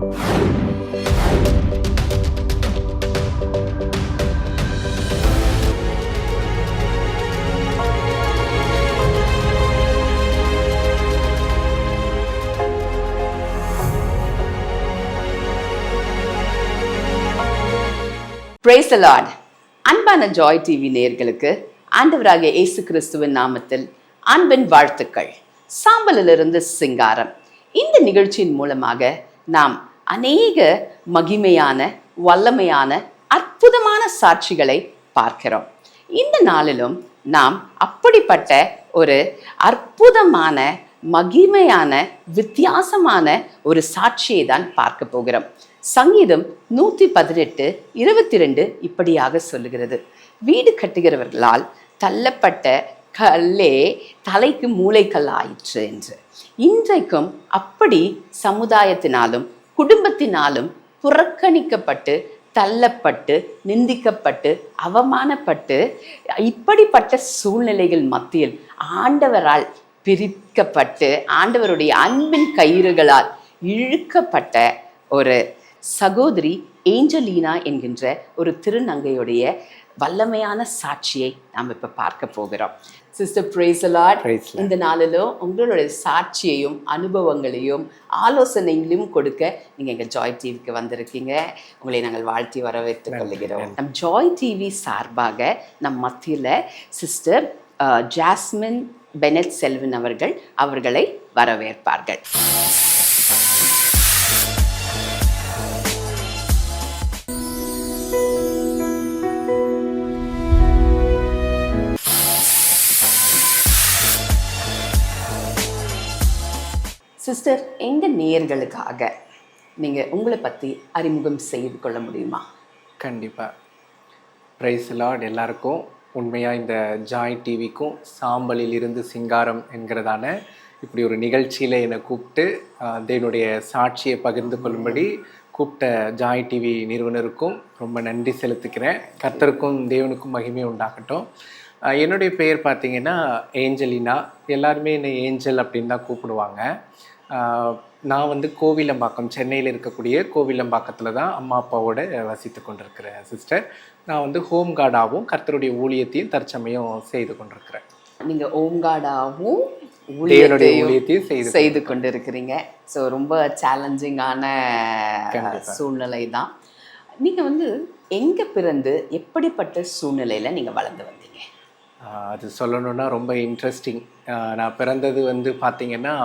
Praise the Lord. அன்பான Joy TV நேயர்களுக்கு ஆண்டவராகிய இயேசு கிறிஸ்துவின் நாமத்தில் அன்பின் வாழ்த்துக்கள். சாம்பலிலிருந்து சிங்காரம் இந்த நிகழ்ச்சியின் மூலமாக நாம் அநேக மகிமையான, வல்லமையான, அற்புதமான சாட்சிகளை பார்க்கிறோம். இந்த நாளிலும் நாம் அப்படிப்பட்ட ஒரு அற்புதமான, மகிமையான, வித்தியாசமான ஒரு சாட்சியை தான் பார்க்க போகிறோம். சங்கீதம் 118:22 இப்படியாக சொல்லுகிறது, வீடு கட்டுகிறவர்களால் தள்ளப்பட்ட கல்லே தலைக்கு மூளைக்கல் ஆயிற்று என்று. இன்றைக்கும் அப்படி சமுதாயத்தினாலும் குடும்பத்தினாலும் புறக்கணிக்கப்பட்டு, தள்ளப்பட்டு, நிந்திக்கப்பட்டு, அவமானப்பட்டு, இப்படிப்பட்ட சூழ்நிலைகள் மத்தியில் ஆண்டவரால் பிரிக்கப்பட்டு, ஆண்டவருடைய அன்பின் கயிறுகளால் இழுக்கப்பட்ட ஒரு சகோதரி ஏஞ்சலினா என்கின்ற ஒரு திருநங்கையுடைய வல்லமையான சாட்சியை நாம் இப்ப பார்க்க போகிறோம். Sister praise the Lord. இந்த நாளிலும் உங்களுடைய சாட்சியையும் அனுபவங்களையும் ஆலோசனைகளையும் கொடுக்க நீங்க எங்க ஜாய் டிவிக்கு வந்திருக்கீங்க. உங்களை நாங்கள் வாழ்த்தி வரவேற்றுக் கொள்கிறோம். நம் ஜாய் டிவி சார்பாக நம் மத்தியில சிஸ்டர் ஜாஸ்மின் பெனட் செல்வன் அவர்களை வரவேற்பார்கள். சிஸ்டர், எங்க நேயர்களுக்காக நீங்க உங்களை பத்தி அறிமுகம் செய்து கொள்ள முடியுமா? கண்டிப்பா. Praise the Lord. எல்லாருக்கும் உண்மையாக இந்த ஜாய் டிவிக்கும் சாம்பலில் இருந்து சிங்காரம் என்கிறதான இப்படி ஒரு நிகழ்ச்சியில் என்னை கூப்பிட்டு தேவனுடைய சாட்சியை பகிர்ந்து கொள்ளும்படி கூப்பிட்ட ஜாய் டிவி நிறுவனருக்கும் ரொம்ப நன்றி செலுத்துக்கிறேன். கர்த்தருக்கும் தேவனுக்கும் மகிமை உண்டாகட்டும். என்னுடைய பெயர் பார்த்தீங்கன்னா ஏஞ்சலினா. எல்லாருமே என்னை ஏஞ்சல் அப்படின்னு தான் கூப்பிடுவாங்க. நான் வந்து கோவிலம்பாக்கம், சென்னையில் இருக்கக்கூடிய கோவிலம்பாக்கத்தில் தான் அம்மா அப்பாவோட வசித்து கொண்டிருக்கிறேன் சிஸ்டர். நான் வந்து ஹோம் கார்டாகவும் கர்த்தருடைய ஊழியத்தையும் தற்சமயம் செய்து கொண்டிருக்கிறேன். நீங்கள் ஹோம் கார்டாகவும் ஊழியத்தையும் செய்து கொண்டிருக்கிறீங்க. ஸோ ரொம்ப சேலஞ்சிங்கான சூழ்நிலை தான். நீங்கள் வந்து எங்கே பிறந்து எப்படிப்பட்ட சூழ்நிலையில் நீங்கள் வளர்ந்து வந்தீங்க? அது சொல்லணுன்னா ரொம்ப இன்ட்ரெஸ்டிங். நான் பிறந்தது வந்து பார்த்திங்கன்னா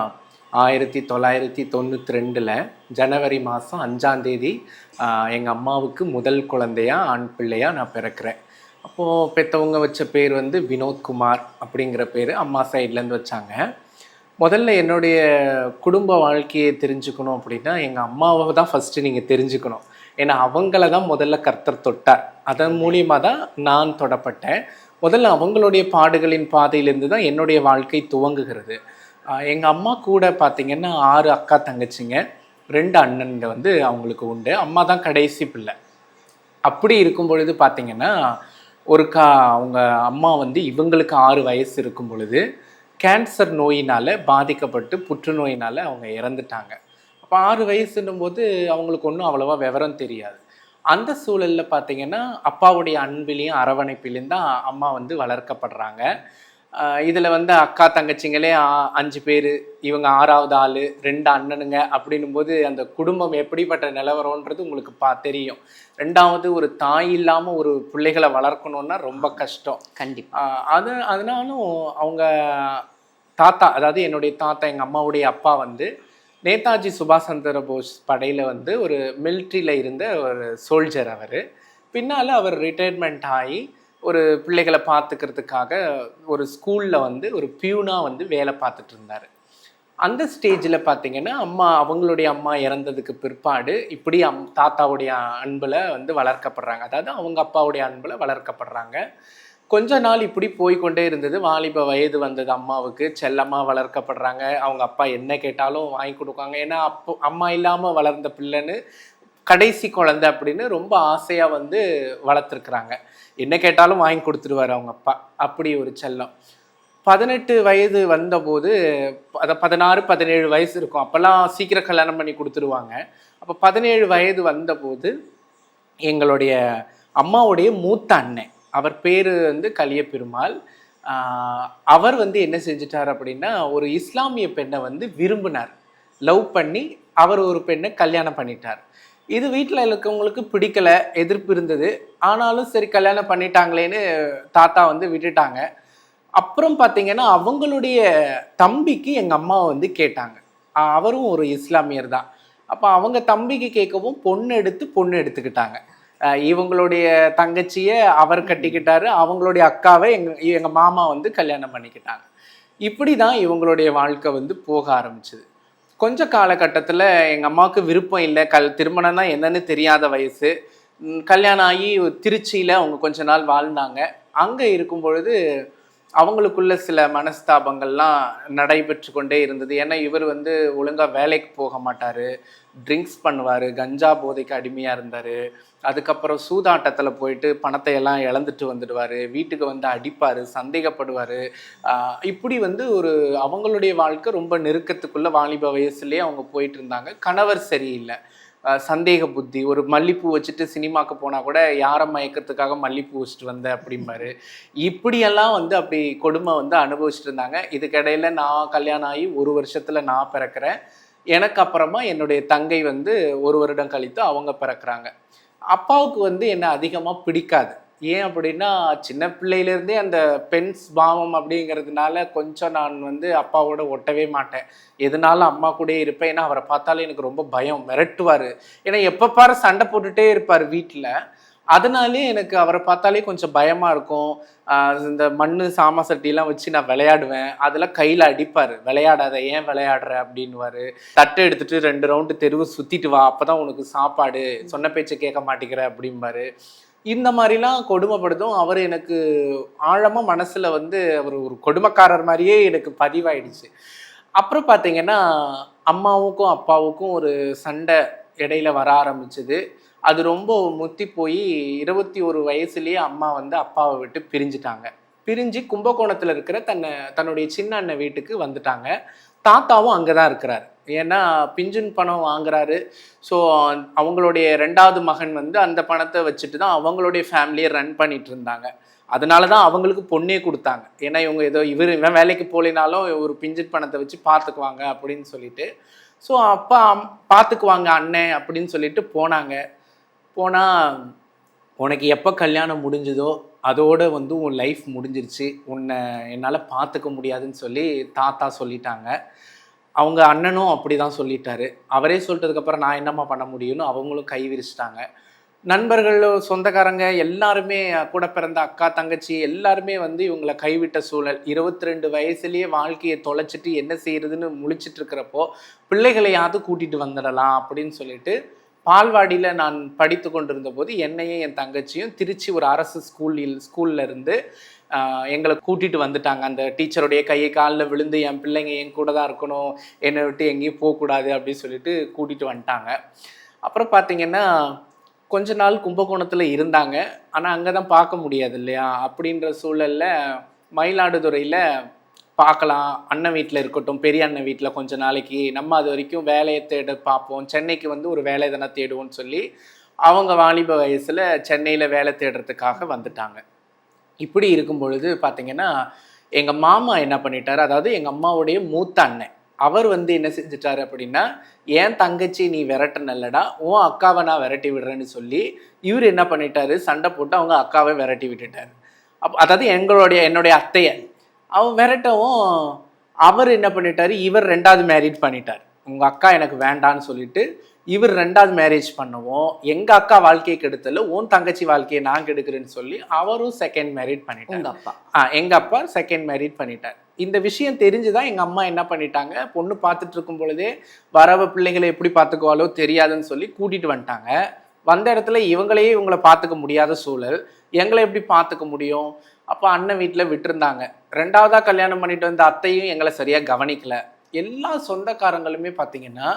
1992 ஜனவரி மாதம் 5ஆம் தேதி எங்கள் அம்மாவுக்கு முதல் குழந்தையாக, ஆண் பிள்ளையாக நான் பிறக்கிறேன். அப்போது பெற்றவங்க வச்ச பேர் வந்து வினோத்குமார் அப்படிங்கிற பேர் அம்மா சைட்லேருந்து வச்சாங்க. முதல்ல என்னுடைய குடும்ப வாழ்க்கையை தெரிஞ்சுக்கணும் அப்படின்னா எங்கள் அம்மாவை தான் ஃபஸ்ட்டு நீங்கள் தெரிஞ்சுக்கணும். ஏன்னா அவங்கள தான் முதல்ல கர்த்தர் தொட்டார். அதன் மூலியமாக தான் நான் தொடப்பட்டேன். முதல்ல அவங்களுடைய பாடுகளின் பாதையிலேருந்து தான் என்னுடைய வாழ்க்கை துவங்குகிறது. எங்கள் அம்மா கூட பார்த்திங்கன்னா 6 அக்கா தங்கச்சிங்க, 2 அண்ணனுங்க வந்து அவங்களுக்கு உண்டு. அம்மா தான் கடைசி பிள்ளை. அப்படி இருக்கும் பொழுது பார்த்திங்கன்னா அவங்க அம்மா வந்து இவங்களுக்கு 6 வயசு இருக்கும் பொழுது கேன்சர் நோயினால் பாதிக்கப்பட்டு புற்றுநோயினால் அவங்க இறந்துட்டாங்க. அப்போ 6 வயசுன்னும் போது அவங்களுக்கு ஒன்றும் அவ்வளோவா விவரம் தெரியாது. அந்த சூழலில் பார்த்திங்கன்னா அப்பாவுடைய அன்பிலையும் அரவணைப்பிலையும் தான் அம்மா வந்து வளர்க்கப்படுறாங்க. இதில் வந்து அக்கா தங்கச்சிங்களே 5 பேர், இவங்க 6ஆவது ஆள், 2 அண்ணனுங்க அப்படின்னும் போது அந்த குடும்பம் எப்படிப்பட்ட நிலவரம்ன்றது உங்களுக்கு தெரியும். 2வது ஒரு தாய் இல்லாமல் ஒரு பிள்ளைகளை வளர்க்கணுன்னா ரொம்ப கஷ்டம். கண்டிப்பாக. அதனாலும் அவங்க தாத்தா, அதாவது என்னுடைய தாத்தா, எங்கள் அம்மாவுடைய அப்பா வந்து நேதாஜி சுபாஷ் சந்திர போஸ் படையில் வந்து ஒரு மிலிட்ரியில் இருந்த ஒரு சோல்ஜர். பின்னால் அவர் ரிட்டையர்மெண்ட் ஆகி ஒரு பிள்ளைகளை பார்த்துக்கிறதுக்காக ஒரு ஸ்கூலில் வந்து ஒரு பியூனாக வந்து வேலை பார்த்துட்டு இருந்தார். அந்த ஸ்டேஜில் பார்த்திங்கன்னா அவங்களுடைய அம்மா இறந்ததுக்கு பிற்பாடு இப்படி தாத்தாவுடைய அன்பில் வந்து வளர்க்கப்படுறாங்க. அதாவது அவங்க அப்பாவுடைய அன்பில் வளர்க்கப்படுறாங்க. கொஞ்ச நாள் இப்படி போய்கொண்டே இருந்தது. வாலிப வயது வந்தது அம்மாவுக்கு. செல்லமாக வளர்க்கப்படுறாங்க. அவங்க அப்பா என்ன கேட்டாலும் வாங்கி கொடுப்பாங்க. ஏன்னா அம்மா இல்லாமல் வளர்ந்த பிள்ளைன்னு, கடைசி குழந்தை அப்படின்னு ரொம்ப ஆசையாக வந்து வளர்த்துருக்குறாங்க. என்ன கேட்டாலும் வாங்கி கொடுத்துருவார் அவங்க அப்பா. அப்படி ஒரு செல்லம். 18 வயது வந்தபோது, 16, 17 வயசு இருக்கும். அப்போல்லாம் சீக்கிரம் கல்யாணம் பண்ணி கொடுத்துருவாங்க. அப்போ 17 வயது வந்தபோது எங்களுடைய அம்மாவுடைய மூத்த அண்ணன், அவர் பேர் வந்து கலியபெருமாள். அவர் வந்து என்ன செஞ்சிட்டார் அப்படின்னா, ஒரு இஸ்லாமிய பெண்ணை வந்து விரும்பினார். லவ் பண்ணி அவர் ஒரு பெண்ணை கல்யாணம் பண்ணிட்டார். இது வீட்டில் இருக்கவங்களுக்கு பிடிக்கல, எதிர்ப்பு இருந்தது. ஆனாலும் சரி கல்யாணம் பண்ணிட்டாங்களேன்னு தாத்தா வந்து விட்டுட்டாங்க. அப்புறம் பார்த்தீங்கன்னா, அவங்களுடைய தம்பிக்கு எங்கள் அம்மாவை வந்து கேட்டாங்க. அவரும் ஒரு இஸ்லாமியர் தான். அப்போ அவங்க தம்பிக்கு கேட்கவும் பொண்ணு எடுத்துக்கிட்டாங்க. இவங்களுடைய தங்கச்சியை அவர் கட்டிக்கிட்டாரு, அவங்களுடைய அக்காவை எங்கள் மாமா வந்து கல்யாணம் பண்ணிக்கிட்டாங்க. இப்படி தான் இவங்களுடைய வாழ்க்கை வந்து போக ஆரம்பிச்சுது. கொஞ்ச காலகட்டத்தில் எங்கள் அம்மாவுக்கு விருப்பம் இல்லை, திருமணம் தான் என்னன்னு தெரியாத வயசு. கல்யாணம் ஆகி திருச்சியில் அவங்க கொஞ்ச நாள் வாழ்ந்தாங்க. அங்கே இருக்கும் பொழுது அவங்களுக்குள்ள சில மனஸ்தாபங்கள்லாம் நடைபெற்று கொண்டே இருந்தது. ஏன்னா இவர் வந்து ஒழுங்காக வேலைக்கு போக மாட்டார், ட்ரிங்க்ஸ் பண்ணுவார், கஞ்சா போதைக்கு அடிமையாக இருந்தார். அதுக்கப்புறம் சூதாட்டத்தில் போயிட்டு பணத்தை எல்லாம் இழந்துட்டு வந்துடுவார், வீட்டுக்கு வந்து அடிப்பார், சந்தேகப்படுவார். இப்படி வந்து அவங்களுடைய வாழ்க்கை ரொம்ப நெருக்கத்துக்குள்ள வாலிப வயசுலேயே அவங்க போயிட்டு இருந்தாங்க. கணவர் சரியில்லை, சந்தேக புத்தி. ஒரு மல்லிப்பூ வச்சுட்டு சினிமாவுக்கு போனால் கூட யாரை மயக்கிறதுக்காக மல்லிப்பூ வச்சுட்டு வந்த அப்படிம்பாரு. இப்படியெல்லாம் வந்து அப்படி கொடுமை வந்து அனுபவிச்சுட்டு இருந்தாங்க. இதுக்கிடையில் நான் கல்யாணம் ஆகி 1 வருஷத்தில் நான் பிறக்கிறேன். எனக்கு அப்புறமா என்னுடைய தங்கை வந்து 1 வருடம் கழித்து அவங்க பிறக்கிறாங்க. அப்பாவுக்கு வந்து என்னை அதிகமாக பிடிக்காது. ஏன் அப்படின்னா, சின்ன பிள்ளையிலேருந்தே அந்த பெண் பாவம் அப்படிங்கிறதுனால கொஞ்சம் நான் வந்து அப்பாவோட ஒட்டவே மாட்டேன். எதுனாலும் அம்மா கூட இருப்பேன். ஏன்னா அவரை பார்த்தாலே எனக்கு ரொம்ப பயம், மிரட்டுவார். ஏன்னா எப்போ பாரு சண்டை போட்டுகிட்டே இருப்பார் வீட்டில். அதனாலே எனக்கு அவரை பார்த்தாலே கொஞ்சம் பயமாக இருக்கும். இந்த மண் சாம சட்டிலாம் வச்சு நான் விளையாடுவேன், அதெல்லாம் கையில் அடிப்பார். விளையாடாத, ஏன் விளையாடுற அப்படின்வார். தட்டை எடுத்துகிட்டு 2 ரவுண்டு தெருவு சுற்றிட்டு வா, அப்போ தான் உனக்கு சாப்பாடு, சொன்ன பேச்சை கேட்க மாட்டேங்கிற அப்படிம்பாரு. இந்த மாதிரிலாம் கொடுமைப்படுத்தும். அவர் எனக்கு ஆழமாக மனசில் வந்து அவர் ஒரு கொடுமைக்காரர் மாதிரியே எனக்கு பதிவாயிடுச்சு. அப்புறம் பார்த்தீங்கன்னா, அம்மாவுக்கும் அப்பாவுக்கும் ஒரு சண்டை இடையில வர ஆரம்பிச்சது. அது ரொம்ப முத்தி போய் 21 வயசுலேயே அம்மா வந்து அப்பாவை விட்டு பிரிஞ்சுட்டாங்க. பிரிஞ்சு கும்பகோணத்தில் இருக்கிற தன்னுடைய சின்ன அண்ணன் வீட்டுக்கு வந்துட்டாங்க. தாத்தாவும் அங்கே தான் இருக்கிறார். ஏன்னா பிஞ்சின் பணம் வாங்குறாரு. ஸோ அவங்களுடைய 2வது மகன் வந்து அந்த பணத்தை வச்சுட்டு தான் அவங்களுடைய ஃபேமிலியை ரன் பண்ணிட்டு இருந்தாங்க. அதனால தான் அவங்களுக்கு பொண்ணே கொடுத்தாங்க. ஏன்னா இவங்க இவன் வேலைக்கு போலினாலும் ஒரு பிஞ்சின் பணத்தை வச்சு பார்த்துக்குவாங்க அப்படின்னு சொல்லிட்டு. ஸோ அப்பா பார்த்துக்குவாங்க அண்ணன் அப்படின்னு சொல்லிட்டு போனாங்க. போனால், உனக்கு எப்போ கல்யாணம் முடிஞ்சதோ அதோடு வந்து உன் லைஃப் முடிஞ்சிருச்சு, உன்னை என்னால் பார்த்துக்க முடியாதுன்னு சொல்லி தாத்தா சொல்லிட்டாங்க. அவங்க அண்ணனும் அப்படி தான் சொல்லிட்டாரு. அவரே சொல்லிட்டதுக்கப்புறம் நான் என்னம்மா பண்ண முடியும்னு அவங்களும் கை விரிச்சிட்டாங்க. நண்பர்கள், சொந்தக்காரங்க எல்லாருமே, கூட பிறந்த அக்கா தங்கச்சி எல்லாருமே வந்து இவங்களை கைவிட்ட சூழல். 22 வயசுலேயே வாழ்க்கையை தொலைச்சிட்டு என்ன செய்யறதுன்னு முழிச்சிட்டு இருக்கிறப்போ, பிள்ளைகளையாவது கூட்டிகிட்டு வந்துடலாம் அப்படின்னு சொல்லிட்டு பால்வாடியில் நான் படித்து கொண்டிருந்த போது என்னையும் என் தங்கச்சியும் திருச்சி ஒரு அரசு ஸ்கூல்ல இருந்து எங்களை கூட்டிகிட்டு வந்துட்டாங்க. அந்த டீச்சருடைய கையை காலில் விழுந்து, என் பிள்ளைங்க என் கூட தான் இருக்கணும், என்னை விட்டு எங்கேயும் போகக்கூடாது அப்படின்னு சொல்லிட்டு கூட்டிகிட்டு வந்துட்டாங்க. அப்புறம் பார்த்திங்கன்னா, கொஞ்ச நாள் கும்பகோணத்தில் இருந்தாங்க. ஆனால் அங்கே தான் பார்க்க முடியாது இல்லையா? அப்படின்ற சூழலில் மயிலாடுதுறையில் பார்க்கலாம், அண்ணன் வீட்டில் இருக்கட்டும், பெரிய அண்ணன் வீட்டில் கொஞ்ச நாளைக்கு நம்ம அது வரைக்கும் வேலையை தேட பார்ப்போம், சென்னைக்கு வந்து ஒரு வேலை தானே தேடுவோம்னு சொல்லி அவங்க வாலிப வயசில் சென்னையில் வேலை தேடுறதுக்காக வந்துட்டாங்க. இப்படி இருக்கும் பொழுது பார்த்திங்கன்னா, எங்கள் மாமா என்ன பண்ணிட்டார், அதாவது எங்கள் அம்மாவுடைய மூத்த அண்ணன், அவர் வந்து என்ன செஞ்சிட்டாரு அப்படின்னா, ஏன் தங்கச்சி நீ விரட்டினல்லடா, உன் அக்காவை நான் விரட்டி விடுறேன்னு சொல்லி இவர் என்ன பண்ணிட்டாரு, சண்டை போட்டு அவங்க அக்காவை விரட்டி விட்டுட்டார். அதாவது என்னுடைய அத்தையை அவன் விரட்டவும் அவர் என்ன பண்ணிட்டாரு, இவர் 2வது மேரேஜ் பண்ணிட்டார். உங்கள் அக்கா எனக்கு வேண்டான்னு சொல்லிட்டு இவர் 2வது மேரேஜ் பண்ணவும், எங்கள் அக்கா வாழ்க்கையை கெடுத்தல, உன் தங்கச்சி வாழ்க்கையை நான் கெடுக்கிறேன்னு சொல்லி அவரும் 2nd மேரேஜ் பண்ணிட்டார். எங்கள் அப்பா 2nd மேரேஜ் பண்ணிட்டார். இந்த விஷயம் தெரிஞ்சுதான் எங்கள் அம்மா என்ன பண்ணிட்டாங்க, பொண்ணு பார்த்துட்டு இருக்கும் பொழுதே வரவ பிள்ளைகளை எப்படி பார்த்துக்குவாலோ தெரியாதுன்னு சொல்லி கூட்டிகிட்டு வந்துட்டாங்க. வந்த இடத்துல இவங்களை பார்த்துக்க முடியாத சூழல், எங்களை எப்படி பார்த்துக்க முடியும்? அப்போ அண்ணன் வீட்டில் விட்டுருந்தாங்க. 2வதாக கல்யாணம் பண்ணிட்டு வந்த அத்தையும் எங்களை சரியாக கவனிக்கல. எல்லா சொந்தக்காரங்களுமே பார்த்தீங்கன்னா,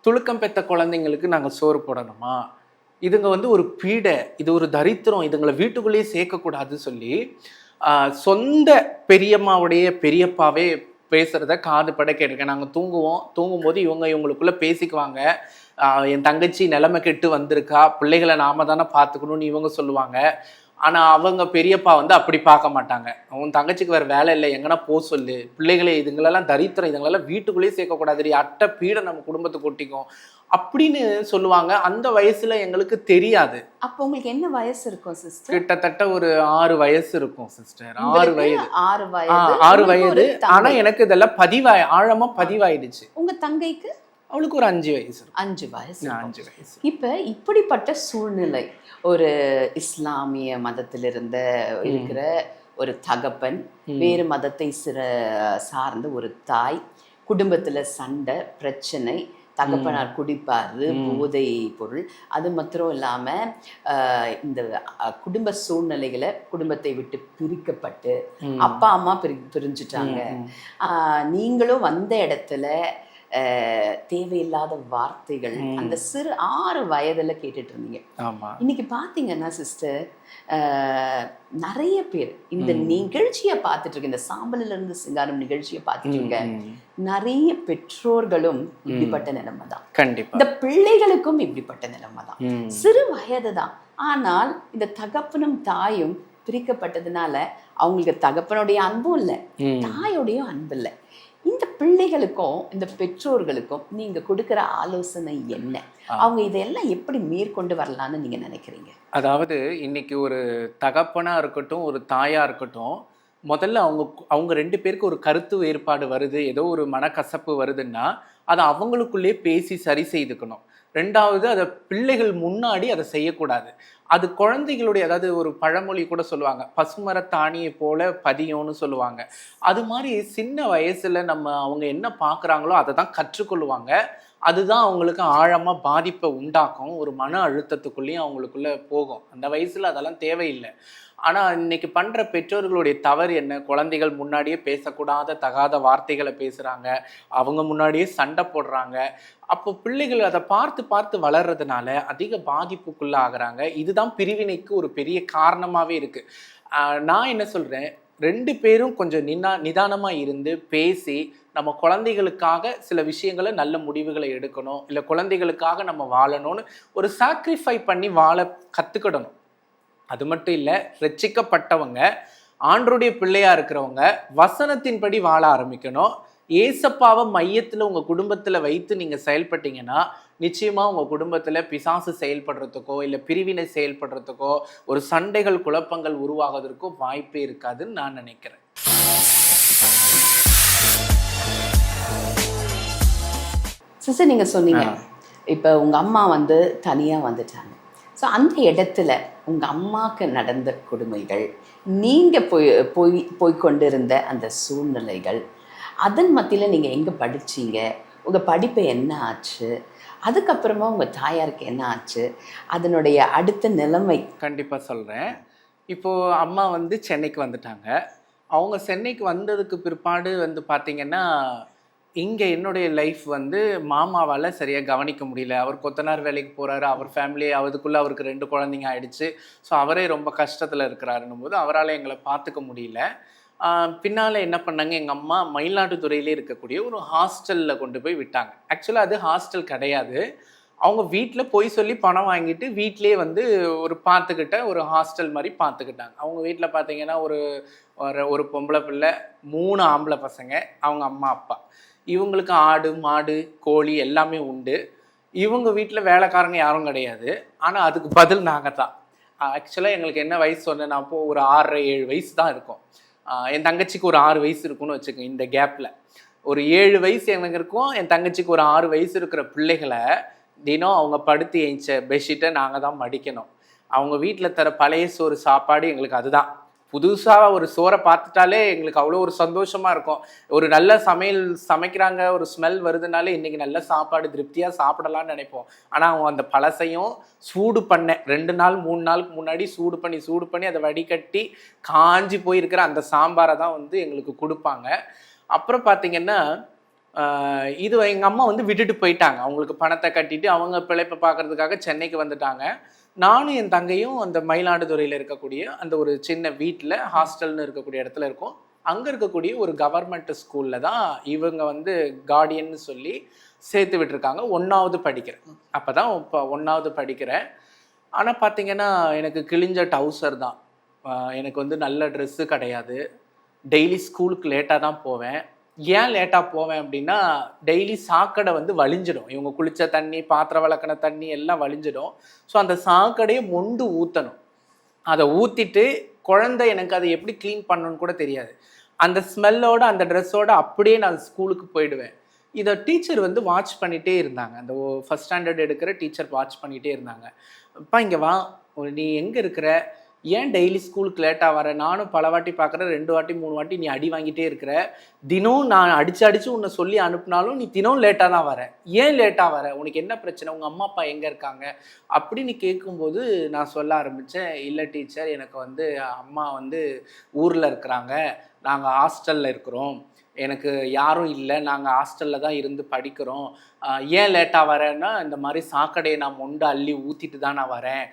துளுக்கம் பெற்ற குழந்தைங்களுக்கு நாங்கள் சோறு போடணுமா, இதுங்க வந்து ஒரு பீடை, இது ஒரு தரித்திரம், இதுங்களை வீட்டுக்குள்ளேயே சேர்க்கக்கூடாதுன்னு சொல்லி சொந்த பெரியம்மாவுடைய பெரியப்பாவே பேசுகிறத காது பட கேட்டிருக்கேன். நாங்கள் தூங்கும்போது இவங்களுக்குள்ளே பேசிக்குவாங்க. என் தங்கச்சி நிலைமை கெட்டு வந்திருக்கா, பிள்ளைகளை நாம தானே பார்த்துக்கணும்னு இவங்க சொல்லுவாங்க. ஆனால் அவங்க பெரியப்பா வந்து அப்படி பார்க்க மாட்டாங்க. உன் தங்கச்சிக்கு வேறு வேலை இல்லை, எங்கன்னா போ சொல்லு, பிள்ளைகளே இதுங்களெல்லாம் தரித்திரம், இதுங்களெல்லாம் வீட்டுக்குள்ளேயே சேர்க்கக்கூடாது, அட்டை பீடை நம்ம குடும்பத்துக்கு ஒட்டிக்கும் அப்படின்னு சொல்லுவாங்க. அந்த வயசுல எங்களுக்கு தெரியாது. அப்போ உங்களுக்கு என்ன வயசு இருக்கும் சிஸ்டர்? கிட்டத்தட்ட ஒரு 6 வயசு இருக்கும் சிஸ்டர். 6 வயது. 6 வயது. ஆனா எனக்கு இதெல்லாம் ஆழமா பதிவாயிடுச்சு. உங்க தங்கைக்கு? அவளுக்கு ஒரு 5 வயசு. 5 வயசு. 5 வயசு. இப்ப இப்படிப்பட்ட சூழ்நிலை, ஒரு இஸ்லாமிய மதத்திலிருந்து இருக்கிற ஒரு தகப்பன், வேறு மதத்தை சார்ந்த ஒரு தாய், குடும்பத்துல சண்டை பிரச்சனை, தகப்பனார் குடிப்பாரு, போதை பொருள், அது மாத்திரம் இல்லாம இந்த குடும்ப சூழ்நிலைகளை, குடும்பத்தை விட்டு பிரிக்கப்பட்டு அப்பா அம்மா பிரிஞ்சுட்டாங்க. நீங்களும் வந்த இடத்துல தேவையில்லாத வார்த்தைகள் அந்த சிறு 6 வயதுல கேட்டுட்டு இருந்தீங்க. இன்னைக்கு பாத்தீங்கன்னா சிஸ்டர், நிறைய பேர் இந்த நிகழ்ச்சியை பார்த்துட்டு இருக்க, இந்த சாம்பலில் இருந்து சிங்காரம் நிகழ்ச்சியை பார்த்துட்டு இருக்க நிறைய பெற்றோர்களும் இப்படிப்பட்ட நிலைமை தான். கண்டிப்பா இந்த பிள்ளைகளுக்கும் இப்படிப்பட்ட நிலைமை தான். சிறு வயது தான், ஆனால் இந்த தகப்பனும் தாயும் பிரிக்கப்பட்டதுனால அவங்களுக்கு தகப்பனுடைய அன்பும் இல்லை, தாயோடைய அன்பு இல்லை. இந்த பிள்ளைகளுக்கும் இந்த பெற்றோர்களுக்கும் நீங்க கொடுக்கிற ஆலோசனை என்ன? அவங்க இதெல்லாம் எப்படி மேற்கொண்டு வரலாம்னு நீங்க நினைக்கிறீங்க? அதாவது இன்னைக்கு ஒரு தகப்பனா இருக்கட்டும், ஒரு தாயா இருக்கட்டும், முதல்ல அவங்க 2 பேருக்கு ஒரு கருத்து வேறுபாடு வருது, ஏதோ ஒரு மனக்கசப்பு வருதுன்னா அதை அவங்களுக்குள்ளே பேசி சரி செய்துக்கணும். 2வது, அதை பிள்ளைகள் முன்னாடி அதை செய்யக்கூடாது. அது குழந்தைகளுடைய, அதாவது ஒரு பழமொழி கூட சொல்லுவாங்க, பசுமரத்தாணியை போல பதியோன்னு சொல்லுவாங்க. அது மாதிரி சின்ன வயசுல அவங்க என்ன பார்க்குறாங்களோ அதை தான் கற்றுக்கொள்ளுவாங்க. அதுதான் அவங்களுக்கு ஆழமா பாதிப்பை உண்டாக்கும், ஒரு மன அழுத்தத்துக்குள்ளேயும் அவங்களுக்குள்ள போகும். அந்த வயசுல அதெல்லாம் தேவையில்லை. ஆனா இன்னைக்கு பண்ற பெற்றோர்களுடைய தவறு என்ன? குழந்தைகள் முன்னாடியே பேசக்கூடாத தகாத வார்த்தைகளை பேசுறாங்க, அவங்க முன்னாடியே சண்டை போடுறாங்க. அப்போ பிள்ளைகள் அதை பார்த்து பார்த்து வளர்றதுனால அதிக பாதிப்புக்குள்ள ஆகுறாங்க. இதுதான் பிரிவினைக்கு ஒரு பெரிய காரணமாவே இருக்கு. நான் என்ன சொல்றேன், 2 பேரும் கொஞ்சம் நிதானமா இருந்து பேசி, நம்ம குழந்தைகளுக்காக சில விஷயங்களை, நல்ல முடிவுகளை எடுக்கணும், இல்லை குழந்தைகளுக்காக நம்ம வாழணும்னு ஒரு சாக்ரிஃபை பண்ணி வாழ கத்துக்கிடணும். அது மட்டும் இல்லை, ரட்சிக்கப்பட்டவங்க, ஆண்டருடைய பிள்ளையா இருக்கிறவங்க வசனத்தின்படி வாழ ஆரம்பிக்கணும். ஏசப்பாவை மையத்தில் உங்கள் குடும்பத்தில் வைத்து நீங்கள் செயல்பட்டீங்கன்னா நிச்சயமாக உங்கள் குடும்பத்தில் பிசாசு செயல்படுறதுக்கோ இல்லை பிரிவினை செயல்படுறதுக்கோ ஒரு சண்டைகள் குழப்பங்கள் உருவாகிறதுக்கோ வாய்ப்பே இருக்காதுன்னு நான் நினைக்கிறேன். சிஸ்டர், நீங்கள் சொன்னீங்க இப்போ உங்கள் அம்மா தனியாக வந்துட்டாங்க. ஸோ அந்த இடத்துல உங்கள் அம்மாவுக்கு நடந்த கொடுமைகள், நீங்கள் போய்கொண்டிருந்த அந்த சூழ்நிலைகள், அதன் மத்தியில் நீங்கள் எங்கே படிச்சீங்க, உங்கள் படிப்பு என்ன ஆச்சு, அதுக்கப்புறமா உங்கள் தாயாருக்கு என்ன ஆச்சு, அதனுடைய அடுத்த நிலைமை? கண்டிப்பாக சொல்கிறேன். இப்போது அம்மா சென்னைக்கு வந்துட்டாங்க. அவங்க சென்னைக்கு வந்ததுக்கு பிற்பாடு பார்த்தீங்கன்னா, இங்கே என்னுடைய லைஃப் மாமாவால் சரியாக கவனிக்க முடியல. அவர் கொத்தனார் வேலைக்கு போகிறாரு, அவர் ஃபேமிலி, அதுக்குள்ளே அவருக்கு 2 குழந்தைங்க ஆயிடுச்சு. ஸோ அவரே ரொம்ப கஷ்டத்தில் இருக்கிறாருன்னும் போது அவரால் எங்களை பார்த்துக்க முடியல. பின்னால் என்ன பண்ணாங்க, எங்கள் அம்மா மயிலாடுதுறையிலே இருக்கக்கூடிய ஒரு ஹாஸ்டலில் கொண்டு போய் விட்டாங்க. ஆக்சுவலாக அது ஹாஸ்டல் கிடையாது, அவங்க வீட்டில் போய் சொல்லி பணம் வாங்கிட்டு வீட்டிலே ஒரு பார்த்துக்கிட்ட ஒரு ஹாஸ்டல் மாதிரி பார்த்துக்கிட்டாங்க. அவங்க வீட்டில் பார்த்தீங்கன்னா ஒரு பொம்பளை பிள்ளை, 3 ஆம்பளை பசங்க, அவங்க அம்மா அப்பா. இவங்களுக்கு ஆடு மாடு கோழி எல்லாமே உண்டு. இவங்க வீட்டில் வேலைக்காரங்க யாரும் கிடையாது. ஆனால் அதுக்கு பதில் நாங்கள் தான். ஆக்சுவலாக எங்களுக்கு என்ன வயசு சொன்னேன்னா, அப்போது ஒரு 6-7 வயசு தான் இருக்கும். என் தங்கச்சிக்கு ஒரு 6 வயசு இருக்குன்னு வச்சுக்கோங்க. இந்த கேப்பில் ஒரு 7 வயசு எனக்கு இருக்கும், என் தங்கச்சிக்கு ஒரு 6 வயசு இருக்கிற பிள்ளைகளை தினம் அவங்க படுத்து ஏஞ்ச பெட்ஷீட்டை நாங்கள் தான் மடிக்கணும். அவங்க வீட்டில் தர பழைய சோறு சாப்பாடு எங்களுக்கு அதுதான். புதுசாக ஒரு சோறை பார்த்துட்டாலே எங்களுக்கு அவ்வளோ ஒரு சந்தோஷமாக இருக்கும். ஒரு நல்ல சமையல் சமைக்கிறாங்க, ஒரு ஸ்மெல் வருதுனாலே இன்றைக்கி நல்ல சாப்பாடு திருப்தியாக சாப்பிடலான்னு நினைப்போம். ஆனால் அவங்க அந்த பழசையும் சூடு பண்ண 2 நாள் 3 நாளுக்கு முன்னாடி சூடு பண்ணி அதை வடிகட்டி காஞ்சி போயிருக்கிற அந்த சாம்பாரை தான் எங்களுக்கு கொடுப்பாங்க. அப்புறம் பார்த்திங்கன்னா, இது எங்கள் அம்மா விட்டுட்டு போயிட்டாங்க. அவங்களுக்கு பணத்தை கட்டிட்டு அவங்க பிழைப்பை பார்க்கறதுக்காக சென்னைக்கு வந்துட்டாங்க. நானும் என் தங்கையும் அந்த மயிலாடுதுறையில் இருக்கக்கூடிய அந்த ஒரு சின்ன வீட்டில் ஹாஸ்டல்னு இருக்கக்கூடிய இடத்துல இருக்கோம். அங்கே இருக்கக்கூடிய ஒரு கவர்மெண்ட் ஸ்கூலில் தான் இவங்க வந்து கார்டியன்னு சொல்லி சேர்த்து விட்டுருக்காங்க. 1வது படிக்கிறேன். அப்போ தான் இப்போ 1வது படிக்கிறேன். ஆனால் பார்த்தீங்கன்னா எனக்கு கிழிஞ்ச டவுசர் தான். எனக்கு வந்து நல்ல ட்ரெஸ்ஸு கிடையாது. டெய்லி ஸ்கூலுக்கு லேட்டாக தான் போவேன். ஏன் லேட்டாக போவேன் அப்படின்னா, டெய்லி சாக்கடை வந்து வழிஞ்சிடும். இவங்க குளித்த தண்ணி, பாத்திரம் விளக்கின தண்ணி எல்லாம் வழிஞ்சிடும். ஸோ அந்த சாக்கடையை மொண்டு ஊற்றணும். அதை ஊற்றிட்டு குழந்தை எனக்கு அதை எப்படி க்ளீன் பண்ணணும்னு கூட தெரியாது. அந்த ஸ்மெல்லோட அந்த ட்ரெஸ்ஸோட அப்படியே நான் ஸ்கூலுக்கு போயிடுவேன். இதை டீச்சர் வந்து வாட்ச் பண்ணிகிட்டே இருந்தாங்க. அந்த ஃபஸ்ட் ஸ்டாண்டர்ட் எடுக்கிற டீச்சர் வாட்ச் பண்ணிகிட்டே இருந்தாங்க. அப்பா இங்கே வா, நீ எங்கே இருக்கிற, ஏன் டெய்லி ஸ்கூலுக்கு லேட்டாக வர, நானும் பல வாட்டி பார்க்குறேன், 2 வாட்டி 3 வாட்டி நீ அடி வாங்கிட்டே இருக்கிற, தினம் நான் அடித்து உன்னை சொல்லி அனுப்புனாலும் நீ தினம் லேட்டாக தான் வர, ஏன் லேட்டாக வர, உனக்கு என்ன பிரச்சனை, உங்கள் அம்மா அப்பா எங்கே இருக்காங்க அப்படின்னு கேட்கும்போது நான் சொல்ல ஆரம்பித்தேன். இல்லை டீச்சர், எனக்கு வந்து அம்மா வந்து ஊரில் இருக்கிறாங்க, நாங்கள் ஹாஸ்டலில் இருக்கிறோம், எனக்கு யாரும் இல்லை, நாங்கள் ஹாஸ்டலில் தான் இருந்து படிக்கிறோம், ஏன் லேட்டாக வரேன்னா இந்த மாதிரி சாக்கடையை நான் மொண்டு அள்ளி ஊற்றிட்டு தான் நான் வரேன்,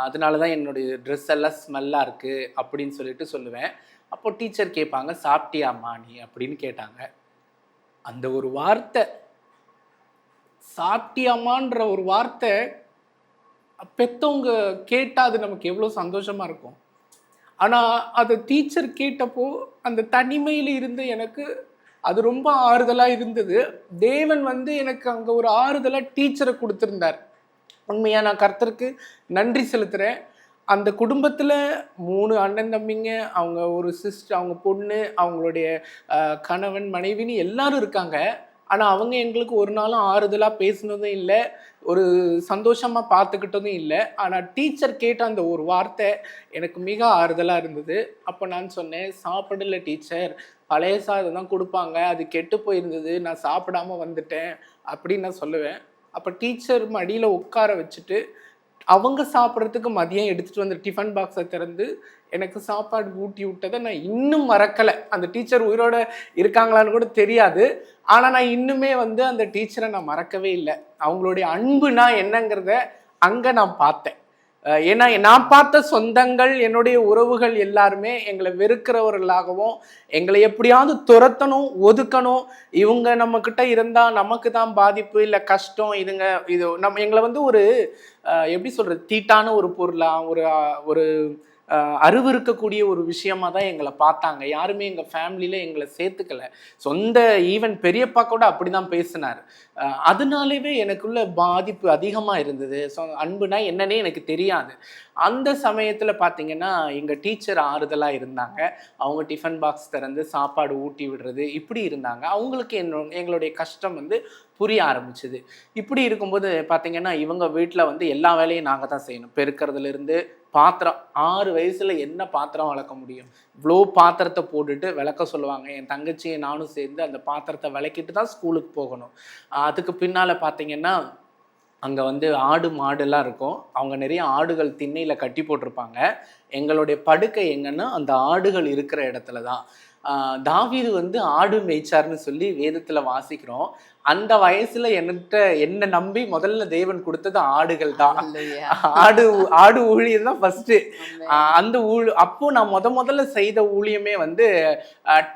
அதனால தான் என்னுடைய ட்ரெஸ் எல்லாம் ஸ்மெல்லாக இருக்குது அப்படின்னு சொல்லிட்டு சொல்லுவேன். அப்போ டீச்சர் கேட்பாங்க, சாப்பிட்டியாம்மா நீ அப்படின்னு கேட்டாங்க. அந்த ஒரு வார்த்தை, சாப்பிட்டியாமான்ற ஒரு வார்த்தை பெற்றவங்க கேட்டால் அது நமக்கு எவ்வளோ சந்தோஷமாக இருக்கும். ஆனால் அதை டீச்சர் கேட்டப்போ அந்த தனிமையில் இருந்த எனக்கு அது ரொம்ப ஆறுதலாக இருந்தது. தேவன் வந்து எனக்கு அங்கே ஒரு ஆறுதலாக டீச்சரை கொடுத்துருந்தார். உண்மையாக நான் கர்த்தருக்கு நன்றி செலுத்துகிறேன். அந்த குடும்பத்தில் 3 அண்ணன் தம்பிங்க, அவங்க ஒரு சிஸ்டர், அவங்க பொண்ணு, அவங்களுடைய கணவன் மனைவின்னு எல்லாரும் இருக்காங்க. ஆனால் அவங்க எங்களுக்கு ஒரு நாளும் ஆறுதலாக பேசினதும் இல்லை, ஒரு சந்தோஷமாக பார்த்துக்கிட்டதும் இல்லை. ஆனால் டீச்சர் கேட்ட அந்த ஒரு வார்த்தை எனக்கு மிக ஆறுதலாக இருந்தது. அப்போ நான் சொன்னேன், சாப்பிடல டீச்சர், பழைய சாதம் தான் கொடுப்பாங்க, அது கெட்டு போயிருந்தது, நான் சாப்பிடாம வந்துட்டேன் அப்படின்னு நான் சொல்லுவேன். அப்போ டீச்சர் மடியில் உட்கார வச்சுட்டு அவங்க சாப்பிட்றதுக்கு மதியம் எடுத்துகிட்டு வந்த டிஃபன் பாக்ஸை திறந்து எனக்கு சாப்பாடு ஊட்டி விட்டதை நான் இன்னும் மறக்கலை. அந்த டீச்சர் உயிரோட இருக்காங்களான்னு கூட தெரியாது. ஆனால் நான் இன்னுமே வந்து அந்த டீச்சரை நான் மறக்கவே இல்லை. அவங்களுடைய அன்புனா என்னங்கிறத அங்கே நான் பார்த்தேன். ஏன்னா நான் பார்த்த சொந்தங்கள், என்னுடைய உறவுகள் எல்லாருமே எங்களை வெறுக்கிறவர்களாகவும், எங்களை எப்படியாவது துரத்தணும், ஒதுக்கணும், இவங்க நம்மக்கிட்ட இருந்தால் நமக்கு தான் பாதிப்பு இல்லை கஷ்டம், இது எங்களை வந்து ஒரு எப்படி சொல்கிறது, தீட்டான ஒரு பொருளாக, ஒரு அறிவு இருக்கக்கூடிய ஒரு விஷயமா தான் எங்களை பார்த்தாங்க. யாருமே எங்கள் ஃபேமிலியில் எங்களை சேர்த்துக்கலை. சொந்த ஈவன் பெரியப்பா கூட அப்படி தான் பேசினார். அதனாலவே எனக்குள்ள பாதிப்பு அதிகமாக இருந்தது. ஸோ அன்புனா என்னன்னே எனக்கு தெரியாது. அந்த சமயத்தில் பார்த்தீங்கன்னா எங்கள் டீச்சர் ஆறுதலாக இருந்தாங்க. அவங்க டிஃபன் பாக்ஸ் திறந்து சாப்பாடு ஊட்டி விடுறது இப்படி இருந்தாங்க. அவங்களுக்கு எங்களுடைய கஷ்டம் வந்து புரிய ஆரம்பிச்சுது. இப்படி இருக்கும்போது பார்த்தீங்கன்னா இவங்க வீட்டில் வந்து எல்லா வேலையும் நாங்கள் தான் செய்யணும். பெருக்கிறதுலேருந்து பாத்திரம், 6 வயசில் என்ன பாத்திரம் வளர்க்க முடியும், இவ்வளோ பாத்திரத்தை போட்டுட்டு விளக்க சொல்லுவாங்க. என் தங்கச்சியை நானும் சேர்ந்து அந்த பாத்திரத்தை விளக்கிட்டு தான் ஸ்கூலுக்கு போகணும். அதுக்கு பின்னால் பார்த்தீங்கன்னா அங்கே வந்து ஆடு மாடுலாம் இருக்கும். அவங்க நிறைய ஆடுகள் திண்ணையில் கட்டி போட்டிருப்பாங்க. எங்களுடைய படுக்கை எங்கன்னா அந்த ஆடுகள் இருக்கிற இடத்துல தான். தாவீது வந்து ஆடு மேய்ச்சார்னு சொல்லி வேதத்தில் வாசிக்கிறோம். அந்த வயசுல என்ன நம்பி முதல்ல தேவன் கொடுத்தது ஆடுகள் தான். ஆடு ஊழியம் தான் ஃபர்ஸ்ட். அந்த அப்போ நான் முதல்ல செய்த ஊழியமே வந்து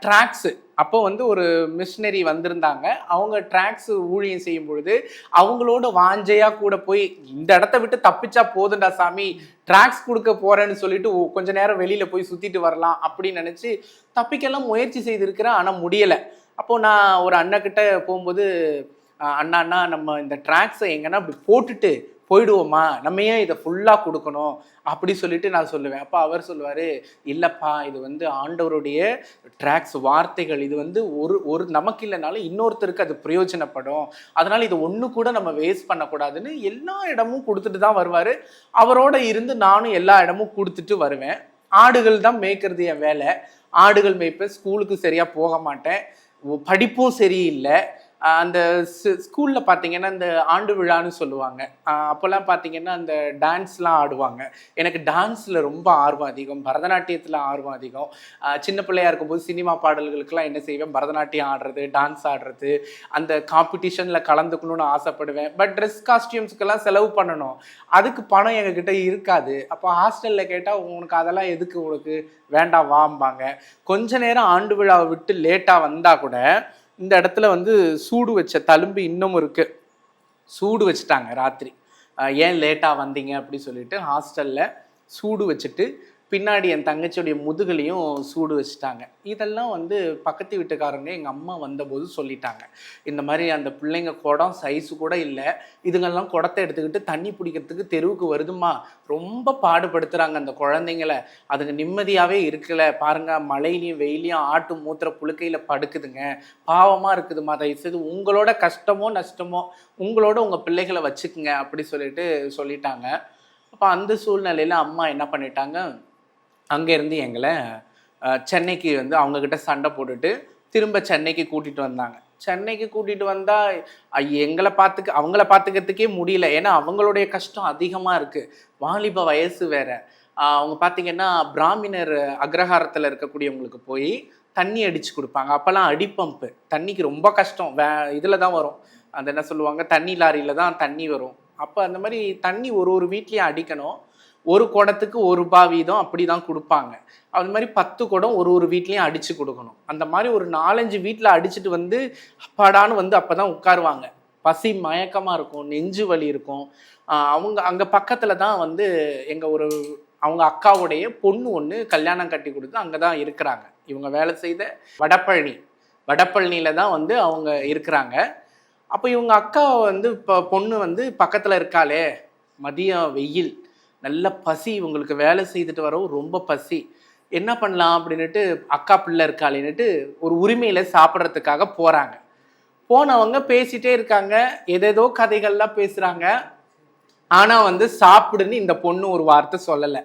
ட்ராக்ஸ். அப்போ வந்து ஒரு மிஷினரி வந்திருந்தாங்க. அவங்க ட்ராக்ஸ் ஊழியம் செய்யும் பொழுது அவங்களோட வாஞ்சையா கூட போய், இந்த இடத்த விட்டு தப்பிச்சா போதுண்டா சாமி, ட்ராக்ஸ் கொடுக்க போறேன்னு சொல்லிட்டு கொஞ்ச நேரம் வெளியில போய் சுத்திட்டு வரலாம் அப்படின்னு நினைச்சு தப்பிக்கெல்லாம் முயற்சி செய்திருக்கிறேன். ஆனா முடியல. அப்போ நான் ஒரு அண்ணக்கிட்ட போகும்போது, அண்ணா நம்ம இந்த ட்ராக்ஸை எங்கன்னா அப்படி போட்டுட்டு போயிடுவோமா, நம்ம ஏன் இதை ஃபுல்லாக கொடுக்கணும் அப்படி சொல்லிட்டு நான் சொல்லுவேன். அப்போ அவர் சொல்லுவார், இல்லைப்பா இது வந்து ஆண்டவருடைய ட்ராக்ஸ் வார்த்தைகள், இது வந்து ஒரு நமக்கு இல்லைனாலும் இன்னொருத்தருக்கு அது பிரயோஜனப்படும், அதனால் இது ஒன்று கூட நம்ம வேஸ்ட் பண்ணக்கூடாதுன்னு எல்லா இடமும் கொடுத்துட்டு தான் வருவார். அவரோட இருந்து நானும் எல்லா இடமும் கொடுத்துட்டு வருவேன். ஆடுகள் தான் மேய்க்கிறது என் வேலை. ஆடுகள் மேய்ப்பேன். ஸ்கூலுக்கு சரியாக போக மாட்டேன், படிப்பும் சரியில்லை. அந்த ஸ்கூலில் பார்த்தீங்கன்னா இந்த ஆண்டு விழான்னு சொல்லுவாங்க. அப்போல்லாம் பார்த்தீங்கன்னா அந்த டான்ஸ்லாம் ஆடுவாங்க. எனக்கு டான்ஸில் ரொம்ப ஆர்வம் அதிகம், பரதநாட்டியத்தில் ஆர்வம் அதிகம். சின்ன பிள்ளையா இருக்கும்போது சினிமா பாடல்களுக்கெல்லாம் என்ன செய்வேன், பரதநாட்டியம் ஆடுறது, டான்ஸ் ஆடுறது, அந்த காம்படிஷனில் கலந்துக்கணும்னு ஆசைப்படுவேன். பட் ட்ரெஸ் காஸ்டியூம்ஸ்க்கெல்லாம் செலவு பண்ணணும், அதுக்கு பணம் எங்ககிட்ட இருக்காது. அப்போ ஹாஸ்டலில் கேட்டால் உனக்கு அதெல்லாம் எதுக்கு, உனக்கு வேண்டாம் வாம்பாங்க. கொஞ்ச நேரம் ஆண்டு விழாவை விட்டு லேட்டாக வந்தால் கூட இந்த இடத்துல வந்து சூடு வச்ச தழும்பு இன்னமும் இருக்கு. சூடு வச்சுட்டாங்க ராத்திரி. ஏன் லேட்டாக வந்தீங்க அப்படி சொல்லிட்டு ஹாஸ்டலில் சூடு வச்சுட்டு பின்னாடி என் தங்கச்சியுடைய முதுகுலையும் சூடு வச்சுட்டாங்க. இதெல்லாம் வந்து பக்கத்து வீட்டுக்காரங்க எங்கள் அம்மா வந்தபோது சொல்லிட்டாங்க, இந்த மாதிரி அந்த பிள்ளைங்க குடம் சைஸு கூட இல்லை, இதுங்கெல்லாம் குடத்தை எடுத்துக்கிட்டு தண்ணி பிடிக்கிறதுக்கு தெருவுக்கு வருதுமா, ரொம்ப பாடுபடுத்துகிறாங்க அந்த குழந்தைங்கள, அதுங்க நிம்மதியாகவே இருக்கல பாருங்க, மழையிலையும் வெயிலையும் ஆட்டு மூத்திர புழுக்கையில் படுக்குதுங்க, பாவமாக இருக்குதுமா, தயவுசெய்து உங்களோட கஷ்டமோ நஷ்டமோ உங்களோட உங்கள் பிள்ளைகளை வச்சுக்குங்க அப்படி சொல்லிட்டாங்க. அப்போ அந்த சூழ்நிலையில் அம்மா என்ன பண்ணிட்டாங்க, அங்கேருந்து எங்களை சென்னைக்கு வந்து அவங்கக்கிட்ட சண்டை போட்டுட்டு திரும்ப சென்னைக்கு கூட்டிகிட்டு வந்தாங்க. சென்னைக்கு கூட்டிகிட்டு வந்தால் அவங்கள பார்த்துக்கிறதுக்கே முடியல. ஏன்னா அவங்களுடைய கஷ்டம் அதிகமாக இருக்குது, வாலிப வயசு வேறு. அவங்க பார்த்திங்கன்னா பிராமணர் அக்ரஹாரத்தில் இருக்கக்கூடியவங்களுக்கு போய் தண்ணி அடித்து கொடுப்பாங்க. அப்போல்லாம் அடிப்பம்பு தண்ணிக்கு ரொம்ப கஷ்டம், இதில் தான் வரும், அது என்ன சொல்லுவாங்க, தண்ணி லாரியில் தான் தண்ணி வரும். அப்போ அந்த மாதிரி தண்ணி ஒரு வீட்லேயும் அடிக்கணும், ஒரு குடத்துக்கு ₹1 வீதம் அப்படி தான் கொடுப்பாங்க. அது மாதிரி 10 குடம் ஒரு வீட்லேயும் அடித்து கொடுக்கணும். அந்த மாதிரி ஒரு 4-5 வீட்டில் அடிச்சுட்டு வந்து அப்பாடான்னு வந்து அப்போ தான் உட்காருவாங்க. பசி மயக்கமாக இருக்கும், நெஞ்சு வலி இருக்கும். அவங்க அங்கே பக்கத்தில் தான் வந்து அவங்க அக்காவுடைய பொண்ணு ஒன்று கல்யாணம் கட்டி கொடுத்து அங்கே தான் இருக்கிறாங்க. இவங்க வேலை செய்த வடபழனியில் தான் வந்து அவங்க இருக்கிறாங்க. அப்போ இவங்க அக்கா வந்து இப்போ பொண்ணு வந்து பக்கத்தில் இருக்காளே, மதியம் வெயில், நல்ல பசி, இவங்களுக்கு வேலை செய்துட்டு வரவும் ரொம்ப பசி, என்ன பண்ணலாம் அப்படின்னுட்டு அக்கா பிள்ளை இருக்காளேன்னுட்டு ஒரு உரிமையில் சாப்பிட்றதுக்காக போகிறாங்க. போனவங்க பேசிகிட்டே இருக்காங்க, ஏதேதோ கதைகள்லாம் பேசுகிறாங்க. ஆனால் வந்து சாப்பிடுன்னு இந்த பொண்ணு ஒரு வார்த்தை சொல்லலை.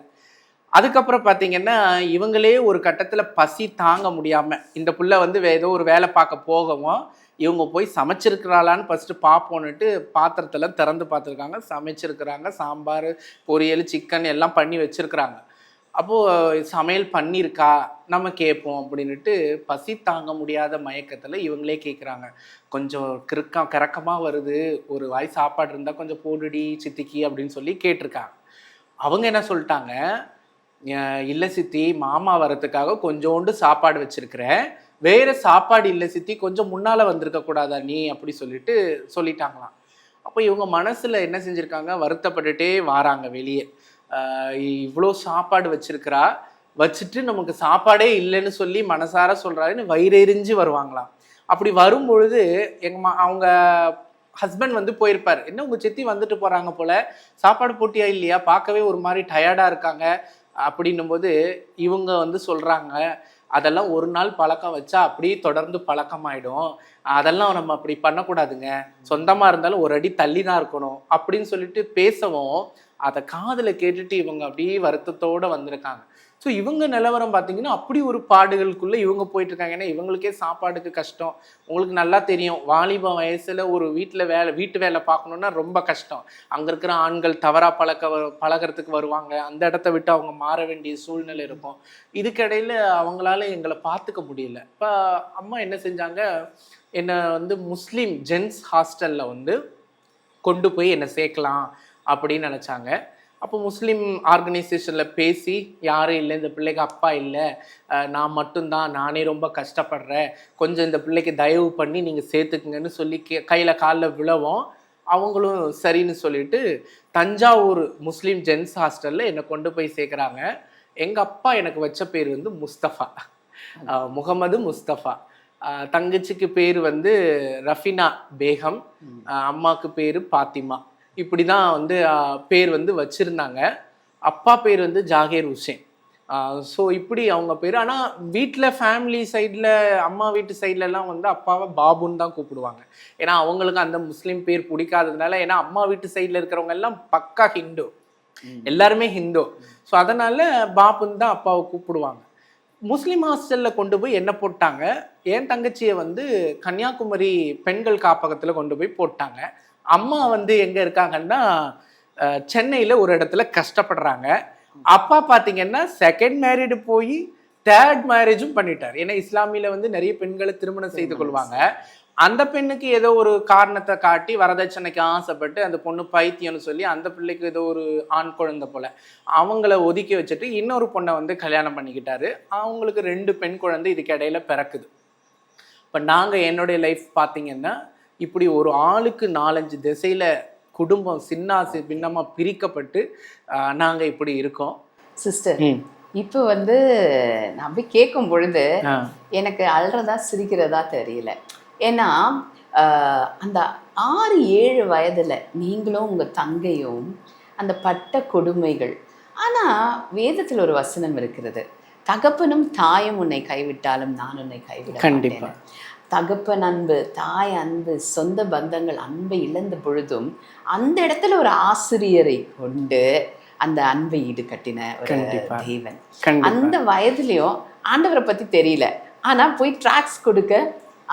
அதுக்கப்புறம் பார்த்தீங்கன்னா இவங்களே ஒரு கட்டத்தில் பசி தாங்க முடியாமல் இந்த புள்ள வந்து ஏதோ ஒரு வேலை பார்க்க போகவும் இவங்க போய் சமைச்சிருக்கிறாளான்னு ஃபஸ்ட்டு பார்ப்போன்னுட்டு பாத்திரத்தில் திறந்து பார்த்துருக்காங்க. சமைச்சிருக்கிறாங்க, சாம்பார், பொரியல், சிக்கன் எல்லாம் பண்ணி வச்சுருக்குறாங்க. அப்போது சமையல் பண்ணியிருக்கா நம்ம கேட்போம் அப்படின்ட்டு பசி தாங்க முடியாத மயக்கத்தில் இவங்களே கேட்குறாங்க, கொஞ்சம் கிறக்கமாக வருது, ஒரு வாய் சாப்பாடு இருந்தால் கொஞ்சம் போடுடி சித்திக்கு அப்படின்னு சொல்லி கேட்டிருக்காங்க. அவங்க என்ன சொல்லிட்டாங்க, இல்லை சித்தி, மாமா வரத்துக்காக கொஞ்சோண்டு சாப்பாடு வச்சிருக்கிறேன், வேற சாப்பாடு இல்லை சித்தி, கொஞ்சம் முன்னால் வந்திருக்க கூடாதா நீ அப்படி சொல்லிட்டாங்களாம். அப்போ இவங்க மனசில் என்ன செஞ்சுருக்காங்க, வருத்தப்பட்டுட்டே வராங்க வெளியே. இவ்வளோ சாப்பாடு வச்சுட்டு நமக்கு சாப்பாடே இல்லைன்னு சொல்லி மனசார சொல்கிறாருன்னு வயிறெறிஞ்சு வருவாங்களாம். அப்படி வரும்பொழுது அவங்க ஹஸ்பண்ட் வந்து போயிருப்பார், என்ன உங்கள் சித்தி வந்துட்டு போகிறாங்க போல், சாப்பாடு போட்டியா இல்லையா, பார்க்கவே ஒரு மாதிரி டயர்டாக இருக்காங்க அப்படின்னும் போது இவங்க வந்து சொல்கிறாங்க, அதெல்லாம் ஒரு நாள் பழக்கம் வச்சா அப்படியே தொடர்ந்து பழக்கமாயிடும், அதெல்லாம் நம்ம அப்படி பண்ணக்கூடாதுங்க, சொந்தமாக இருந்தாலும் ஒரு அடி தள்ளி தான் இருக்கணும் அப்படின்னு சொல்லிட்டு பேசவும் அதை காதில் கேட்டுட்டு இவங்க அப்படியே வருத்தத்தோடு வந்திருக்காங்க. ஸோ இவங்க நிலவரம் பார்த்தீங்கன்னா அப்படி ஒரு பாடுகளுக்குள்ளே இவங்க போயிட்டுருக்காங்க. ஏன்னா இவங்களுக்கே சாப்பாடுக்கு கஷ்டம். உங்களுக்கு நல்லா தெரியும், வாலிப வயசில் ஒரு வீட்டு வேலை பார்க்கணுன்னா ரொம்ப கஷ்டம். அங்கே இருக்கிற ஆண்கள் தவறாக பழகிறதுக்கு வருவாங்க, அந்த இடத்த விட்டு அவங்க மாற வேண்டிய சூழ்நிலை இருக்கும். இதுக்கிடையில் அவங்களால எங்களை பார்த்துக்க முடியல. இப்போ அம்மா என்ன செஞ்சாங்க, என்னை வந்து முஸ்லீம் ஜென்ஸ் ஹாஸ்டலில் வந்து கொண்டு போய் என்னை சேர்க்கலாம் அப்படின்னு நினச்சாங்க. அப்போ முஸ்லீம் ஆர்கனைசேஷனில் பேசி, யாரும் இல்லை, இந்த பிள்ளைக்கு அப்பா இல்லை, நான் மட்டும்தான், நானே ரொம்ப கஷ்டப்படுறேன், கொஞ்சம் இந்த பிள்ளைக்கு தயவு பண்ணி நீங்கள் சேர்த்துக்குங்கன்னு சொல்லி கையில் காலில் விழவும் அவங்களும் சரின்னு சொல்லிட்டு தஞ்சாவூர் முஸ்லீம் ஜென்ஸ் ஹாஸ்டலில் என்னை கொண்டு போய் சேர்க்குறாங்க. எங்கள் அப்பா எனக்கு வச்ச பேர் வந்து முஸ்தஃபா, முகமது முஸ்தஃபா. தங்கச்சிக்கு பேர் வந்து ரஃபினா பேகம், அம்மாவுக்கு பேர் பாத்திமா. இப்படி தான் வந்து பேர் வந்து வச்சுருந்தாங்க. அப்பா பேர் வந்து ஜாகீர் ஹுசேன். ஸோ இப்படி அவங்க பேர். ஆனால் வீட்டில் ஃபேமிலி சைடில், அம்மா வீட்டு சைட்லலாம் வந்து அப்பாவை பாபுன்னு தான் கூப்பிடுவாங்க. ஏன்னா அவங்களுக்கு அந்த முஸ்லீம் பேர் பிடிக்காததுனால, ஏன்னா அம்மா வீட்டு சைடில் இருக்கிறவங்க எல்லாம் பக்கா ஹிந்து, எல்லாருமே ஹிந்து. ஸோ அதனால் பாபுன்னு தான் அப்பாவை கூப்பிடுவாங்க. முஸ்லீம் ஹாஸ்டலில் கொண்டு போய் என்ன போட்டாங்க, என் தங்கச்சியை வந்து கன்னியாகுமரி பெண்கள் காப்பகத்தில் கொண்டு போய் போட்டாங்க. அம்மா வந்து எங்கே இருக்காங்கன்னா சென்னையில் ஒரு இடத்துல கஷ்டப்படுறாங்க. அப்பா பார்த்தீங்கன்னா செகண்ட் மேரிடு போய் தேர்ட் மேரேஜும் பண்ணிட்டார். ஏன்னா இஸ்லாமியில் வந்து நிறைய பெண்களை திருமணம் செய்து கொள்வாங்க. அந்த பெண்ணுக்கு ஏதோ ஒரு காரணத்தை காட்டி வரதட்சணைக்கு ஆசைப்பட்டு அந்த பொண்ணு பைத்தியம்னு சொல்லி அந்த பிள்ளைக்கு ஏதோ ஒரு ஆண் குழந்தை போல அவங்கள ஒதுக்கி வச்சுட்டு இன்னொரு பொண்ணை வந்து கல்யாணம் பண்ணிக்கிட்டாரு. அவங்களுக்கு 2 பெண் குழந்தை இதுக்கு இடையில பிறக்குது. இப்போ நாங்கள் என்னுடைய லைஃப் பார்த்தீங்கன்னா இப்படி ஒரு ஆளுக்கு 4-5 திசையில் குடும்பம் சின்னாசி பின்னமாக பிரிக்கப்பட்டு நாங்கள் இப்படி இருக்கோம். சிஸ்டர், இப்போ வந்து நான் போய் கேட்கும் பொழுது எனக்கு அழுறதா சிரிக்கிறதா தெரியல. ஏன்னா அந்த 6-7 வயதில் நீங்களும் உங்கள் தங்கையும் அந்த பட்ட கொடுமைகள். ஆனால் வேதத்தில் ஒரு வசனம் இருக்கிறது, தகப்பனும் தாயும் உன்னை கைவிட்டாலும் நான் உன்னை கைவிட மாட்டேன். தகப்பன் அன்பு, தாய் அன்பு, சொந்த பந்தங்கள் அன்பை இழந்த பொழுதும் அந்த இடத்துல ஒரு ஆசிரியரை கொண்டு அந்த அன்பை ஈடுகட்டின ஒரு தேவன். அந்த வயதுலயும் ஆண்டவரை பத்தி தெரியல, ஆனா போய் ட்ராக்ஸ் கொடுக்க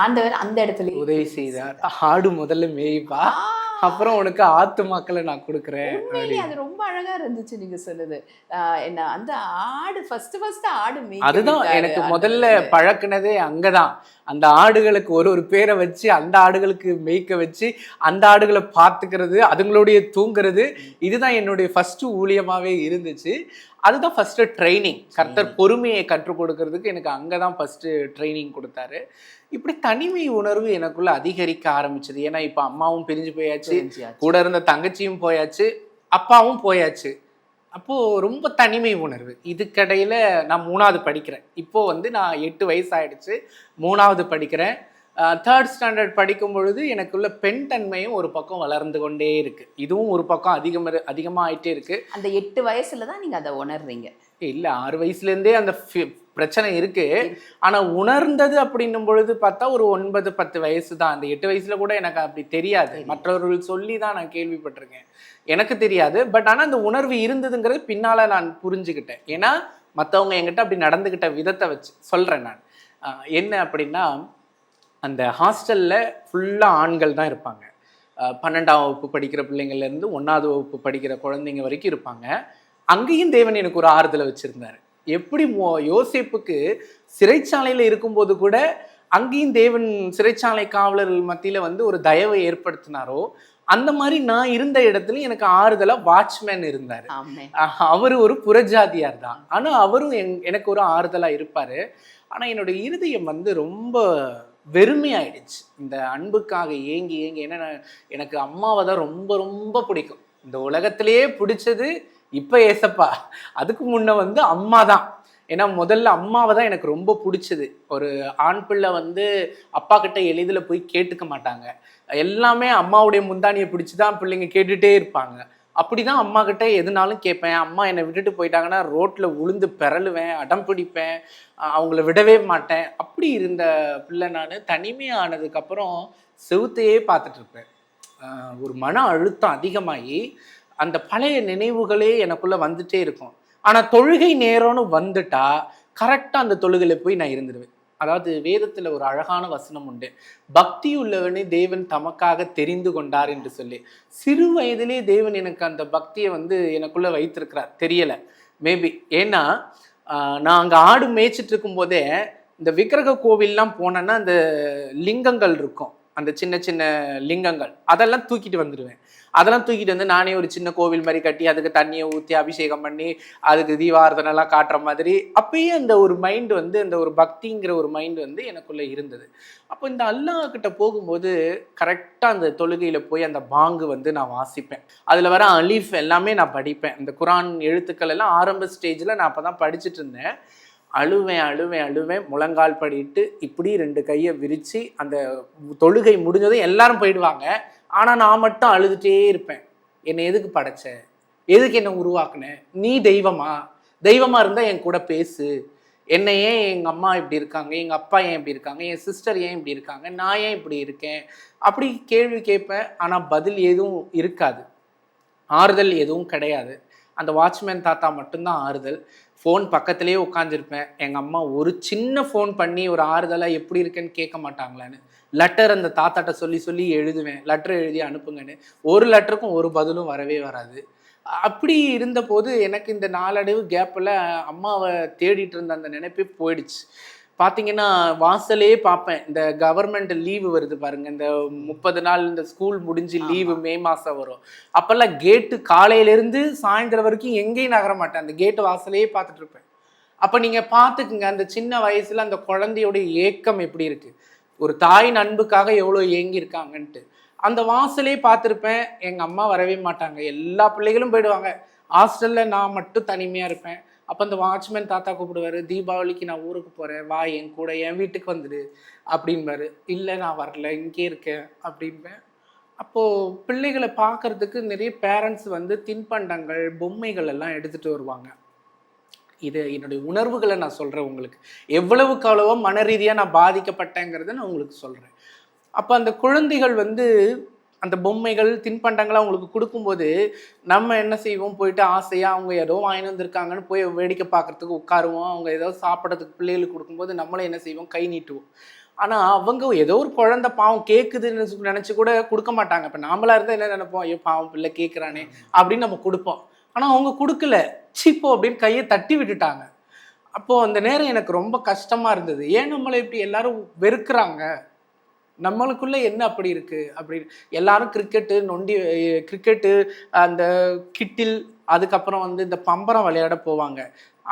ஆண்டவர் அந்த இடத்துல உதவி செய்தார். ஆடு முதல்ல மேய்ப்பா, அப்புறம் உனக்கு ஆத்துமாக்களை நான் கொடுக்குறேன். அது ரொம்ப அழகா இருந்துச்சு நீங்க சொன்னது. என்ன அந்த ஆடு ஃபர்ஸ்ட் ஆடு மேய், அதுதான் எனக்கு முதல்ல பழக்கினதே அங்கதான். அந்த ஆடுகளுக்கு ஒரு பேரை வச்சு அந்த ஆடுகளுக்கு மேய்க்க வச்சு அந்த ஆடுகளை பார்த்துக்கிறது, அதுங்களுடைய தூங்குறது, இதுதான் என்னுடைய ஃபர்ஸ்ட் ஊழியமாவே இருந்துச்சு. அதுதான் ஃபர்ஸ்ட் ட்ரைனிங். கர்த்தர் பொறுமையை கற்றுக் கொடுக்கறதுக்கு எனக்கு அங்கதான் ஃபர்ஸ்ட் ட்ரைனிங் கொடுத்தாரு. இப்படி தனிமை உணர்வு எனக்குள்ள அதிகரிக்க ஆரம்பிச்சது. ஏன்னா இப்ப அம்மாவும் பிரிஞ்சு போயாச்சு, கூட இருந்த தங்கச்சியும் போயாச்சு, அப்பாவும் போயாச்சு. அப்போ ரொம்ப தனிமை உணர்வு. இதுக்கடையில நான் 3வது படிக்கிறேன். இப்போ வந்து நான் 8 வயசு ஆயிடுச்சு, 3வது படிக்கிறேன். 3rd ஸ்டாண்டர்ட் படிக்கும் பொழுது எனக்குள்ள பெண் தன்மையும் ஒரு பக்கம் வளர்ந்து கொண்டே இருக்கு. இதுவும் ஒரு பக்கம் அதிகமா ஆயிட்டே இருக்கு. அந்த 8 வயசுல தான் நீங்க அதை உணர்றீங்க? இல்ல, 6 வயசுல இருந்தே அந்த பிரச்சனை இருக்கு. ஆனா உணர்ந்தது அப்படின்னும் பொழுது பார்த்தா ஒரு 9-10 வயசு தான். அந்த 8 வயசுல கூட எனக்கு அப்படி தெரியாது. மற்றவர்கள் சொல்லி தான் நான் கேள்விப்பட்டிருக்கேன், எனக்கு தெரியாது. பட் ஆனா அந்த உணர்வு இருந்ததுங்கிறது பின்னால நான் புரிஞ்சுக்கிட்டேன். ஏன்னா மற்றவங்க என்கிட்ட அப்படி நடந்துகிட்ட விதத்தை வச்சு சொல்றேன் நான். என்ன அப்படின்னா, அந்த ஹாஸ்டல்ல ஃபுல்லா ஆண்கள் தான் இருப்பாங்க. 12ஆம் வகுப்பு படிக்கிற பிள்ளைங்கள்ல இருந்து 1வது வகுப்பு படிக்கிற குழந்தைங்க வரைக்கும் இருப்பாங்க. அங்கேயும் தேவன் எனக்கு ஒரு ஆறுதலை வச்சிருந்தாரு. எப்படி யோசேப்புக்கு சிறைச்சாலையில இருக்கும்போது கூட அங்கேயும் தேவன் சிறைச்சாலை காவலர்கள் மத்தியில வந்து ஒரு தயவை ஏற்படுத்தினாரோ, அந்த மாதிரி நான் இருந்த இடத்துல எனக்கு ஆறுதலா வாட்ச்மேன் இருந்தாரு. அவரு ஒரு புறஜாதியார் தான், ஆனா அவரும் எனக்கு ஒரு ஆறுதலா இருப்பாரு. ஆனா என்னோட இருதயம் வந்து ரொம்ப வெறுமையாயிடுச்சு இந்த அன்புக்காக ஏங்கி ஏங்கி. ஏன்னா எனக்கு அம்மாவை தான் ரொம்ப ரொம்ப பிடிக்கும். இந்த உலகத்திலேயே பிடிச்சது இப்ப ஏசப்பா, அதுக்கு முன்ன வந்து அம்மா தான். ஏன்னா முதல்ல அம்மாவை தான் எனக்கு ரொம்ப பிடிச்சது. ஒரு ஆண் பிள்ளை வந்து அப்பா கிட்ட எளிதில் போய் கேட்டுக்க மாட்டாங்க. எல்லாமே அம்மாவுடைய முந்தானியை பிடிச்சி தான் பிள்ளைங்க கேட்டுகிட்டே இருப்பாங்க. அப்படிதான் அம்மா கிட்ட எதுனாலும் கேட்பேன். அம்மா என்னை விட்டுட்டு போயிட்டாங்கன்னா ரோட்ல உளுந்து பெறலுவேன், அடம் பிடிப்பேன், அவங்கள விடவே மாட்டேன். அப்படி இருந்த பிள்ளை நான் தனிமையானதுக்கப்புறம் செவுத்தையே பார்த்துட்டு இருப்பேன். ஒரு மன அழுத்தம் அதிகமாகி அந்த பழைய நினைவுகளே எனக்குள்ள வந்துட்டே இருக்கும். ஆனா தொழுகை நேரம்னு வந்துட்டா கரெக்டா அந்த தொழுகையில போய் நான் இருந்துடுவேன். அதாவது வேதத்துல ஒரு அழகான வசனம் உண்டு, பக்தி உள்ளவனே தேவன் தமக்காக தெரிந்து கொண்டார் என்று சொல்லி. சிறு வயதிலே தேவன் எனக்கு அந்த பக்தியை வந்து எனக்குள்ள வைத்திருக்கிறார். தெரியல, மேபி. ஏன்னா நான் அங்க ஆடு மேய்ச்சிட்டு இருக்கும் போதே இந்த விக்கிரக கோவில்லாம் போனேன்னா அந்த லிங்கங்கள் இருக்கும், அந்த சின்ன சின்ன லிங்கங்கள், அதெல்லாம் தூக்கிட்டு வந்துடுவேன். அதெல்லாம் தூக்கிட்டு வந்து நானே ஒரு சின்ன கோவில் மாதிரி கட்டி அதுக்கு தண்ணியை ஊற்றி அபிஷேகம் பண்ணி அதுக்கு தீபாரதனெல்லாம் காட்டுற மாதிரி. அப்பயே அந்த ஒரு மைண்டு வந்து அந்த ஒரு பக்திங்கிற ஒரு மைண்டு வந்து எனக்குள்ளே இருந்தது. அப்போ இந்த அல்லாஹ் கிட்ட போகும்போது கரெக்டாக அந்த தொழுகையில் போய் அந்த பாங்கு வந்து நான் வாசிப்பேன். அதில் வர அலீஃப் எல்லாமே நான் படிப்பேன். இந்த குரான் எழுத்துக்கள் எல்லாம் ஆரம்ப ஸ்டேஜில் நான் அப்போ தான் படிச்சுட்டு இருந்தேன். அழுவேன், முழங்கால் படிட்டு இப்படி 2 கையை விரித்து அந்த தொழுகை முடிஞ்சதும் எல்லாரும் போயிடுவாங்க. ஆனால் நான் மட்டும் அழுதுகிட்டே இருப்பேன். என்னை எதுக்கு படைச்ச, எதுக்கு என்னை உருவாக்குனேன், நீ தெய்வமா இருந்தால் என் கூட பேசு, என்னை ஏன் எங்கள் அம்மா இப்படி இருக்காங்க, எங்கள் அப்பா ஏன் இப்படி இருக்காங்க, என் சிஸ்டர் ஏன் இப்படி இருக்காங்க, நான் ஏன் இப்படி இருக்கேன், அப்படி கேள்வி கேட்பேன். ஆனால் பதில் எதுவும் இருக்காது, ஆறுதல் எதுவும் கிடையாது. அந்த வாட்ச்மேன் தாத்தா மட்டும்தான் ஆறுதல். ஃபோன் பக்கத்துலேயே உட்காந்துருப்பேன். எங்கள் அம்மா ஒரு சின்ன ஃபோன் பண்ணி ஒரு ஆறுதலாக எப்படி இருக்கேன்னு கேட்க மாட்டாங்களான்னு. லெட்டர் அந்த தாத்தாட்ட சொல்லி சொல்லி எழுதுவேன். லெட்டர் எழுதி அனுப்புங்கன்னு. ஒரு லெட்டருக்கும் ஒரு பதிலும் வரவே வராது. அப்படி இருந்தபோது எனக்கு இந்த நாளடைவு கேப்பில் அம்மாவை தேடிட்டு இருந்த அந்த நினைப்பே போயிடுச்சு. பார்த்தீங்கன்னா வாசலே பார்ப்பேன். இந்த கவர்மெண்ட் லீவு வருது பாருங்க, இந்த 30 நாள் இந்த ஸ்கூல் முடிஞ்சு லீவு மே மாதம் வரும். அப்போல்லாம் கேட்டு காலையிலேருந்து சாயந்தரம் வரைக்கும் எங்கேயும் நகர மாட்டேன். அந்த கேட்டு வாசலையே பார்த்துட்டு இருப்பேன். அப்போ நீங்கள் பார்த்துக்குங்க, அந்த சின்ன வயசில் அந்த குழந்தையோடைய ஏக்கம் எப்படி இருக்குது, ஒரு தாயின் அன்புக்காக எவ்வளோ ஏங்கியிருக்காங்கன்ட்டு. அந்த வாசலே பார்த்துருப்பேன். எங்கள் அம்மா வரவே மாட்டாங்க, எல்லா பிள்ளைகளும் போயிடுவாங்க. ஹாஸ்டலில் நான் மட்டும் தனிமையாக இருப்பேன். அப்போ அந்த வாட்ச்மேன் தாத்தா கூப்பிடுவார், தீபாவளிக்கு நான் ஊருக்கு போகிறேன், வா என் கூட, என் வீட்டுக்கு வந்துடு அப்படின்பாரு. இல்லை நான் வரல, இங்கே இருக்கேன் அப்படின்பேன். அப்போது பிள்ளைகளை பார்க்குறதுக்கு நிறைய பேரண்ட்ஸ் வந்து தின்பண்டங்கள் பொம்மைகள் எல்லாம் எடுத்துகிட்டு வருவாங்க. இது என்னுடைய உணர்வுகளை நான் சொல்கிறேன் உங்களுக்கு. எவ்வளவுக்கு அவ்வளவோ மன ரீதியாக நான் பாதிக்கப்பட்டேங்கிறத நான் உங்களுக்கு சொல்கிறேன். அப்போ அந்த குழந்தைகள் வந்து அந்த பொம்மைகள் தின்பண்டங்களை அவங்களுக்கு கொடுக்கும்போது நம்ம என்ன செய்வோம், போயிட்டு ஆசையாக அவங்க ஏதோ வாங்கிட்டு வந்திருக்காங்கன்னு போய் வேடிக்கை பார்க்குறதுக்கு உட்காருவோம். அவங்க ஏதோ சாப்பிட்றதுக்கு பிள்ளைகளுக்கு கொடுக்கும்போது நம்மளே என்ன செய்வோம், கை நீட்டுவோம். ஆனால் அவங்க ஏதோ ஒரு குழந்தை பாவம் கேட்குதுன்னு நினச்சி கூட கொடுக்க மாட்டாங்க. இப்போ நாமளாக இருந்தால் என்ன நினைப்போம், ஐயோ பாவம் பிள்ளை கேட்குறானே அப்படின்னு நம்ம கொடுப்போம். ஆனால் அவங்க கொடுக்கல, சிப்போ அப்படின்னு கையை தட்டி விட்டுட்டாங்க. அப்போது அந்த நேரம் எனக்கு ரொம்ப கஷ்டமாக இருந்தது. ஏன் நம்மளை இப்படி எல்லாரும் வெறுக்கிறாங்க, நம்மளுக்குள்ள என்ன அப்படி இருக்கு அப்படின்னு. எல்லாரும் கிரிக்கெட்டு அந்த கிட்டில், அதுக்கப்புறம் வந்து இந்த பம்பரம் விளையாட போவாங்க.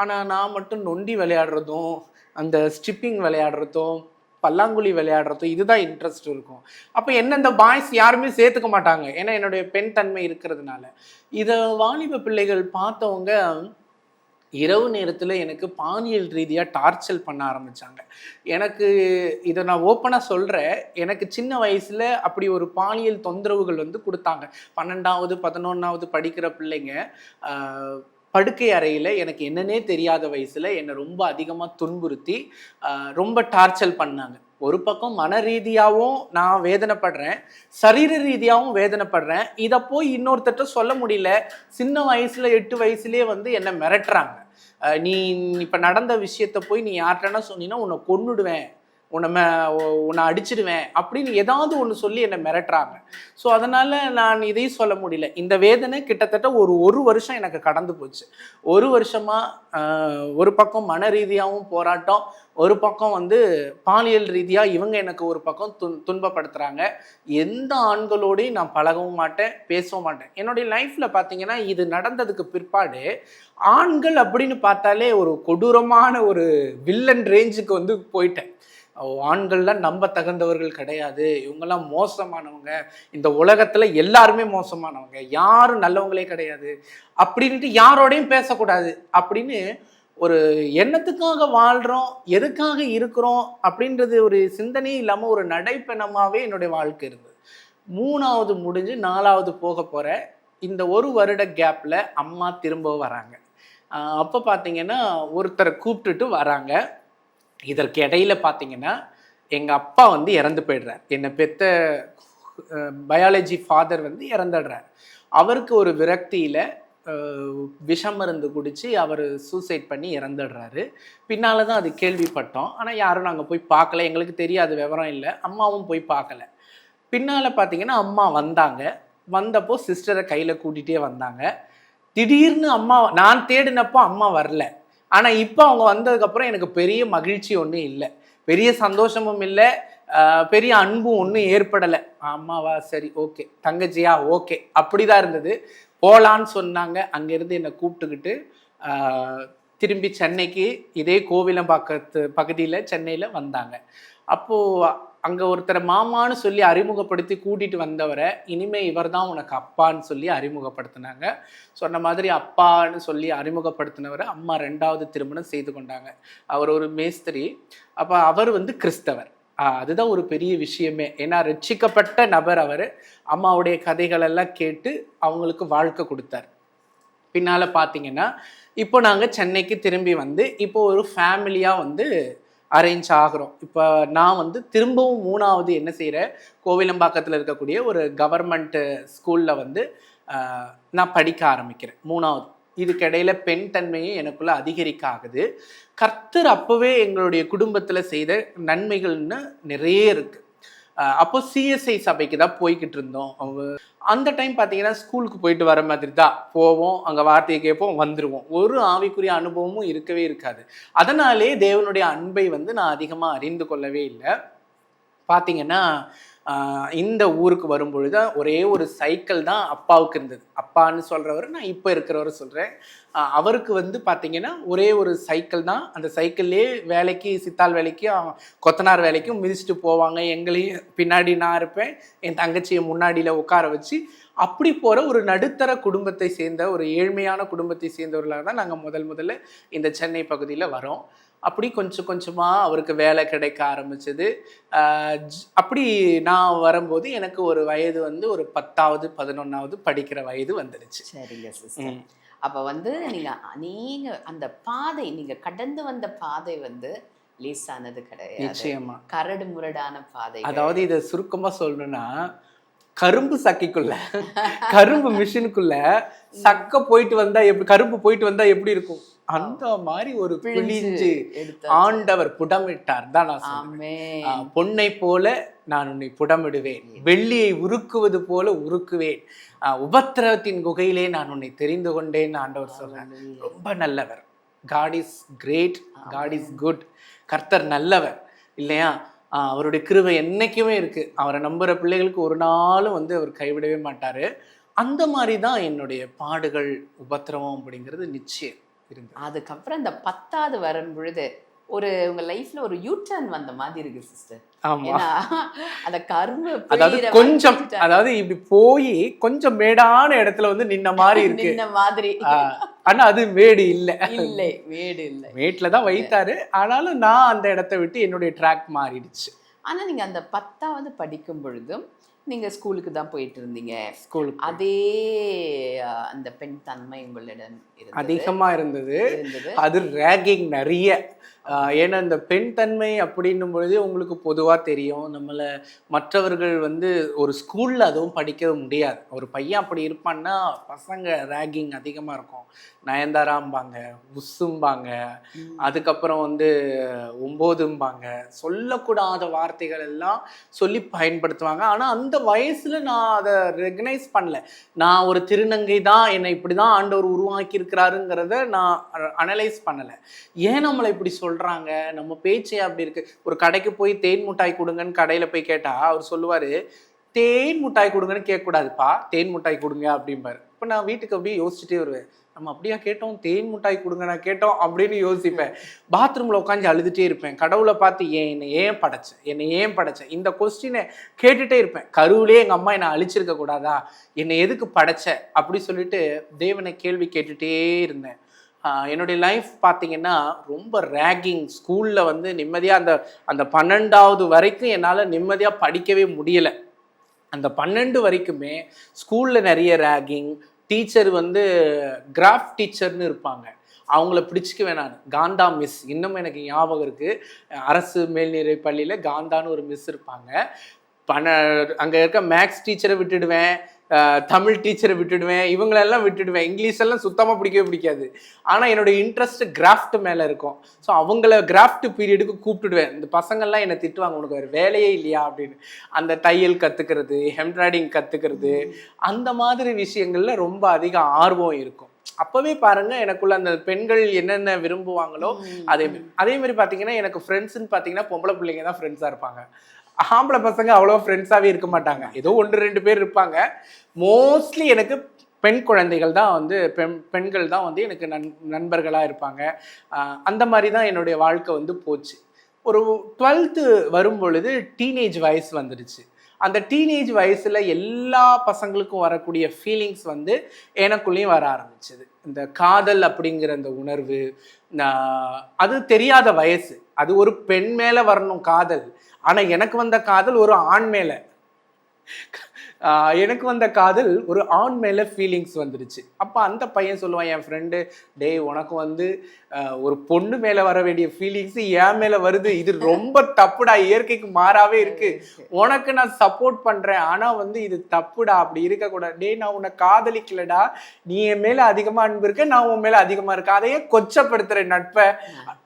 ஆனால் நான் மட்டும் நொண்டி விளையாடுறதும் அந்த ஸ்டிப்பிங் விளையாடுறதும் பல்லாங்குழி விளையாடுறதும் இதுதான் இன்ட்ரெஸ்ட் இருக்கும். அப்போ என்ன இந்த பாய்ஸ் யாருமே சேர்த்துக்க மாட்டாங்க, ஏன்னா என்னுடைய பெண் தன்மை இருக்கிறதுனால. இதை வாலிப பிள்ளைகள் பார்த்தவங்க இரவு நேரத்தில் எனக்கு பாலியல் ரீதியாக டார்ச்சர் பண்ண ஆரம்பித்தாங்க. எனக்கு இதை நான் ஓப்பனாக சொல்கிறேன், எனக்கு சின்ன வயசில் அப்படி ஒரு பாலியல் தொந்தரவுகள் வந்து கொடுத்தாங்க. 12வது 11வது படிக்கிற பிள்ளைங்க படுக்கை அறையில் எனக்கு என்னன்னே தெரியாத வயசில் என்னை ரொம்ப அதிகமாக துன்புறுத்தி ரொம்ப டார்ச்சர் பண்ணாங்க. ஒரு பக்கம் மன ரீதியாகவும் நான் வேதனைப்படுறேன், சரீர ரீதியாகவும் வேதனைப்படுறேன். இதை போய் இன்னொருத்தட்ட சொல்ல முடியல. சின்ன வயசுல 8 வயசுலேயே வந்து என்னை மிரட்டுறாங்க. நீ இப்போ நடந்த விஷயத்த போய் நீ யார்கிட்டனா சொன்னீங்கன்னா உன்னை கொன்னுடுவேன், உன்னை அடிச்சிடுவேன் அப்படின்னு ஏதாவது ஒன்று சொல்லி என்னை மிரட்டுறாங்க. ஸோ அதனால் நான் இதையும் சொல்ல முடியல. இந்த வேதனை கிட்டத்தட்ட ஒரு வருஷம் எனக்கு கடந்து போச்சு. ஒரு வருஷமாக ஒரு பக்கம் மன ரீதியாகவும் போராட்டம், ஒரு பக்கம் வந்து பாலியல் ரீதியாக இவங்க எனக்கு ஒரு பக்கம் துன்பப்படுத்துகிறாங்க. எந்த ஆண்களோடையும் நான் பழகவும் மாட்டேன், பேசவும் மாட்டேன். என்னுடைய லைஃப்பில் பார்த்தீங்கன்னா இது நடந்ததுக்கு பிற்பாடு ஆண்கள் அப்படின்னு பார்த்தாலே ஒரு கொடூரமான ஒரு வில்லன் ரேஞ்சுக்கு வந்து போயிட்டேன். ஆண்கள்லாம் நம்ப தகுந்தவர்கள் கிடையாது, இவங்கெல்லாம் மோசமானவங்க, இந்த உலகத்தில் எல்லாருமே மோசமானவங்க, யாரும் நல்லவங்களே கிடையாது அப்படின்ட்டு யாரோடையும் பேசக்கூடாது அப்படின்னு ஒரு எண்ணத்துக்காக வாழ்கிறோம், எதுக்காக இருக்கிறோம் அப்படின்றது ஒரு சிந்தனையே இல்லாமல் ஒரு நடைப்பெணமாகவே என்னுடைய வாழ்க்கை இருந்தது. 3வது முடிஞ்சு 4வது போக போகிற இந்த ஒரு வருட கேப்பில் அம்மா திரும்ப வராங்க. அப்போ பார்த்தீங்கன்னா ஒருத்தரை கூப்பிட்டுட்டு வராங்க. இதற்கு இடையில பார்த்தீங்கன்னா எங்கள் அப்பா வந்து இறந்து போயிடுறார். என்னை பெத்த பயாலஜி ஃபாதர் வந்து இறந்துடுறார். அவருக்கு ஒரு விரக்தியில் விஷம் மருந்து குடித்து அவர் சூசைட் பண்ணி இறந்துடுறாரு. பின்னால் தான் அது கேள்விப்பட்டோம். ஆனால் யாரும் நாங்கள் போய் பார்க்கல, எங்களுக்கு தெரியாது, விவரம் இல்லை. அம்மாவும் போய் பார்க்கல. பின்னால் பார்த்தீங்கன்னா அம்மா வந்தாங்க. வந்தப்போ சிஸ்டரை கையில் கூட்டிகிட்டே வந்தாங்க. திடீர்னு அம்மா நான் தேடினப்போ அம்மா வரல. ஆனால் இப்போ அவங்க வந்ததுக்கப்புறம் எனக்கு பெரிய மகிழ்ச்சி ஒன்றும் இல்லை, பெரிய சந்தோஷமும் இல்லை, பெரிய அன்பும் ஒன்றும் ஏற்படலை. அம்மாவா சரி ஓகே, தங்கச்சியா ஓகே, அப்படி தான் இருந்தது. போகலான்னு சொன்னாங்க. அங்கேருந்து என்னை கூப்பிட்டுக்கிட்டு திரும்பி சென்னைக்கு, இதே கோவிலம்பாக்கத்து பகுதியில் சென்னையில் வந்தாங்க. அப்போது அங்கே ஒருத்தரை மாமான்னு சொல்லி அறிமுகப்படுத்தி கூட்டிகிட்டு வந்தவரை இனிமேல் இவர் தான் உனக்கு அப்பான்னு சொல்லி அறிமுகப்படுத்தினாங்க. சொன்ன மாதிரி அப்பான்னு சொல்லி அறிமுகப்படுத்தினவரை அம்மா 2வது திருமணம் செய்து கொண்டாங்க. அவர் ஒரு மேஸ்திரி. அப்போ அவர் வந்து கிறிஸ்தவர். அதுதான் ஒரு பெரிய விஷயமே. ஏன்னா ரட்சிக்கப்பட்ட நபர் அவர். அம்மாவுடைய கதைகளெல்லாம் கேட்டு அவங்களுக்கு வாழ்க்கை கொடுத்தார். பின்னால் பார்த்தீங்கன்னா இப்போ நாங்கள் சென்னைக்கு திரும்பி வந்து இப்போ ஒரு ஃபேமிலியாக வந்து அரேஞ்ச் ஆகிறோம். இப்போ நான் வந்து திரும்பவும் 3வது என்ன செய்கிறேன், கோவிலம்பாக்கத்தில் இருக்கக்கூடிய ஒரு கவர்மெண்ட்டு ஸ்கூலில் வந்து நான் படிக்க ஆரம்பிக்கிறேன் 3வது. இதுக்கிடையில பெண் தன்மையும் எனக்குள்ள அதிகரிக்க ஆகுது. கர்த்தர் அப்பவே எங்களுடைய குடும்பத்துல செய்த நன்மைகள்னு நிறைய இருக்கு. அப்போ சிஎஸ்ஐ சபைக்கு தான் போய்கிட்டு இருந்தோம். அந்த டைம் பார்த்தீங்கன்னா ஸ்கூலுக்கு போயிட்டு வர மாதிரி தான் போவோம், அங்கே வார்த்தையை கேட்போம், வந்துடுவோம். ஒரு ஆவிக்குரிய அனுபவமும் இருக்கவே இருக்காது. அதனாலே தேவனுடைய அன்பை வந்து நான் அதிகமாக அறிந்து கொள்ளவே இல்லை. பார்த்தீங்கன்னா இந்த ஊருக்கு வரும்பொழுது ஒரே ஒரு சைக்கிள் தான் அப்பாவுக்கு இருந்தது. அப்பான்னு சொல்கிறவர் நான் இப்போ இருக்கிறவரை சொல்கிறேன். அவருக்கு வந்து பார்த்தீங்கன்னா ஒரே ஒரு சைக்கிள் தான். அந்த சைக்கிள்லேயே வேலைக்கு, சித்தாள் வேலைக்கும் கொத்தனார் வேலைக்கும் மிதிச்சுட்டு போவாங்க. எங்களையும் பின்னாடி நான் இருப்பேன், என் தங்கச்சியை முன்னாடியில் உட்கார வச்சு அப்படி போகிற ஒரு நடுத்தர குடும்பத்தை சேர்ந்த, ஒரு ஏழ்மையான குடும்பத்தை சேர்ந்தவர்களாக தான் நாங்கள் முதல்ல இந்த சென்னை பகுதியில் வரோம். அப்படி கொஞ்சம் கொஞ்சமாக அவருக்கு வேலை கிடைக்க ஆரம்பிச்சது. அப்படி நான் வரும்போது எனக்கு ஒரு வயது வந்து ஒரு 10வது 11வது படிக்கிற வயது வந்துடுச்சு. சரிங்க சிஸ்டர். அப்போ வந்து நீங்கள் அந்த பாதை, நீங்கள் கடந்து வந்த பாதை வந்து லேசானது கிடையாது. நிச்சயமா கரடு முரடான பாதை. அதாவது இதை சுருக்கமாக சொல்லணும்னா, கரும்பு சக்கைக்குள்ள, கரும்பு மிஷினுக்குள்ள சக்க போயிட்டு வந்தா எப்படி, கரும்பு போயிட்டு வந்தா எப்படி இருக்கும், அந்த மாதிரி ஒரு பிழிஞ்சு ஆண்டவர் புடமிட்டார் தான் நான் சொன்னேன். பொன்னை போல நான் உன்னை புடமிடுவேன், வெள்ளியை உருக்குவது போல உருக்குவேன், உபத்திரவத்தின் குகையிலே நான் உன்னை தெரிந்து கொண்டேன் ஆண்டவர் சொல்றார். ரொம்ப நல்லவர். God is great, God is good. கர்த்தர் நல்லவர் இல்லையா? அவருடைய கிருபை என்னைக்குமே இருக்கு. அவரை நம்புற பிள்ளைகளுக்கு ஒரு நாளும் வந்து அவர் கைவிடவே மாட்டாரு. அந்த மாதிரி தான் என்னுடைய பாடுகள், உபத்திரவம் அப்படிங்கிறது நிச்சயம் இருந்தது. அதுக்கப்புறம் இந்த 10வது வரும் பொழுது உங்க லைஃப்ல ஒரு யூ டர்ன் வந்த மாதிரி இருக்கு சிஸ்டர். ஆமா, அந்த கரும்பு அதாவது கொஞ்சம், அதாவது இப்படி போய் கொஞ்சம் மேடான இடத்துல வந்து நின்ன மாதிரி இருக்கு, நின்ன மாதிரி. ஆனா அது மேடு இல்ல, மேடு இல்ல, மேட்ல தான் வைத்தாரு. ஆனாலும் நான் அந்த இடத்த விட்டு என்னுடைய ட்ராக் மாறிடுச்சு. ஆனா நீங்க அந்த 10வது படிக்கும் பொழுதும் நீங்க ஸ்கூலுக்கு தான் போயிட்டு இருந்தீங்க. ஸ்கூலுக்கு அதே அந்த பெண் தன்மை உங்களிடம் அதிகமா இருந்தது. அது ரேகிங் நிறைய. ஏன்னா இந்த பெண் தன்மை அப்படின்னும் பொழுது உங்களுக்கு பொதுவாக தெரியும், நம்மளை மற்றவர்கள் வந்து ஒரு ஸ்கூலில் அதுவும் படிக்க முடியாது. ஒரு பையன் அப்படி இருப்பான்னா பசங்க ரேகிங் அதிகமாக இருக்கும். நயன்தாராம்பாங்க, உஸ்ஸும்பாங்க, அதுக்கப்புறம் வந்து 9ம்பாங்க, சொல்லக்கூடாத வார்த்தைகள் எல்லாம் சொல்லி பயன்படுத்துவாங்க. ஆனால் அந்த வயசில் நான் அதை ரெகனைஸ் பண்ணல. நான் ஒரு திருநங்கை தான், என்னை இப்படி தான் ஆண்டவர் உருவாக்கி இருக்கிறாருங்கிறத நான் அனலைஸ் பண்ணலை. ஏன் நம்மளை இப்படி சொல்கிறாங்க, நம்ம பேச்சே அப்படி இருக்கு. ஒரு கடைக்கு போய் தேன் மிட்டாய் கொடுங்கன்னு கடையில் போய் கேட்டால் அவர் சொல்லுவார், தேன் மிட்டாய் கொடுங்கன்னு கேட்கக்கூடாதுப்பா, தேன் மிட்டாய் கொடுங்க அப்படிம்பாரு. இப்போ நான் வீட்டுக்கு அப்படியே யோசிச்சுட்டே வருவேன், நம்ம அப்படியா கேட்டோம், தேன் மிட்டாய் கொடுங்க நான் கேட்டோம் அப்படின்னு யோசிப்பேன். பாத்ரூமில் உட்காந்து அழுதுகிட்டே இருப்பேன், கடவுளை பார்த்து என்னை ஏன் படைச்சேன் இந்த கொஸ்டினை கேட்டுகிட்டே இருப்பேன். கருவிலே எங்கள் அம்மா என்னை அழிச்சிருக்க கூடாதா, என்னை எதுக்கு படைச்ச அப்படி சொல்லிட்டு தேவனை கேள்வி கேட்டுகிட்டே இருந்தேன். என்னுடைய லைஃப் பார்த்தீங்கன்னா ரொம்ப ரேகிங். ஸ்கூலில் வந்து நிம்மதியாக அந்த 12வது வரைக்கும் என்னால் நிம்மதியாக படிக்கவே முடியலை. அந்த 12 வரைக்குமே ஸ்கூலில் நிறைய ரேகிங். டீச்சர் வந்து கிராஃப்ட் டீச்சர்னு இருப்பாங்க, அவங்கள பிடிச்சிக்குவேன் நான். காந்தா மிஸ் இன்னும் எனக்கு ஞாபகம் இருக்குது. அரசு மேல்நிலை பள்ளியில் காந்தான்னு ஒரு மிஸ் இருப்பாங்க. அங்கே இருக்க மேக்ஸ் டீச்சரை விட்டுடுவேன், தமிழ் டீச்சரை விட்டுடுவேன், இவங்களெல்லாம் விட்டுடுவேன். இங்கிலீஷ் எல்லாம் சுத்தமாக பிடிக்காது. ஆனால் என்னுடைய இன்ட்ரெஸ்ட் கிராஃப்ட் மேலே இருக்கும். ஸோ அவங்கள கிராஃப்ட் பீரியடுக்கு கூப்பிட்டுடுவேன். இந்த பசங்கள்லாம் என்னை திட்டுவாங்க, உனக்கு வேறு வேலையே இல்லையா அப்படின்னு. அந்த தையல் கற்றுக்கிறது, எம்ப்ராய்டிங் கற்றுக்கிறது, அந்த மாதிரி விஷயங்கள்ல ரொம்ப அதிக ஆர்வம் இருக்கும். அப்பவே பாருங்க எனக்குள்ள அந்த பெண்கள் என்னென்ன விரும்புவாங்களோ அதே மாதிரி பார்த்தீங்கன்னா எனக்கு ஃப்ரெண்ட்ஸ்ன்னு பார்த்தீங்கன்னா பொம்பளை பிள்ளைங்க தான் ஃப்ரெண்ட்ஸாக இருப்பாங்க. ஆம்பளை பசங்க அவ்வளோ ஃப்ரெண்ட்ஸாகவே இருக்க மாட்டாங்க, ஏதோ 1-2 பேர் இருப்பாங்க. மோஸ்ட்லி எனக்கு பெண் குழந்தைகள் தான் வந்து பெண்கள் தான் வந்து எனக்கு நண்பர்களாக இருப்பாங்க. அந்த மாதிரி தான் என்னுடைய வாழ்க்கை வந்து போச்சு. ஒரு 12th வரும் பொழுது டீனேஜ் வயசு வந்துடுச்சு. அந்த டீனேஜ் வயசில் எல்லா பசங்களுக்கும் வரக்கூடிய ஃபீலிங்ஸ் வந்து எனக்குள்ளேயும் வர ஆரம்பிச்சது. இந்த காதல் அப்படிங்கிற அந்த உணர்வு, அது தெரியாத வயசு. அது ஒரு பெண் மேலே வரணும் காதல், ஆனால் எனக்கு வந்த காதல் ஒரு ஆண் மேலே. எனக்கு வந்த காதல் ஒரு ஆண் மேலே ஃபீலிங்ஸ் வந்துடுச்சு. அப்போ அந்த பையன் சொல்லுவான், என் ஃப்ரெண்டு, டேய் உனக்கு வந்து ஒரு பொண்ணு மேலே வர வேண்டிய ஃபீலிங்ஸ் என் மேலே வருது, இது ரொம்ப தப்புடா, இயற்கைக்கு மாறாவே இருக்கு, உனக்கு நான் சப்போர்ட் பண்ணுறேன், ஆனால் வந்து இது தப்புடா, அப்படி இருக்கக்கூடாது. டேய் நான் உன்னை காதலிக்கலடா, நீ என் மேலே அதிகமாக அன்பு இருக்க, நான் உன் மேலே அதிகமாக இருக்கேன், அதையே கொச்சப்படுத்துகிறேன் நட்பை.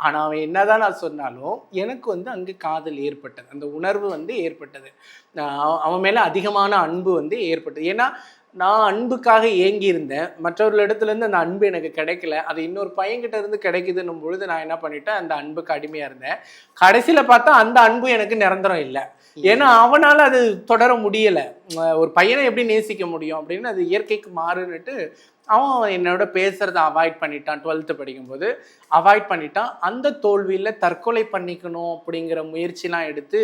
ஆனால் அவன் என்னதான் நான் சொன்னாலும் எனக்கு வந்து அங்கே காதல் ஏற்பட்டது, அந்த உணர்வு வந்து ஏற்பட்டது, அவன் மேலே அதிகமான அன்பு வந்து ஏற்பட்டது. ஏன்னா நான் அன்புக்காக ஏங்கி இருந்தேன், மற்றவர்களிடத்துலேருந்து அந்த அன்பு எனக்கு கிடைக்கல, அது இன்னொரு பையன்கிட்ட இருந்து கிடைக்குதுன்னும் பொழுது நான் என்ன பண்ணிட்டேன், அந்த அன்புக்கு அடிமையாக இருந்தேன். கடைசியில் பார்த்தா அந்த அன்பு எனக்கு நிரந்தரம் இல்லை. ஏன்னா அவனால் அது தொடர முடியலை. ஒரு பையனை எப்படி நேசிக்க முடியும் அப்படின்னு, அது இயற்கைக்கு மாறுன்னுட்டு அவன் என்னோட பேசுறதை அவாய்ட் பண்ணிட்டான். 12th படிக்கும்போது அவாய்ட் பண்ணிட்டான். அந்த தோல்வியில் தற்கொலை பண்ணிக்கணும் அப்படிங்கிற முயற்சிலாம் எடுத்து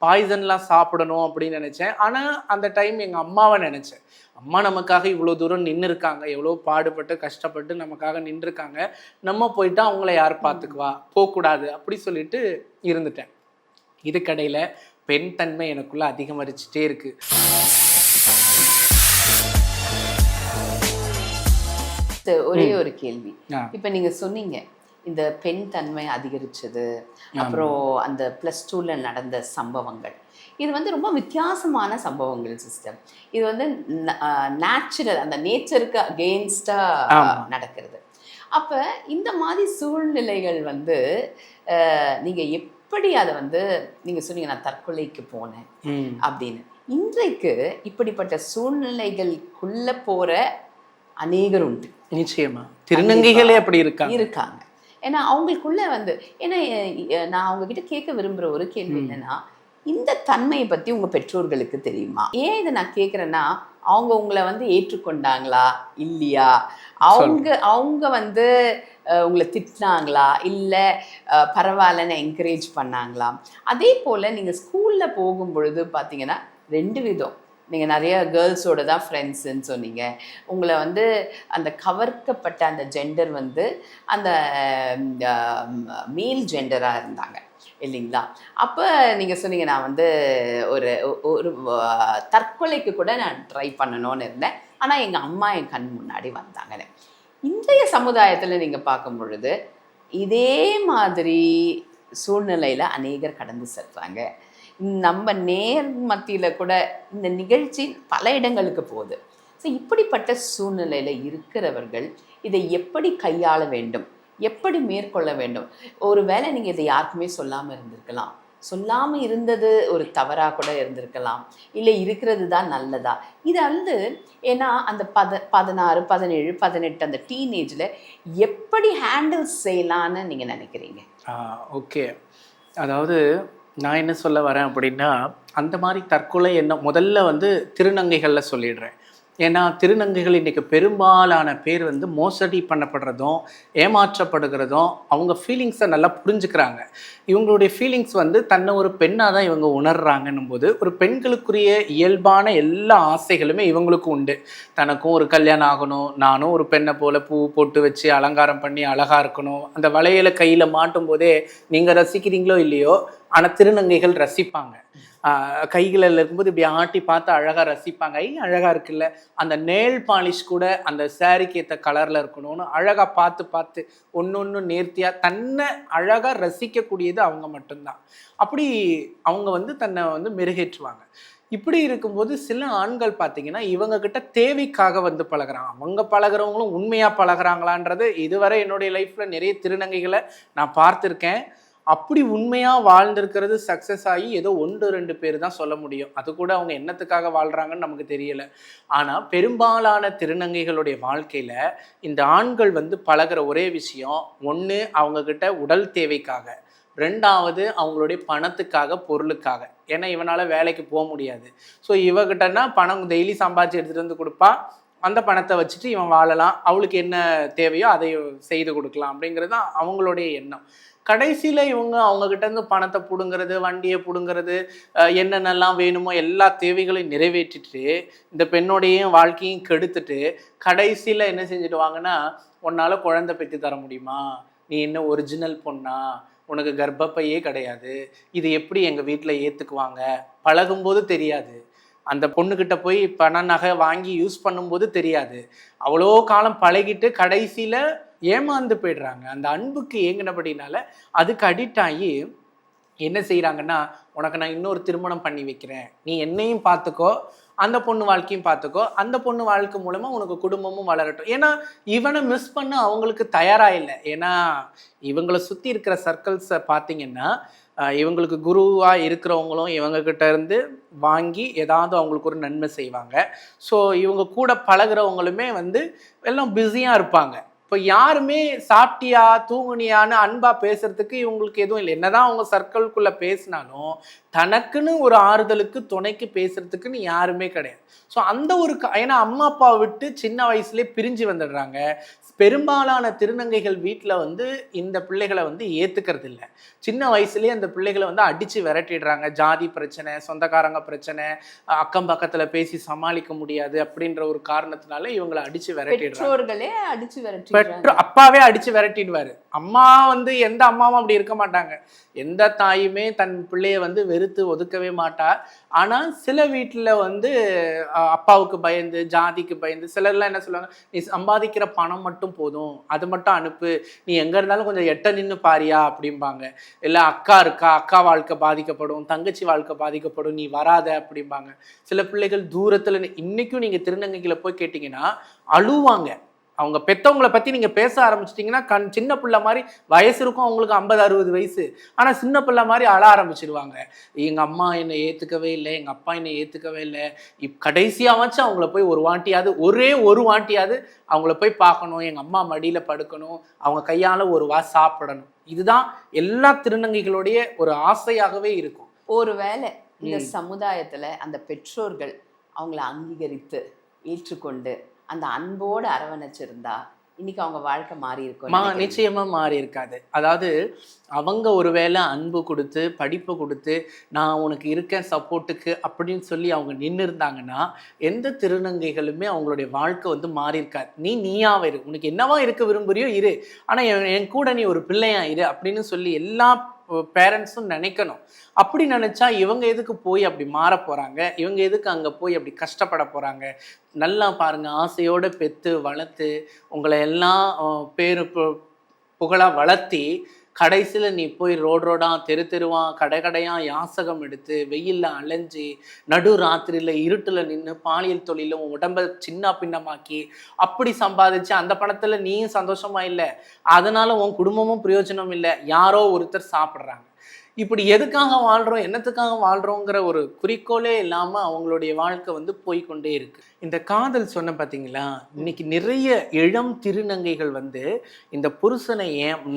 பாய்சன்லாம் சாப்பிடணும் அப்படின்னு நினச்சேன். ஆனால் அந்த டைம் எங்கள் அம்மாவை நினச்சேன். அம்மா நமக்காக இவ்வளோ தூரம் நின்று இருக்காங்க, எவ்வளோ பாடுபட்டு கஷ்டப்பட்டு நமக்காக நின்றுருக்காங்க, நம்ம போயிட்டா அவங்கள யார் பார்த்துக்குவா, போகக்கூடாது அப்படி சொல்லிட்டு இருந்துட்டேன். இதுக்கடையில் பெண் தன்மை எனக்குள்ள அதிகமரிச்சுட்டே இருக்கு. ஒரே ஒரு கேள்வி, இப்ப நீங்க சொன்னீங்க இந்த பெண் தன்மை அதிகரிச்சது, அப்புறம் அந்த +2ல நடந்த சம்பவங்கள், இது வந்து ரொம்ப வித்தியாசமான சம்பவங்கள் சிஸ்டம். இது வந்து நேச்சுரல், அந்த நேச்சருக்கு அகெயின்ஸ்டா நடக்கிறது. அப்ப இந்த மாதிரி சூழ்நிலைகள் வந்து நீங்க எப்படி அதை வந்து, நீங்க சொன்னீங்க நான் தற்கொலைக்கு போனேன் அப்படின்னு, இன்றைக்கு இப்படிப்பட்ட சூழ்நிலைகளுக்குள்ள போற அநேகர் உண்டு. நிச்சயமா திருநங்கைகளே அப்படி இருக்காங்க. ஏன்னா அவங்களுக்குள்ள வந்து, ஏன்னா நான் அவங்க கிட்ட கேட்க விரும்புற ஒரு கேள்வி என்னன்னா, இந்த தன்மையை பத்தி உங்க பெற்றோர்களுக்கு தெரியுமா? ஏன் இதை நான் கேட்குறேன்னா, அவங்க உங்களை வந்து ஏற்றுக்கொண்டாங்களா இல்லையா, அவங்க வந்து உங்களை திட்டினாங்களா இல்லை பரவாயில்லன்னு என்கரேஜ் பண்ணாங்களா? அதே போல் நீங்கள் ஸ்கூலில் போகும் பொழுது பார்த்தீங்கன்னா 2 விதம். நீங்கள் நிறைய கேர்ள்ஸோட தான் ஃப்ரெண்ட்ஸுன்னு சொன்னீங்க. உங்களை வந்து அந்த கவர்க்கப்பட்ட அந்த ஜெண்டர் வந்து அந்த மேல் ஜெண்டராக இருந்தாங்க இல்லைங்களா? அப்போ நீங்கள் சொன்னீங்க நான் வந்து ஒரு ஒரு தற்கொலைக்கு கூட நான் ட்ரை பண்ணணும்னு இருந்தேன், ஆனால் எங்கள் அம்மா என் கண் முன்னாடி வந்தாங்கன்னு. இன்றைய சமுதாயத்தில் நீங்கள் பார்க்கும் பொழுது இதே மாதிரி சூழ்நிலையில் அநேகர் கடந்து செல்கிறாங்க. நம்ம நேர் மத்தியில் கூட இந்த நிகழ்ச்சி பல இடங்களுக்கு போகுது. ஸோ இப்படிப்பட்ட சூழ்நிலையில் இருக்கிறவர்கள் இதை எப்படி கையாள வேண்டும், எப்படி மேற்கொள்ள வேண்டும்? ஒரு வேளை நீங்கள் இதை யாருக்குமே சொல்லாமல் இருந்திருக்கலாம், சொல்லாமல் இருந்தது ஒரு தவறாக கூட இருந்திருக்கலாம், இல்லை இருக்கிறது தான் நல்லதா? இது வந்து ஏன்னா அந்த 16, 17, 18 அந்த டீனேஜில் எப்படி ஹேண்டில் செய்யலான்னு நீங்கள் நினைக்கிறீங்க? ஓகே, அதாவது நான் என்ன சொல்ல வரேன் அப்படின்னா, அந்த மாதிரி தற்கொலை என்ன முதல்ல வந்து திருநங்கைகளில் சொல்லிடுறேன். ஏன்னா திருநங்கைகள் இன்றைக்கி பெரும்பாலான பேர் வந்து மோசடி பண்ணப்படுறதும் ஏமாற்றப்படுகிறதும் அவங்க ஃபீலிங்ஸை நல்லா புரிஞ்சுக்கிறாங்க. இவங்களுடைய ஃபீலிங்ஸ் வந்து தன்னை ஒரு பெண்ணாக தான் இவங்க உணர்றாங்கன்னும் போது, ஒரு பெண்களுக்குரிய இயல்பான எல்லா ஆசைகளுமே இவங்களுக்கும் உண்டு. தனக்கும் ஒரு கல்யாணம் ஆகணும், நானும் ஒரு பெண்ணை போல் பூ போட்டு வச்சு அலங்காரம் பண்ணி அழகாக இருக்கணும், அந்த வளையலை கையில் மாட்டும் போதே நீங்கள் ரசிக்கிறீங்களோ இல்லையோ, ஆனால் திருநங்கைகள் ரசிப்பாங்க. கைகளில் இருக்கும்போது இப்படி ஆட்டி பார்த்து அழகாக ரசிப்பாங்க. அழகாக இருக்குல்ல, அந்த நேல் பாலிஷ் கூட அந்த சாரிக்கு ஏற்ற கலரில் இருக்கணும்னு அழகாக பார்த்து பார்த்து ஒன்று நேர்த்தியாக தன்னை அழகாக ரசிக்கக்கூடியது அவங்க மட்டும்தான். அப்படி அவங்க வந்து தன்னை வந்து மெருகேற்றுவாங்க. இப்படி இருக்கும்போது சில ஆண்கள் பார்த்தீங்கன்னா இவங்கக்கிட்ட தேவைக்காக வந்து பழகிறாங்க. அவங்க பழகிறவங்களும் உண்மையாக பழகிறாங்களான்றது இதுவரை என்னுடைய லைஃப்பில் நிறைய திருநங்கைகளை நான் பார்த்துருக்கேன். அப்படி உண்மையாக வாழ்ந்திருக்கிறது சக்ஸஸ் ஆகி ஏதோ 1-2 பேர் தான் சொல்ல முடியும். அது கூட அவங்க என்னத்துக்காக வாழ்கிறாங்கன்னு நமக்கு தெரியலை. ஆனால் பெரும்பாலான திருநங்கைகளுடைய வாழ்க்கையில் இந்த ஆண்கள் வந்து பழகிற ஒரே விஷயம், ஒன்று அவங்கக்கிட்ட உடல் தேவைக்காக, 2வது அவங்களுடைய பணத்துக்காக, பொருளுக்காக. ஏன்னா இவனால் வேலைக்கு போக முடியாது. ஸோ இவகிட்டன்னா பணம் டெய்லி சம்பாதிச்சு எடுத்துகிட்டு வந்து கொடுப்பா, அந்த பணத்தை வச்சுட்டு இவன் வாழலாம், அவளுக்கு என்ன தேவையோ அதை செய்து கொடுக்கலாம் அப்படிங்கிறது தான் அவங்களுடைய எண்ணம். கடைசியில் இவங்க அவங்கக்கிட்டேருந்து பணத்தை பிடுங்கிறது, வண்டியை பிடுங்கிறது, என்னென்னலாம் வேணுமோ எல்லா தேவைகளையும் நிறைவேற்றிட்டு இந்த பெண்ணோடையும் வாழ்க்கையும் கெடுத்துட்டு கடைசியில் என்ன செஞ்சுடுவாங்கன்னா, உன்னால் குழந்தை பெற்று தர முடியுமா, நீ என்ன ஒரிஜினல் பொண்ணா, உனக்கு கர்ப்பப்பையே கிடையாது, இது எப்படி எங்கள் வீட்டில் ஏற்றுக்குவாங்க, பழகும்போது தெரியாது, அந்த பொண்ணுக்கிட்ட போய் பண நகை வாங்கி யூஸ் பண்ணும்போது தெரியாது. அவ்வளோ காலம் பழகிட்டு கடைசியில் ஏமாந்து போயிடுறாங்க. அந்த அன்புக்கு ஏங்கினபடினால அதுக்கு அடிக்ட் ஆகி என்ன செய்கிறாங்கன்னா, உனக்கு நான் இன்னொரு திருமணம் பண்ணி வைக்கிறேன், நீ என்னையும் பார்த்துக்கோ, அந்த பொண்ணு வாழ்க்கையும் பார்த்துக்கோ, அந்த பொண்ணு வாழ்க்கை மூலமாக உனக்கு குடும்பமும் வளரட்டும். ஏன்னா இவனை மிஸ் பண்ண அவங்களுக்கு தயாராக இல்லை. ஏன்னா இவங்களை சுற்றி இருக்கிற சர்க்கிள்ஸை பார்த்தீங்கன்னா, இவங்களுக்கு குருவாக இருக்கிறவங்களும் இவங்கக்கிட்ட இருந்து வாங்கி ஏதாவது அவங்களுக்கு ஒரு நன்மை செய்வாங்க. ஸோ இவங்க கூட பழகிறவங்களுமே வந்து எல்லாம் பிஸியாக இருப்பாங்க. இப்போ யாருமே சாப்பிட்டியா தூங்குனியான்னு அன்பா பேசுறதுக்கு இவங்களுக்கு எதுவும் இல்லை. என்னதான் அவங்க சர்க்கிள்குள்ளே பேசினாலும் தனக்குன்னு ஒரு ஆறுதலுக்கு துணைக்கு பேசுறதுக்குன்னு யாருமே கிடையாது. ஸோ அந்த ஒரு ஏன்னா அம்மா அப்பாவை விட்டு சின்ன வயசுலேயே பிரிஞ்சு வந்துடுறாங்க. பெரும்பாலான திருநங்கைகள் வீட்டில் வந்து இந்த பிள்ளைகளை வந்து ஏற்றுக்கிறது இல்லை. சின்ன வயசுலேயே அந்த பிள்ளைகளை வந்து அடித்து விரட்டிடுறாங்க. ஜாதி பிரச்சனை, சொந்தக்காரங்க பிரச்சனை, அக்கம் பக்கத்தில் பேசி சமாளிக்க முடியாது அப்படின்ற ஒரு காரணத்தினால இவங்களை அடித்து விரட்டிடுறாங்க. அடிச்சு விரட்டி அப்பாவே அடிச்சு விரட்டிடுவாரு. அம்மா வந்து எந்த அம்மாவும் அப்படி இருக்க மாட்டாங்க. எந்த தாயுமே தன் பிள்ளைய வந்து வெறுத்து ஒதுக்கவே மாட்டா. ஆனா சில வீட்டுல வந்து அப்பாவுக்கு பயந்து, ஜாதிக்கு பயந்து, சிலர்லாம் என்ன சொல்லுவாங்க, நீ சம்பாதிக்கிற பணம் மட்டும் போதும், அது மட்டும் அனுப்பு, நீ எங்க இருந்தாலும் கொஞ்சம் எட்ட நின்று பாரியா அப்படிம்பாங்க. இல்ல அக்கா இருக்கா, அக்கா வாழ்க்கை பாதிக்கப்படும், தங்கச்சி வாழ்க்கை பாதிக்கப்படும், நீ வராத அப்படிம்பாங்க. சில பிள்ளைகள் தூரத்துல இன்னைக்கும் நீங்க திருநங்கைகளை போய் கேட்டீங்கன்னா அழுவாங்க. அவங்க பெற்றவங்களை பற்றி நீங்கள் பேச ஆரம்பிச்சிட்டிங்கன்னா சின்ன பிள்ளை மாதிரி வயசு இருக்கும் அவங்களுக்கு 50-60 வயசு. ஆனால் சின்ன பிள்ளை மாதிரி அழ ஆரம்பிச்சிடுவாங்க. எங்கள் அம்மா என்னை ஏற்றுக்கவே இல்லை, எங்கள் அப்பா என்னை ஏற்றுக்கவே இல்லை, கடைசியாகவாச்சும் அவங்கள போய் ஒரே ஒரு வாட்டியாவது அவங்கள போய் பார்க்கணும், எங்கள் அம்மா மடியில் படுக்கணும், அவங்க கையால் ஒரு சாப்பிடணும். இதுதான் எல்லா திருநங்கைகளுடைய ஒரு ஆசையாகவே இருக்கும். ஒருவேளை இந்த சமுதாயத்தில் அந்த பெற்றோர்கள் அவங்கள அங்கீகரித்து ஏற்றுக்கொண்டு அந்த அன்போடு அரவணைச்சிருந்தா இன்னைக்கு அவங்க வாழ்க்கை மாறி இருக்கும். நிச்சயமா மாறி இருக்காது. அதாவது அவங்க ஒருவேளை அன்பு கொடுத்து படிப்பு கொடுத்து நான் உனக்கு இருக்கேன் சப்போர்ட்டுக்கு அப்படின்னு சொல்லி அவங்க நின்று இருந்தாங்கன்னா எந்த திருநங்கைகளுமே அவங்களுடைய வாழ்க்கை வந்து மாறி இருக்காது. நீயாவே இரு, உனக்கு என்னவா இருக்க விரும்புறியோ இரு, ஆனா என் கூட நீ ஒரு பிள்ளையா இரு அப்படின்னு சொல்லி எல்லா பேரண்ட்ஸும் நினைக்கணும். அப்படி நினைச்சா இவங்க எதுக்கு போய் அப்படி மாற போறாங்க, இவங்க எதுக்கு அங்க போய் அப்படி கஷ்டப்பட போறாங்க? நல்லா பாருங்க, ஆசையோட பெத்து வளர்த்து உங்களை எல்லாம் பேரு புகழா வளர்த்தி கடைசியில் நீ போய் ரோடா தெருவான் கடையாக யாசகம் எடுத்து வெயிலில் அலைஞ்சி நடு ராத்திரியில் இருட்டில் நின்று பாலியல் தொழிலும் உடம்பை சின்ன பின்னமாக்கி அப்படி சம்பாதிச்சு அந்த பணத்தில் நீயும் சந்தோஷமா இல்லை, அதனால உன் குடும்பமும் பிரயோஜனம் இல்லை, யாரோ ஒருத்தர் சாப்பிட்றாங்க. இப்படி எதுக்காக வாழ்கிறோம், என்னத்துக்காக வாழ்கிறோங்கிற ஒரு குறிக்கோளே இல்லாமல் அவங்களுடைய வாழ்க்கை வந்து போய்கொண்டே இருக்கு. இந்த காதல் சொன்ன பார்த்தீங்களா, இன்னைக்கு நிறைய இளம் திருநங்கைகள் வந்து இந்த புருஷனை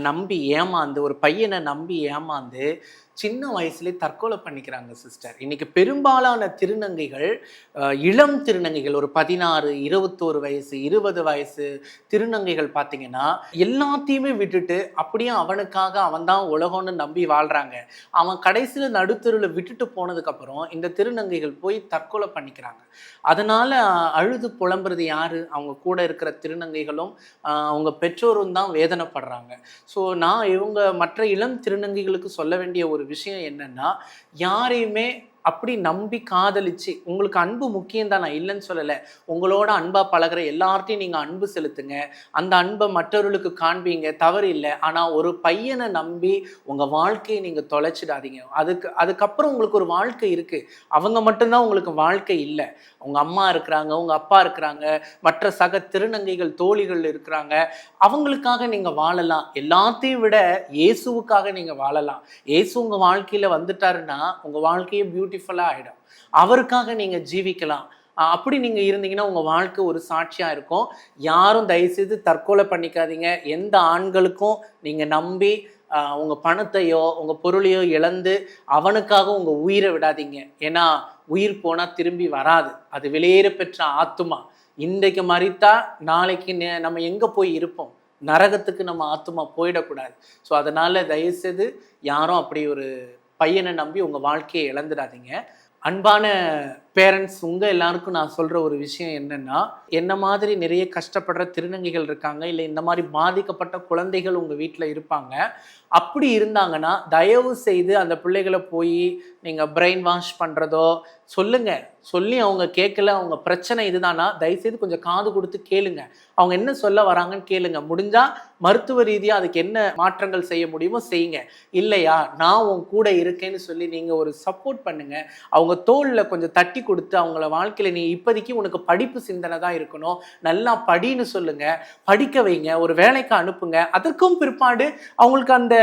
நம்பி ஏமாந்து, ஒரு பையனை நம்பி ஏமாந்து சின்ன வயசுலேயே தற்கொலை பண்ணிக்கிறாங்க சிஸ்டர். இன்னைக்கு பெரும்பாலான திருநங்கைகள், இளம் திருநங்கைகள், ஒரு 16, 21 வயசு, 20 வயசு திருநங்கைகள் பார்த்தீங்கன்னா எல்லாத்தையுமே விட்டுட்டு அப்படியே அவனுக்காக அவன் தான் உலகம்னு நம்பி வாழ்றாங்க. அவன் கடைசியில் நடுத்தருவில் விட்டுட்டு போனதுக்கப்புறம் இந்த திருநங்கைகள் போய் தற்கொலை பண்ணிக்கிறாங்க. அதனால அழுது புலம்புறது யாரு? அவங்க கூட இருக்கிற திருநங்கைகளும் அவங்க பெற்றோரும் தான் வேதனைப்படுறாங்க. ஸோ நான் இவங்க மற்ற இளம் திருநங்கைகளுக்கு சொல்ல வேண்டிய ஒரு விஷயம் என்னன்னா, யாரையுமே அப்படி நம்பி காதலிச்சு, உங்களுக்கு அன்பு முக்கியம் தான், நான் இல்லைன்னு சொல்லலை, உங்களோட அன்பா பழகிற எல்லார்ட்டையும் நீங்க அன்பு செலுத்துங்க, அந்த அன்பை மற்றவர்களுக்கு காண்பீங்க, தவறு இல்லை. ஆனா ஒரு பையனை நம்பி உங்க வாழ்க்கையை நீங்க தொலைச்சிடாதீங்க. அதுக்கப்புறம் உங்களுக்கு ஒரு வாழ்க்கை இருக்கு, அவங்க மட்டும்தான் உங்களுக்கு வாழ்க்கை இல்லை. உங்க அம்மா இருக்கிறாங்க, உங்க அப்பா இருக்கிறாங்க, மற்ற சக திருநங்கைகள் தோழிகள் இருக்கிறாங்க, அவங்களுக்காக நீங்க வாழலாம். எல்லாத்தையும் விட இயேசுவுக்காக நீங்க வாழலாம். இயேசு உங்க வாழ்க்கையில வந்துட்டாருன்னா உங்க வாழ்க்கையே பியூட்டிஃபுல்லாக ஆகிடும். அவருக்காக நீங்கள் ஜீவிக்கலாம். அப்படி நீங்கள் இருந்தீங்கன்னா உங்கள் வாழ்க்கை ஒரு சாட்சியாக இருக்கும். யாரும் தயவுசெய்து தற்கொலை பண்ணிக்காதீங்க. எந்த ஆண்களுக்கும் நீங்கள் நம்பி உங்கள் பணத்தையோ உங்கள் பொருளையோ இழந்து அவனுக்காக உங்கள் உயிரை விடாதீங்க. ஏன்னா உயிர் போனால் திரும்பி வராது. அது வெளியேற பெற்ற ஆத்துமா. இன்றைக்கு மறித்தா நாளைக்கு நம்ம எங்கே போய் இருப்போம்? நரகத்துக்கு நம்ம ஆத்துமா போயிடக்கூடாது. ஸோ அதனால் தயவுசெய்து யாரும் அப்படி ஒரு பையனை நம்பி உங்கள் வாழ்க்கையை இழந்துடாதீங்க. அன்பான பேரண்ட்ஸ் உங்கள் எல்லாருக்கும் நான் சொல்கிற ஒரு விஷயம் என்னென்னா, என்ன மாதிரி நிறைய கஷ்டப்படுற திருநங்கைகள் இருக்காங்க, இல்லை இந்த மாதிரி பாதிக்கப்பட்ட குழந்தைகள் உங்கள் வீட்டில் இருப்பாங்க. அப்படி இருந்தாங்கன்னா தயவு செய்து அந்த பிள்ளைகளை போய் நீங்கள் பிரெயின் வாஷ் பண்ணுறதோ சொல்லி அவங்க கேட்கல, அவங்க பிரச்சனை இதுதானா, தயவுசெய்து கொஞ்சம் காது கொடுத்து கேளுங்க. அவங்க என்ன சொல்ல வராங்கன்னு கேளுங்க. முடிஞ்சால் மருத்துவ ரீதியாக அதுக்கு என்ன மாற்றங்கள் செய்ய முடியுமோ செய்யுங்க. இல்லையா, நான் உன் கூட இருக்கேன்னு சொல்லி நீங்கள் ஒரு சப்போர்ட் பண்ணுங்கள். அவங்க தோளில் கொஞ்சம் தட்டி கொடுத்து அவங்கள வாழ்க்கையில் நீ இப்போதைக்கு உனக்கு படிப்பு சிந்தனை தான் இருக்கணும், நல்லா படின்னு சொல்லுங்கள், படிக்க வைங்க, ஒரு வேலைக்கு அனுப்புங்க. அதற்கும் பிற்பாடு அவங்களுக்கு அந்த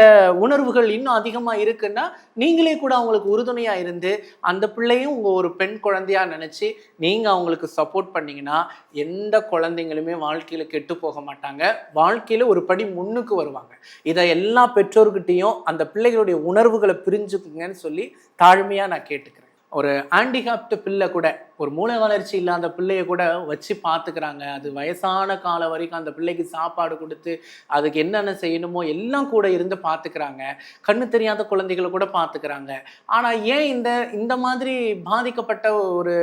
உணர்வுகள் இன்னும் அதிகமாக இருக்குன்னா நீங்களே கூட அவங்களுக்கு உறுதுணையாக இருந்து அந்த பிள்ளையும் உங்கள் ஒரு பெண் குழந்தையா நினச்சி நீங்கள் அவங்களுக்கு சப்போர்ட் பண்ணீங்கன்னா எந்த குழந்தைங்களுமே வாழ்க்கையில் கெட்டு போக மாட்டாங்க, வாழ்க்கையில் ஒரு படி முன்னுக்கு வருவாங்க. இதை எல்லா பெற்றோர்கிட்டையும் அந்த பிள்ளைகளுடைய உணர்வுகளை பிரிஞ்சுக்குங்கன்னு சொல்லி தாழ்மையாக நான் கேட்டுக்கிறேன். ஒரு ஹேண்டிகேப்டு பிள்ளை கூட, ஒரு மூளை வளர்ச்சி இல்லாத பிள்ளைய கூட வச்சு பார்த்துக்கிறாங்க. அது வயசான காலம் வரைக்கும் அந்த பிள்ளைக்கு சாப்பாடு கொடுத்து அதுக்கு என்னென்ன செய்யணுமோ எல்லாம் கூட இருந்து பார்த்துக்கிறாங்க. கண்ணு தெரியாத குழந்தைகளை கூட பார்த்துக்கிறாங்க. ஆனால் ஏன் இந்த மாதிரி பாதிக்கப்பட்ட ஒரு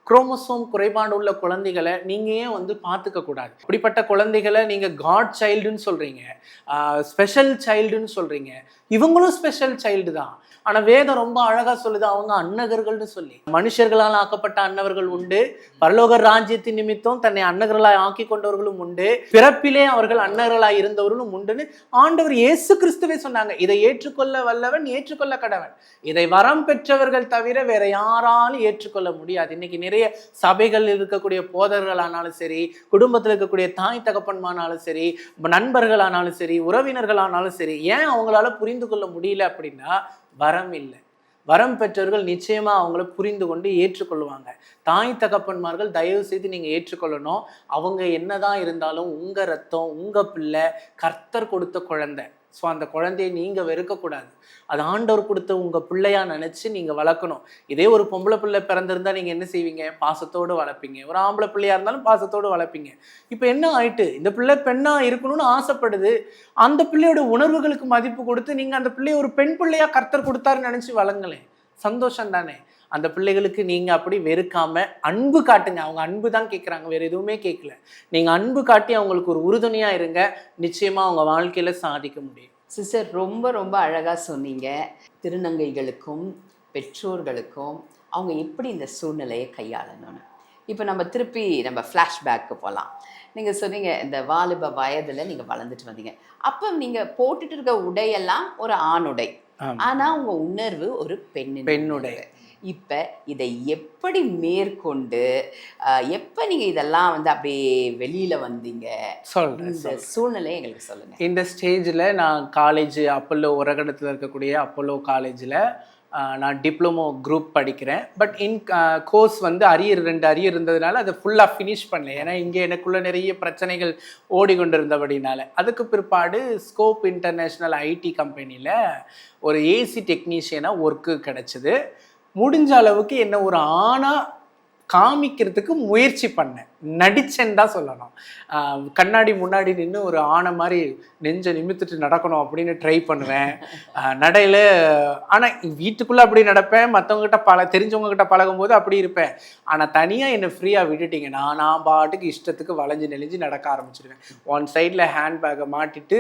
குரோமோசோம் குறைபாடு உள்ள குழந்தைகளை நீங்கள் ஏன் வந்து பார்த்துக்க கூடாது? அப்படிப்பட்ட குழந்தைகளை நீங்கள் காட் சைல்டுன்னு சொல்கிறீங்க, ஸ்பெஷல் சைல்டுன்னு சொல்கிறீங்க. இவங்களும் ஸ்பெஷல் சைல்டு தான். ஆனால் வேதம் ரொம்ப அழகாக சொல்லுது அவங்க அன்னகர்கள்னு சொல்லி. மனுஷர்களால் ஆக்கப்பட்ட அன்னவர்கள் உண்டு, பரலோக ராஜ்யத்தின் நிமித்தம் தன்னை அன்னகர்களாய் ஆக்கி கொண்டவர்களும் உண்டு, பிறப்பிலே அவர்கள் அன்னகர்களாய் இருந்தவர்களும் உண்டுன்னு ஆண்டவர் இயேசு கிறிஸ்துவே சொன்னாங்க. இதை ஏற்றுக்கொள்ள வல்லவன் ஏற்றுக்கொள்ள கடவன். இதை வரம் பெற்றவர்கள் தவிர வேற யாராலும் ஏற்றுக்கொள்ள முடியாது. இன்னைக்கு நிறைய சபைகள் இருக்கக்கூடிய போதர்களானாலும் சரி, குடும்பத்தில் இருக்கக்கூடிய தாய் தகப்பன்மானாலும் சரி, நண்பர்களானாலும் சரி, உறவினர்களானாலும் சரி, ஏன் அவங்களால புரிந்து கொள்ள முடியல அப்படின்னா வரம் இல்லை. வரம் பெற்றவர்கள் நிச்சயமா அவங்கள புரிந்து கொண்டு ஏற்றுக்கொள்வாங்க. தாய் தகப்பன்மார்கள் தயவு செய்து நீங்க ஏற்றுக்கொள்ளணும். அவங்க என்னதான் இருந்தாலும் உங்க ரத்தம், உங்க பிள்ளை, கர்த்தர் கொடுத்த குழந்தை. ஸோ அந்த குழந்தையை நீங்கள் வெறுக்கக்கூடாது. அது ஆண்டவர் கொடுத்த உங்கள் பிள்ளையா நினச்சி நீங்கள் வளர்க்கணும். இதே ஒரு பொம்பளை பிள்ளை பிறந்திருந்தால் நீங்கள் என்ன செய்வீங்க? பாசத்தோடு வளர்ப்பீங்க. ஒரு ஆம்பளை பிள்ளையாக இருந்தாலும் பாசத்தோடு வளர்ப்பீங்க. இப்போ என்ன ஆயிட்டு, இந்த பிள்ளை பெண்ணாக இருக்கணும்னு ஆசைப்படுது. அந்த பிள்ளையோட உணர்வுகளுக்கு மதிப்பு கொடுத்து நீங்கள் அந்த பிள்ளையை ஒரு பெண் பிள்ளையாக கர்த்தர் கொடுத்தாருன்னு நினச்சி வளங்களேன். சந்தோஷம் தானே? அந்த பிள்ளைகளுக்கு நீங்கள் அப்படி வெறுக்காம அன்பு காட்டுங்க. அவங்க அன்பு தான் கேட்குறாங்க, வேறு எதுவுமே கேட்கல. நீங்கள் அன்பு காட்டி அவங்களுக்கு ஒரு உறுதுணையாக இருங்க. நிச்சயமாக அவங்க வாழ்க்கையில் சாதிக்க முடியும். சிஸ்டர், ரொம்ப ரொம்ப அழகாக சொன்னீங்க. திருநங்கைகளுக்கும் பெற்றோர்களுக்கும் அவங்க எப்படி இந்த சூழ்நிலையை கையாளணும்னு. இப்போ நம்ம திருப்பி ஃப்ளாஷ்பேக்கு போகலாம். நீங்கள் சொன்னீங்க இந்த வாலிப வயதில் நீங்கள் வளர்ந்துட்டு வந்தீங்க. அப்போ நீங்கள் போட்டுட்டு இருக்க உடையெல்லாம் ஒரு ஆணுடை, ஆனால் உங்கள் உணர்வு ஒரு பெண்ணுடை. இப்போ இதை எப்படி மேற்கொண்டு எப்போ நீங்கள் இதெல்லாம் வந்து அப்படியே வெளியில் வந்தீங்க? இந்த சூழ்நிலையை எங்களுக்கு சொல்லுங்கள். இந்த ஸ்டேஜில் நான் காலேஜ் அப்பல்லோ உரகடத்தில் இருக்கக்கூடிய அப்பல்லோ காலேஜில் நான் டிப்ளமோ குரூப் படிக்கிறேன். பட் கோர்ஸ் வந்து ரெண்டு அரியர் இருந்ததுனால அதை ஃபுல்லாக ஃபினிஷ் பண்ணல. ஏன்னா இங்கே எனக்குள்ள நிறைய பிரச்சனைகள் ஓடிக்கொண்டிருந்தபடினால. அதுக்கு பிற்பாடு ஸ்கோப் இன்டர்நேஷ்னல் ஐடி கம்பெனியில் ஒரு ஏசி டெக்னீஷியனாக ஒர்க்கு கிடச்சிது. முடிஞ்ச அளவுக்கு என்ன ஒரு ஆணாக காமிக்கிறதுக்கு முயற்சி பண்ணேன், நடிச்சேன்னு தான் சொல்லணும். கண்ணாடி முன்னாடி நின்று ஒரு ஆணை மாதிரி நெஞ்சை நிமித்துட்டு நடக்கணும் அப்படின்னு ட்ரை பண்ணுவேன் நடையில். ஆனால் வீட்டுக்குள்ளே அப்படி நடப்பேன், மற்றவங்ககிட்ட தெரிஞ்சவங்ககிட்ட பழகும்போது அப்படி இருப்பேன். ஆனால் தனியாக என்னை ஃப்ரீயாக விட்டுட்டிங்கன்னா நான் பாட்டுக்கு இஷ்டத்துக்கு வளைஞ்சு நெளிஞ்சு நடக்க ஆரம்பிச்சிடுவேன். ஒன் சைடில் ஹேண்ட் பேக்கை மாட்டிட்டு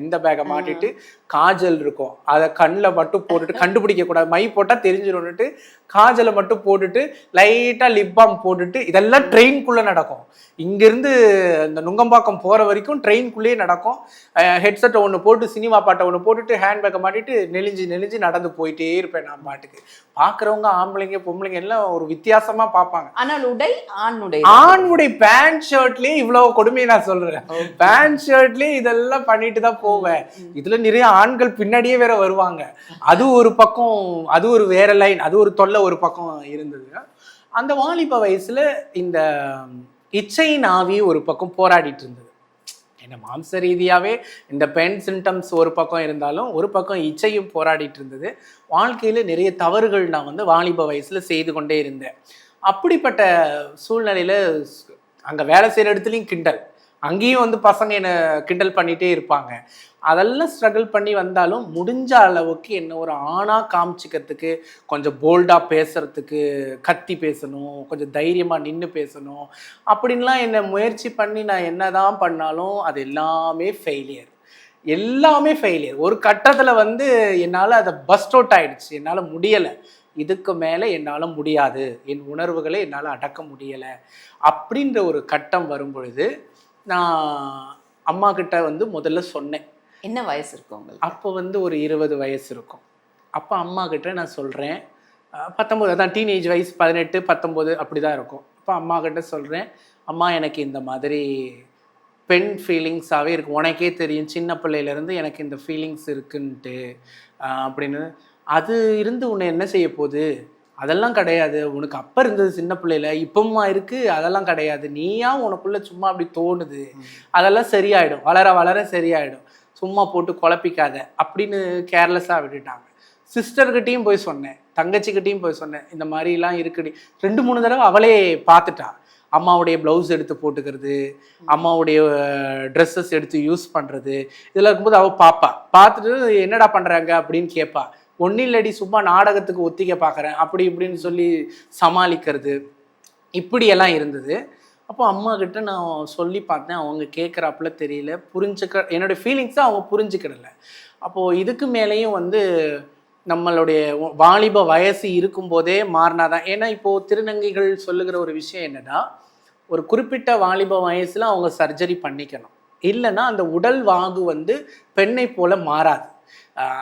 இந்த பேக்கை மாட்டிட்டு காஜல் இருக்கும், அதை கண்ணில் மட்டும் போட்டுட்டு கண்டுபிடிக்கக்கூடாது, மை போட்டால் தெரிஞ்சிடும்னுட்டு காஜலை மட்டும் போட்டுட்டு லைட்டாக லிப் பாம் போட்டுட்டு இதெல்லாம் ட்ரெயின்குள்ளே நடக்கும். இங்கேருந்து இந்த நுங்கம்பாக்கம் போகிற வரைக்கும் ட்ரெயின்குள்ளேயே நடக்கும். ஹெட்செட்டை ஒன்று போட்டு சினிமா பாட்டை ஒன்று போட்டுட்டு ஹேண்ட்பேக்கை மாட்டிட்டு நெளிஞ்சு நடந்து போயிட்டே இருப்பேன் நான் பாட்டுக்கு. பார்க்குறவங்க ஆம்பளைங்க பொம்பளைங்க எல்லாம் ஒரு வித்தியாசமாக பார்ப்பாங்க. ஆனால் ஆணுடைய பேண்ட் ஷர்ட்லேயே இவ்வளோ கொடுமையை நான் சொல்கிறேன். பேண்ட் ஷர்ட்லேயே இதெல்லாம் பண்ணிட்டு தான் போவேன். இதில் நிறைய ஆண்கள் பின்னாடியே வேற வருவாங்க. அது ஒரு பக்கம், அது ஒரு வேற லைன், அது ஒரு தொல்லை ஒரு பக்கம் இருந்தது. அந்த வாலிப வயசுல இந்த இச்சை நாவி ஒரு பக்கம் போராடிட்டு இருந்தது. என்ன மாம்ச ரீதியாகவே இந்த பெயின் சிம்டம்ஸ் ஒரு பக்கம் இருந்தாலும் ஒரு பக்கம் இச்சையும் போராடிட்டு இருந்தது. வாழ்க்கையில் நிறைய தவறுகள் நான் வந்து வாலிப வயசில் செய்து கொண்டே இருந்தேன். அப்படிப்பட்ட சூழ்நிலையில் அங்கே வேலை செய்கிற இடத்துலையும் கிண்டல், அங்கேயும் வந்து பசங்க என்னை கிண்டல் பண்ணிகிட்டே இருப்பாங்க. அதெல்லாம் ஸ்ட்ரகிள் பண்ணி வந்தாலும் முடிஞ்ச அளவுக்கு என்ன ஒரு ஆணாக காமிச்சிக்கிறதுக்கு, கொஞ்சம் போல்டாக பேசுகிறதுக்கு, கத்தி பேசணும், கொஞ்சம் தைரியமாக நின்று பேசணும் அப்படின்லாம் என்னை முயற்சி பண்ணி நான் என்ன தான் பண்ணாலும் அது எல்லாமே ஃபெயிலியர். ஒரு கட்டத்தில் வந்து என்னால் அதை பஸ்ட் அவுட் ஆகிடுச்சு. என்னால் முடியலை, இதுக்கு மேலே என்னால் முடியாது, என் உணர்வுகளை என்னால் அடக்க முடியலை அப்படின்ற ஒரு கட்டம் வரும்பொழுது நான் அம்மா கிட்ட வந்து முதல்ல சொன்னேன். என்ன வயசு இருக்கும் உங்களுக்கு? அப்போ வந்து ஒரு 20 வயசு இருக்கும். அப்போ அம்மா கிட்ட நான் சொல்கிறேன், 19 அதான் டீனேஜ் வயசு, 18 19 அப்படி தான் இருக்கும். அப்போ அம்மா கிட்ட சொல்கிறேன், அம்மா எனக்கு இந்த மாதிரி பெண் ஃபீலிங்ஸாகவே இருக்குது, உனக்கே தெரியும் சின்ன பிள்ளையிலேருந்து எனக்கு இந்த ஃபீலிங்ஸ் இருக்குன்ட்டு அப்படின்னு. அது இருந்து உன்னை என்ன செய்ய போகுது? அதெல்லாம் கிடையாது, உனக்கு அப்போ இருந்தது சின்ன பிள்ளையில, இப்போமா இருக்குது, அதெல்லாம் கிடையாது, நீயா உனக்குள்ளே சும்மா அப்படி தோணுது, அதெல்லாம் சரியாயிடும், வளர வளர சரியாயிடும், சும்மா போட்டு குழப்பிக்காத அப்படின்னு கேர்லெஸ்ஸாக விட்டுட்டாங்க. சிஸ்டர்கிட்டையும் போய் சொன்னேன், தங்கச்சிக்கிட்டையும் போய் சொன்னேன், இந்த மாதிரிலாம் இருக்குடி. 2-3 தடவை அவளே பார்த்துட்டா. அம்மாவுடைய ப்ளவுஸ் எடுத்து போட்டுக்கிறது, அம்மாவுடைய ட்ரெஸ்ஸஸ் எடுத்து யூஸ் பண்ணுறது, இதில் இருக்கும்போது அவள் பார்த்துட்டு என்னடா பண்ணுறாங்க அப்படின்னு கேட்பா. ஒன்றும் இல்லடி, சும்மா நாடகத்துக்கு ஒத்திக்க பார்க்குறேன் அப்படி இப்படின்னு சொல்லி சமாளிக்கிறது, இப்படியெல்லாம் இருந்தது. அப்போ அம்மா கிட்ட நான் சொல்லி பார்த்தேன், அவங்க கேட்குறாப்புல தெரியல, என்னுடைய ஃபீலிங்ஸை அவங்க புரிஞ்சுக்கிடலை. அப்போது இதுக்கு மேலேயும் வந்து நம்மளுடைய வாலிப வயசு இருக்கும்போதே மாறினாதான். ஏன்னா இப்போது திருநங்கைகள் சொல்லுகிற ஒரு விஷயம் என்னென்னா, ஒரு குறிப்பிட்ட வாலிப வயசில் அவங்க சர்ஜரி பண்ணிக்கணும், இல்லைன்னா அந்த உடல் வாகு வந்து பெண்ணை போல மாறாது.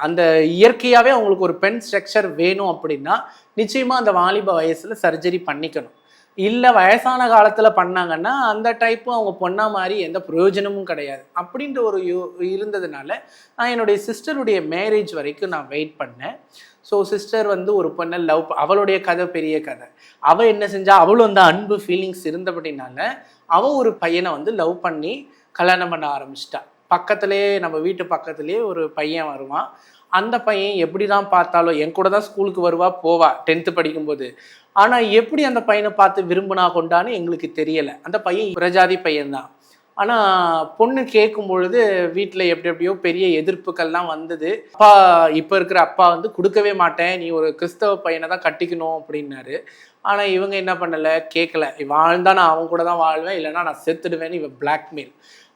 அந்த இயற்கையாகவே அவங்களுக்கு ஒரு பெண் ஸ்ட்ரக்சர் வேணும் அப்படின்னா நிச்சயமாக அந்த வாலிப வயசில் சர்ஜரி பண்ணிக்கணும். இல்லை வயசான காலத்தில் பண்ணாங்கன்னா அந்த டைப்பும் அவங்க பொண்ணா மாதிரி எந்த பிரயோஜனமும் கிடையாது அப்படின்ற ஒரு இருந்ததுனால நான் என்னுடைய சிஸ்டருடைய மேரேஜ் வரைக்கும் நான் வெயிட் பண்ணேன். ஸோ சிஸ்டர் வந்து ஒரு பொண்ணை லவ், அவளுடைய கதை பெரிய கதை. அவள் என்ன செஞ்சா, அவளும் அந்த அன்பு ஃபீலிங்ஸ் இருந்தபடினால அவள் ஒரு பையனை வந்து லவ் பண்ணி கல்யாணம் பண்ண ஆரம்பிச்சிட்டா. பக்கத்துலேயே, நம்ம வீட்டு பக்கத்துலேயே ஒரு பையன் வருவான். அந்த பையன் எப்படி தான் பார்த்தாலும் என் கூட தான் ஸ்கூலுக்கு வருவா போவா 10th படிக்கும்போது. ஆனால் எப்படி அந்த பையனை பார்த்து விரும்பினா கொண்டான்னு எங்களுக்கு தெரியலை. அந்த பையன் பிரஜாதி பையன்தான். ஆனால் பொண்ணு கேட்கும் பொழுது வீட்டில் எப்படியோ பெரிய எதிர்ப்புகள்லாம் வந்தது. அப்பா, இப்போ இருக்கிற அப்பா வந்து கொடுக்கவே மாட்டேன், நீ ஒரு கிறிஸ்தவ பையனை தான் கட்டிக்கணும் அப்படின்னாரு. ஆனால் இவங்க என்ன பண்ணலை, கேட்கல. வாழ்ந்தா நான் அவன் கூட தான் வாழ்வேன், இல்லைனா நான் செத்துடுவேன்னு இவன் பிளாக்மெயில்.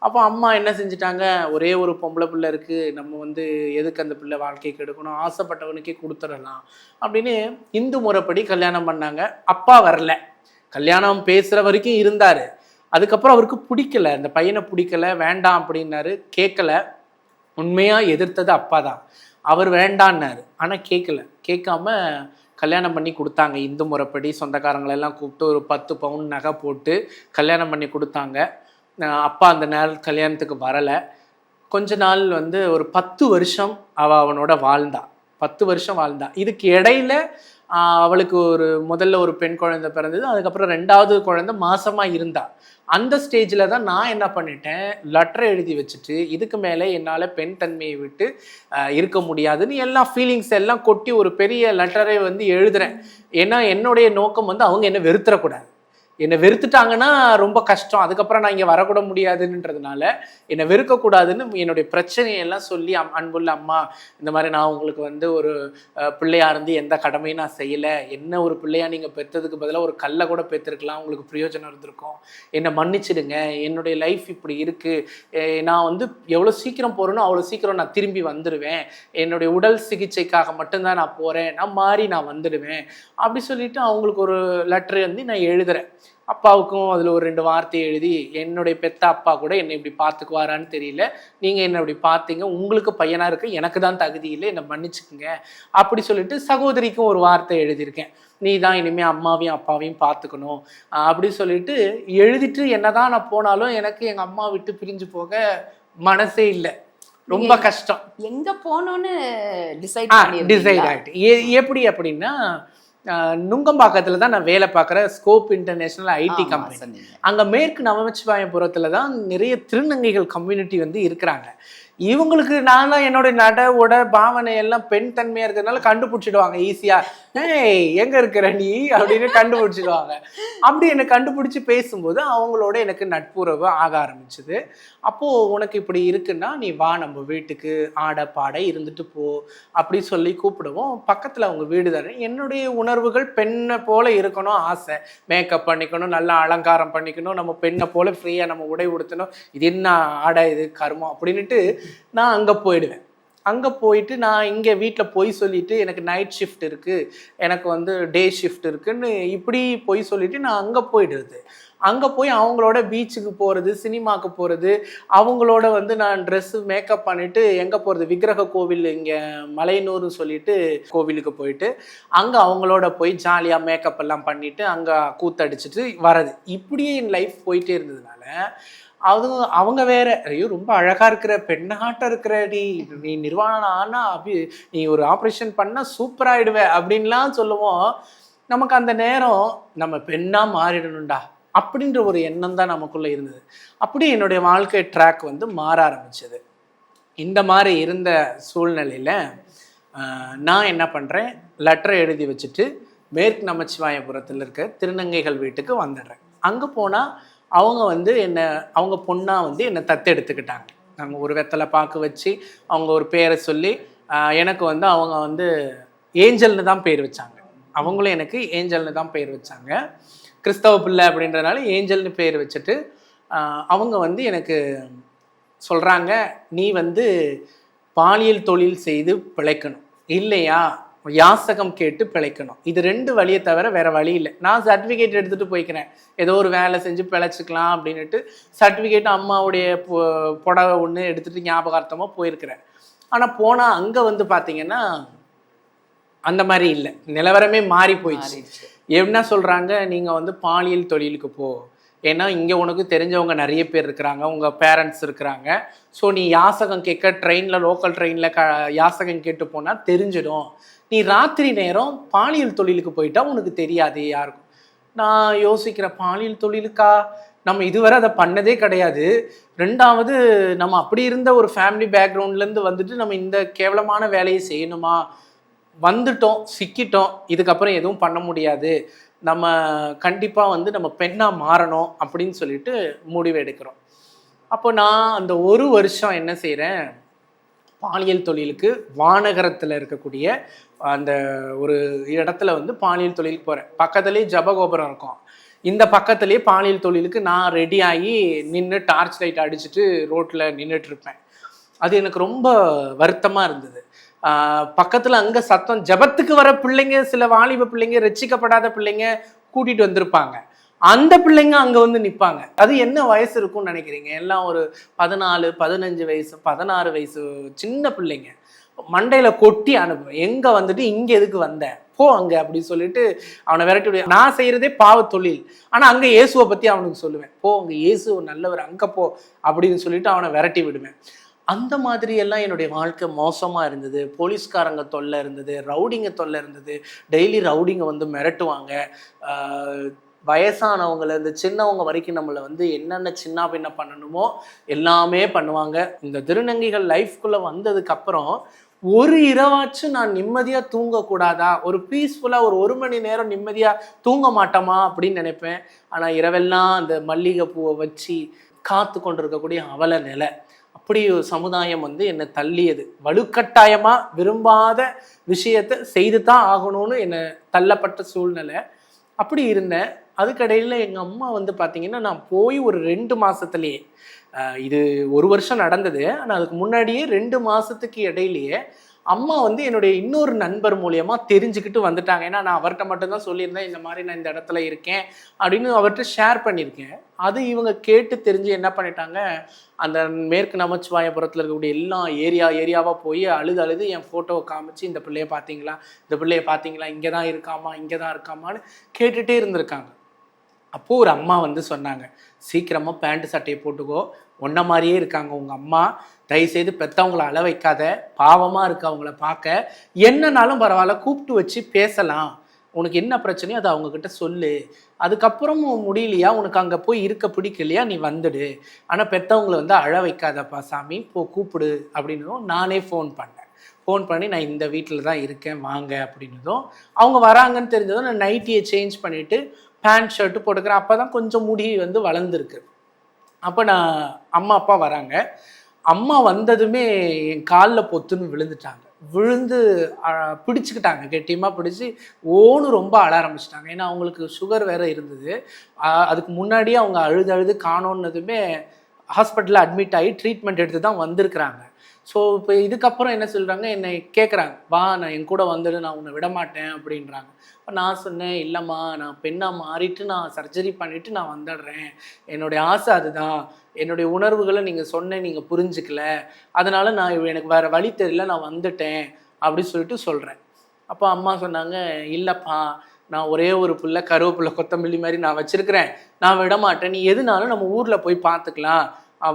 அப்போ அம்மா என்ன செஞ்சிட்டாங்க, ஒரே ஒரு பொம்பளை பிள்ளை இருக்குது, நம்ம வந்து எதுக்கு அந்த பிள்ளை வாழ்க்கைக்கு எடுக்கணும், ஆசைப்பட்டவனுக்கே கொடுத்துடலாம் அப்படின்னு இந்து முறைப்படி கல்யாணம் பண்ணாங்க. அப்பா வரல, கல்யாணம் பேசுகிற வரைக்கும் இருந்தார். அதுக்கப்புறம் அவருக்கு பிடிக்கல, அந்த பையனை பிடிக்கல, வேண்டாம் அப்படின்னாரு. கேட்கல, உண்மையாக எதிர்த்தது அப்பா தான். அவர் வேண்டான்னாரு, ஆனால் கேட்காம கல்யாணம் பண்ணி கொடுத்தாங்க. இந்து முறைப்படி சொந்தக்காரங்களெல்லாம் கூப்பிட்டு ஒரு 10 பவுன் நகை போட்டு கல்யாணம் பண்ணி கொடுத்தாங்க. அப்பா அந்த நாள் கல்யாணத்துக்கு வரலை. கொஞ்ச நாள் வந்து ஒரு 10 வருஷம் அவனோட வாழ்ந்தா. 10 வருஷம் வாழ்ந்தா. இதுக்கு இடையில அவளுக்கு முதல்ல ஒரு பெண் குழந்தை பிறந்தது. அதுக்கப்புறம் 2வது குழந்தை மாசமாக இருந்தா. அந்த ஸ்டேஜில் தான் நான் என்ன பண்ணிட்டேன், லெட்டரை எழுதி வச்சுட்டு இதுக்கு மேலே என்னால் பெண் தன்மையை விட்டு இருக்க முடியாதுன்னு எல்லா ஃபீலிங்ஸ் எல்லாம் கொட்டி ஒரு பெரிய லெட்டரை வந்து எழுதுறேன். ஏன்னா என்னுடைய நோக்கம் வந்து அவங்க என்னை வெறுத்துறக்கூடாது. என்னை வெறுத்துட்டாங்கன்னா ரொம்ப கஷ்டம், அதுக்கப்புறம் நான் இங்கே வரக்கூட முடியாதுன்றதுனால என்னை வெறுக்கக்கூடாதுன்னு என்னுடைய பிரச்சனையெல்லாம் சொல்லி, அன்புள்ள அம்மா, இந்த மாதிரி நான் உங்களுக்கு வந்து ஒரு பிள்ளையா இருந்து எந்த கடமையும் நான் செய்யலை, என்ன ஒரு பிள்ளையா நீங்கள் பெற்றதுக்கு பதிலாக ஒரு கல்லை கூட பெற்றிருக்கலாம், உங்களுக்கு பிரயோஜனம் இருந்திருக்கும், என்னை மன்னிச்சிடுங்க, என்னுடைய லைஃப் இப்படி இருக்குது, நான் வந்து எவ்வளோ சீக்கிரம் போகிறேனோ அவ்வளோ சீக்கிரம் நான் திரும்பி வந்துடுவேன், என்னுடைய உடல் சிகிச்சைக்காக மட்டும்தான் நான் போகிறேன், நான் வந்துடுவேன் அப்படி சொல்லிட்டு அவங்களுக்கு ஒரு லெட்டர் வந்து நான் எழுதுகிறேன். அப்பாவுக்கும் அதில் ஒரு 2 வார்த்தையை எழுதி, என்னுடைய பெத்த அப்பா கூட என்னை இப்படி பார்த்துக்குவாரான்னு தெரியல, நீங்கள் என்னை இப்படி பார்த்தீங்க, உங்களுக்கு பையனாக இருக்கு, எனக்கு தான் தகுதி இல்லை, என்னை மன்னிச்சுக்குங்க அப்படி சொல்லிட்டு சகோதரிக்கும் ஒரு வார்த்தை எழுதியிருக்கேன். நீ தான் இனிமேல் அம்மாவையும் அப்பாவையும் பார்த்துக்கணும் அப்படி சொல்லிட்டு எழுதிட்டு, என்னதான் நான் போனாலும் எனக்கு எங்கள் அம்மா விட்டு பிரிஞ்சு போக மனசே இல்லை. ரொம்ப கஷ்டம். எங்கே போனோன்னு டிசைட் ஆகிட்டு. எப்படி அப்படின்னா, நுங்கம்பாக்கத்தில் தான் நான் வேலை பார்க்குறேன், ஸ்கோப் இன்டர்நேஷ்னல் ஐடி கம்பெனி. அங்கே மேற்கு நமச்சிவாயபுரத்தில் தான் நிறைய திருநங்கைகள் கம்யூனிட்டி வந்து இருக்கிறாங்க. இவங்களுக்கு நான் தான் என்னோட நடவோட பாவனை எல்லாம் பெண் தன்மையாக இருக்கிறதுனால கண்டுபிடிச்சிடுவாங்க ஈஸியாக. ஏய், எங்கே இருக்கிற நீ அப்படின்னு கண்டுபிடிச்சிடுவாங்க. அப்படி என்னை கண்டுபிடிச்சி பேசும்போது அவங்களோட எனக்கு நட்புறவு ஆக ஆரம்பிச்சுது. அப்போது உனக்கு இப்படி இருக்குன்னா நீ வா நம்ம வீட்டுக்கு ஆட பாட இருந்துட்டு போ அப்படி சொல்லி கூப்பிடுவோம். பக்கத்தில் அவங்க வீடு தானே. என்னுடைய உணர்வுகள் பெண்ணை போல இருக்கணும் ஆசை. மேக்கப் பண்ணிக்கணும், நல்லா அலங்காரம் பண்ணிக்கணும், நம்ம பெண்ணை போல ஃப்ரீயாக நம்ம உடை உடுத்தணும், இது என்ன ஆடை இது கர்மம் அப்படின்ட்டு நான் அங்கே போயிடுவேன். அங்கே போயிட்டு நான் இங்கே வீட்டில் பொய் சொல்லிவிட்டு எனக்கு நைட் ஷிஃப்ட் இருக்குது, எனக்கு வந்து டே ஷிஃப்ட் இருக்குதுன்னு இப்படி பொய் சொல்லிவிட்டு நான் அங்கே போயிடுறது. அங்கே போய் அவங்களோட பீச்சுக்கு போகிறது, சினிமாவுக்கு போகிறது, அவங்களோட வந்து நான் ட்ரெஸ்ஸு மேக்கப் பண்ணிவிட்டு எங்கே போகிறது, விக்கிரக கோவில் இங்கே மலையனூர்னு சொல்லிட்டு கோவிலுக்கு போயிட்டு அங்கே அவங்களோட போய் ஜாலியாக மேக்கப் எல்லாம் பண்ணிவிட்டு அங்கே கூத்தடிச்சிட்டு வர்றது. இப்படியே என் லைஃப் போயிட்டே இருந்ததுனால அவங்க வேற, ஐயோ ரொம்ப அழகா இருக்கிற, பெண்ணாட்டம் இருக்கிற, நீ நிர்வாணம் ஆனா நீ ஒரு ஆப்ரேஷன் பண்ணா சூப்பராயிடுவ அப்படின்லாம் சொல்லுவோம். நமக்கு அந்த நேரம் நம்ம பெண்ணா மாறிடணும்டா அப்படின்ற ஒரு எண்ணம் தான் நமக்குள்ள இருந்தது. அப்படி என்னுடைய வாழ்க்கை ட்ராக் வந்து மாற ஆரம்பிச்சது. இந்த மாதிரி இருந்த சூழ்நிலையில நான் என்ன பண்றேன், லெட்டரை எழுதி வச்சுட்டு மேற்கு நமச்சிவாயபுரத்தில் இருக்க திருநங்கைகள் வீட்டுக்கு வந்துடுறேன். அங்கே போனால் அவங்க வந்து அவங்க பொண்ணாக வந்து என்னை தத்தெடுத்துக்கிட்டாங்க. நாங்கள் ஒரு வெத்தலை பாக்கு வச்சு அவங்க ஒரு பேரை சொல்லி எனக்கு வந்து அவங்க வந்து ஏஞ்சல்னு தான் பேர் வச்சாங்க. அவங்களும் எனக்கு ஏஞ்சல்னு தான் பேர் வச்சாங்க. கிறிஸ்தவ பிள்ளை அப்படின்றதுனால ஏஞ்சல்னு பேர் வச்சுட்டு அவங்க வந்து எனக்கு சொல்கிறாங்க, நீ வந்து பாலியல் தொழில் செய்து பிழைக்கணும், இல்லையா யாசகம் கேட்டு பிழைக்கணும். இது 2 வழியை தவிர வேற வழி இல்லை. நான் சர்டிஃபிகேட் எடுத்துகிட்டு போய்க்கிறேன், ஏதோ ஒரு வேலை செஞ்சு பிழைச்சிக்கலாம் அப்படின்ட்டு சர்டிஃபிகேட் அம்மாவுடைய புடவை ஒன்று எடுத்துகிட்டு ஞாபகார்த்தமாக போயிருக்கிறேன். ஆனால் போனால் அங்கே வந்து பார்த்தீங்கன்னா அந்த மாதிரி இல்லை, நிலவரமே மாறி போயிடுச்சு. என்ன சொல்கிறாங்க, நீங்கள் வந்து பாலியல் தொழிலுக்கு போ, ஏன்னா இங்கே உனக்கு தெரிஞ்சவங்க நிறைய பேர் இருக்கிறாங்க, உங்கள் பேரண்ட்ஸ் இருக்கிறாங்க, ஸோ நீ யாசகம் கேட்க ட்ரெயினில் லோக்கல் ட்ரெயினில் யாசகம் கேட்டு போனால் தெரிஞ்சிடும், நீ ராத்திரி நேரம் பாலியல் தொழிலுக்கு போயிட்டா உனக்கு தெரியாது யாருக்கும். நான் யோசிக்கிற, பாலியல் தொழிலுக்கா, நம்ம இதுவரை அதை பண்ணதே கிடையாது. 2வது நம்ம அப்படி இருந்த ஒரு ஃபேமிலி பேக்ரவுண்ட்லேருந்து வந்துட்டு நம்ம இந்த கேவலமான வேலையை செய்யணுமா, வந்துட்டோம் சிக்கிட்டோம், இதுக்கப்புறம் எதுவும் பண்ண முடியாது, நம்ம கண்டிப்பாக வந்து நம்ம பெண்ணாக மாறணும் அப்படின்னு சொல்லிட்டு முடிவு எடுக்கிறோம். அப்போ நான் அந்த 1 வருஷம் என்ன செய்கிறேன், பாலியல் தொழிலுக்கு வானகரத்தில் இருக்கக்கூடிய அந்த ஒரு இடத்துல வந்து பாலியல் தொழிலுக்கு போகிறேன். பக்கத்துலேயே ஜபகோபுரம் இருக்கும், இந்த பக்கத்துலேயே பாலியல் தொழிலுக்கு நான் ரெடி ஆகி நின்று டார்ச் லைட் அடிச்சுட்டு ரோட்டில் நின்றுட்டுருப்பேன். அது எனக்கு ரொம்ப வருத்தமாக இருந்தது. பக்கத்தில் அங்கே சத்தம், ஜபத்துக்கு வர பிள்ளைங்க, சில வாலிப பிள்ளைங்க, ரட்சிக்கப்படாத பிள்ளைங்க கூட்டிகிட்டு வந்திருப்பாங்க, அந்த பிள்ளைங்க அங்கே வந்து நிற்பாங்க. அது என்ன வயசு இருக்கும்னு நினைக்கிறீங்க, எல்லாம் ஒரு 14, 15 வயசு, 16 வயசு சின்ன பிள்ளைங்க. மண்டையில் கொட்டி அனுப்புவேன், எங்கே வந்துட்டு இங்கே எதுக்கு வந்தேன், போ அங்கே அப்படி சொல்லிட்டு அவனை விரட்டி விடுவேன். நான் செய்கிறதே பாவ தொழில், ஆனால் அங்கே இயேசுவை பற்றி அவனுக்கு சொல்லுவேன், போ அங்கே இயேசு நல்லவர், அங்கே போ அப்படின்னு சொல்லிட்டு அவனை விரட்டி விடுவேன். அந்த மாதிரி எல்லாம் என்னுடைய வாழ்க்கை மோசமாக இருந்தது. போலீஸ்காரங்க தொல்லை இருந்தது, ரவுடிங்க தொல்லை இருந்தது, டெய்லி ரவுடிங்க வந்து மிரட்டுவாங்க. வயசானவங்கள இந்த சின்னவங்க வரைக்கும் நம்மளை வந்து என்னென்ன சின்ன பின்ன பண்ணணுமோ எல்லாமே பண்ணுவாங்க. இந்த திருநங்கைகள் லைஃப்குள்ளே வந்ததுக்கப்புறம் ஒரு இரவாச்சும் நான் நிம்மதியாக தூங்கக்கூடாதா, ஒரு பீஸ்ஃபுல்லாக ஒரு மணி நேரம் நிம்மதியாக தூங்க மாட்டோமா அப்படின்னு நினைப்பேன். ஆனால் இரவெல்லாம் அந்த மல்லிகை பூவை வச்சு காத்து கொண்டிருக்கக்கூடிய அவல நிலை. அப்படி ஒரு சமுதாயம் வந்து என்னை தள்ளியது. வலுக்கட்டாயமாக விரும்பாத விஷயத்தை செய்து தான் ஆகணும்னு என்னை தள்ளப்பட்ட சூழ்நிலை. அப்படி இருந்தேன். அதுக்கடையில் எங்கள் அம்மா வந்து பார்த்திங்கன்னா, நான் போய் ஒரு 2 மாதத்துலேயே, இது 1 வருஷம் நடந்தது, ஆனால் அதுக்கு முன்னாடியே 2 மாதத்துக்கு இடையிலேயே அம்மா வந்து என்னுடைய இன்னொரு நண்பர் மூலியமாக தெரிஞ்சுக்கிட்டு வந்துட்டாங்க. ஏன்னா நான் அவர்கிட்ட மட்டும்தான் சொல்லியிருந்தேன், இந்த மாதிரி நான் இந்த இடத்துல இருக்கேன் அப்படின்னு அவர்கிட்ட ஷேர் பண்ணியிருக்கேன். அது இவங்க கேட்டு தெரிஞ்சு என்ன பண்ணிட்டாங்க, அந்த மேற்கு நமச்சிவாயபுரத்தில் இருக்கக்கூடிய எல்லா ஏரியாவாக போய் அழுது என் ஃபோட்டோவை காமிச்சு, இந்த பிள்ளைய பார்த்தீங்களா, இங்கே தான் இருக்காமான்னு கேட்டுகிட்டே இருந்திருக்காங்க. அப்போது ஒரு அம்மா வந்து சொன்னாங்க, சீக்கிரமாக பேண்ட் சட்டையை போட்டுக்கோ, ஒன்றை மாதிரியே இருக்காங்க உங்கள் அம்மா, தயவுசெய்து பெற்றவங்களை அள வைக்காத, பாவமாக இருக்கு அவங்கள பார்க்க, என்னன்னாலும் பரவாயில்ல கூப்பிட்டு வச்சு பேசலாம், உனக்கு என்ன பிரச்சனையோ அதை அவங்கக்கிட்ட சொல்லு, அதுக்கப்புறமும் முடியலையா, உனக்கு அங்கே போய் இருக்க பிடிக்கலையா, நீ வந்துடு, ஆனால் பெற்றவங்களை வந்து அழ வைக்காதப்பா சாமி, கூப்பிடு அப்படின்னதும் நானே ஃபோன் பண்ணி நான் இந்த வீட்டில் தான் இருக்கேன் வாங்க அப்படின்னதும், அவங்க வராங்கன்னு தெரிஞ்சதும் நான் நைட்டியை சேஞ்ச் பண்ணிவிட்டு பேண்ட் ஷர்ட்டு போட்டுக்கிறேன். அப்போ தான் கொஞ்சம் முடி வந்து வளர்ந்துருக்கு. அப்போ நான் அம்மா அப்பா வராங்க. அம்மா வந்ததுமே என் காலில் பொத்துன்னு விழுந்துட்டாங்க. விழுந்து பிடிச்சிக்கிட்டாங்க, கெட்டியமாக பிடிச்சி ஓன்னு ரொம்ப அழ ஆரம்பிச்சிட்டாங்க. ஏன்னா அவங்களுக்கு சுகர் வேற இருந்தது. அதுக்கு முன்னாடியே அவங்க அழுது அழுது காணோன்னதுமே ஹாஸ்பிட்டலில் அட்மிட் ஆகி ட்ரீட்மெண்ட் எடுத்து தான் வந்திருக்கிறாங்க. ஸோ இப்போ இதுக்கப்புறம் என்ன சொல்கிறாங்க, என்னை கேட்குறாங்க, வா நான் என் கூட வந்துடு, நான் உன்னை விட மாட்டேன் அப்படின்றாங்க. இப்போ நான் சொன்னேன், இல்லைம்மா நான் பெண்ணாக மாறிட்டு நான் சர்ஜரி பண்ணிவிட்டு நான் வந்துடுறேன், என்னுடைய ஆசை அதுதான், என்னுடைய உணர்வுகளை நீங்கள் சொன்னேன், நீங்கள் புரிஞ்சுக்கல, அதனால் நான் எனக்கு வேறு வழி தெரியல, நான் வந்துட்டேன் அப்படி சொல்லிட்டு சொல்கிறேன். அப்போ அம்மா சொன்னாங்க, இல்லைப்பா நான் ஒரே ஒரு புள்ள கருவேப்பிலை கொத்தமல்லி மாதிரி நான் வச்சுருக்கிறேன், நான் விட மாட்டேன், நீ எதுனாலும் நம்ம ஊரில் போய் பார்த்துக்கலாம்,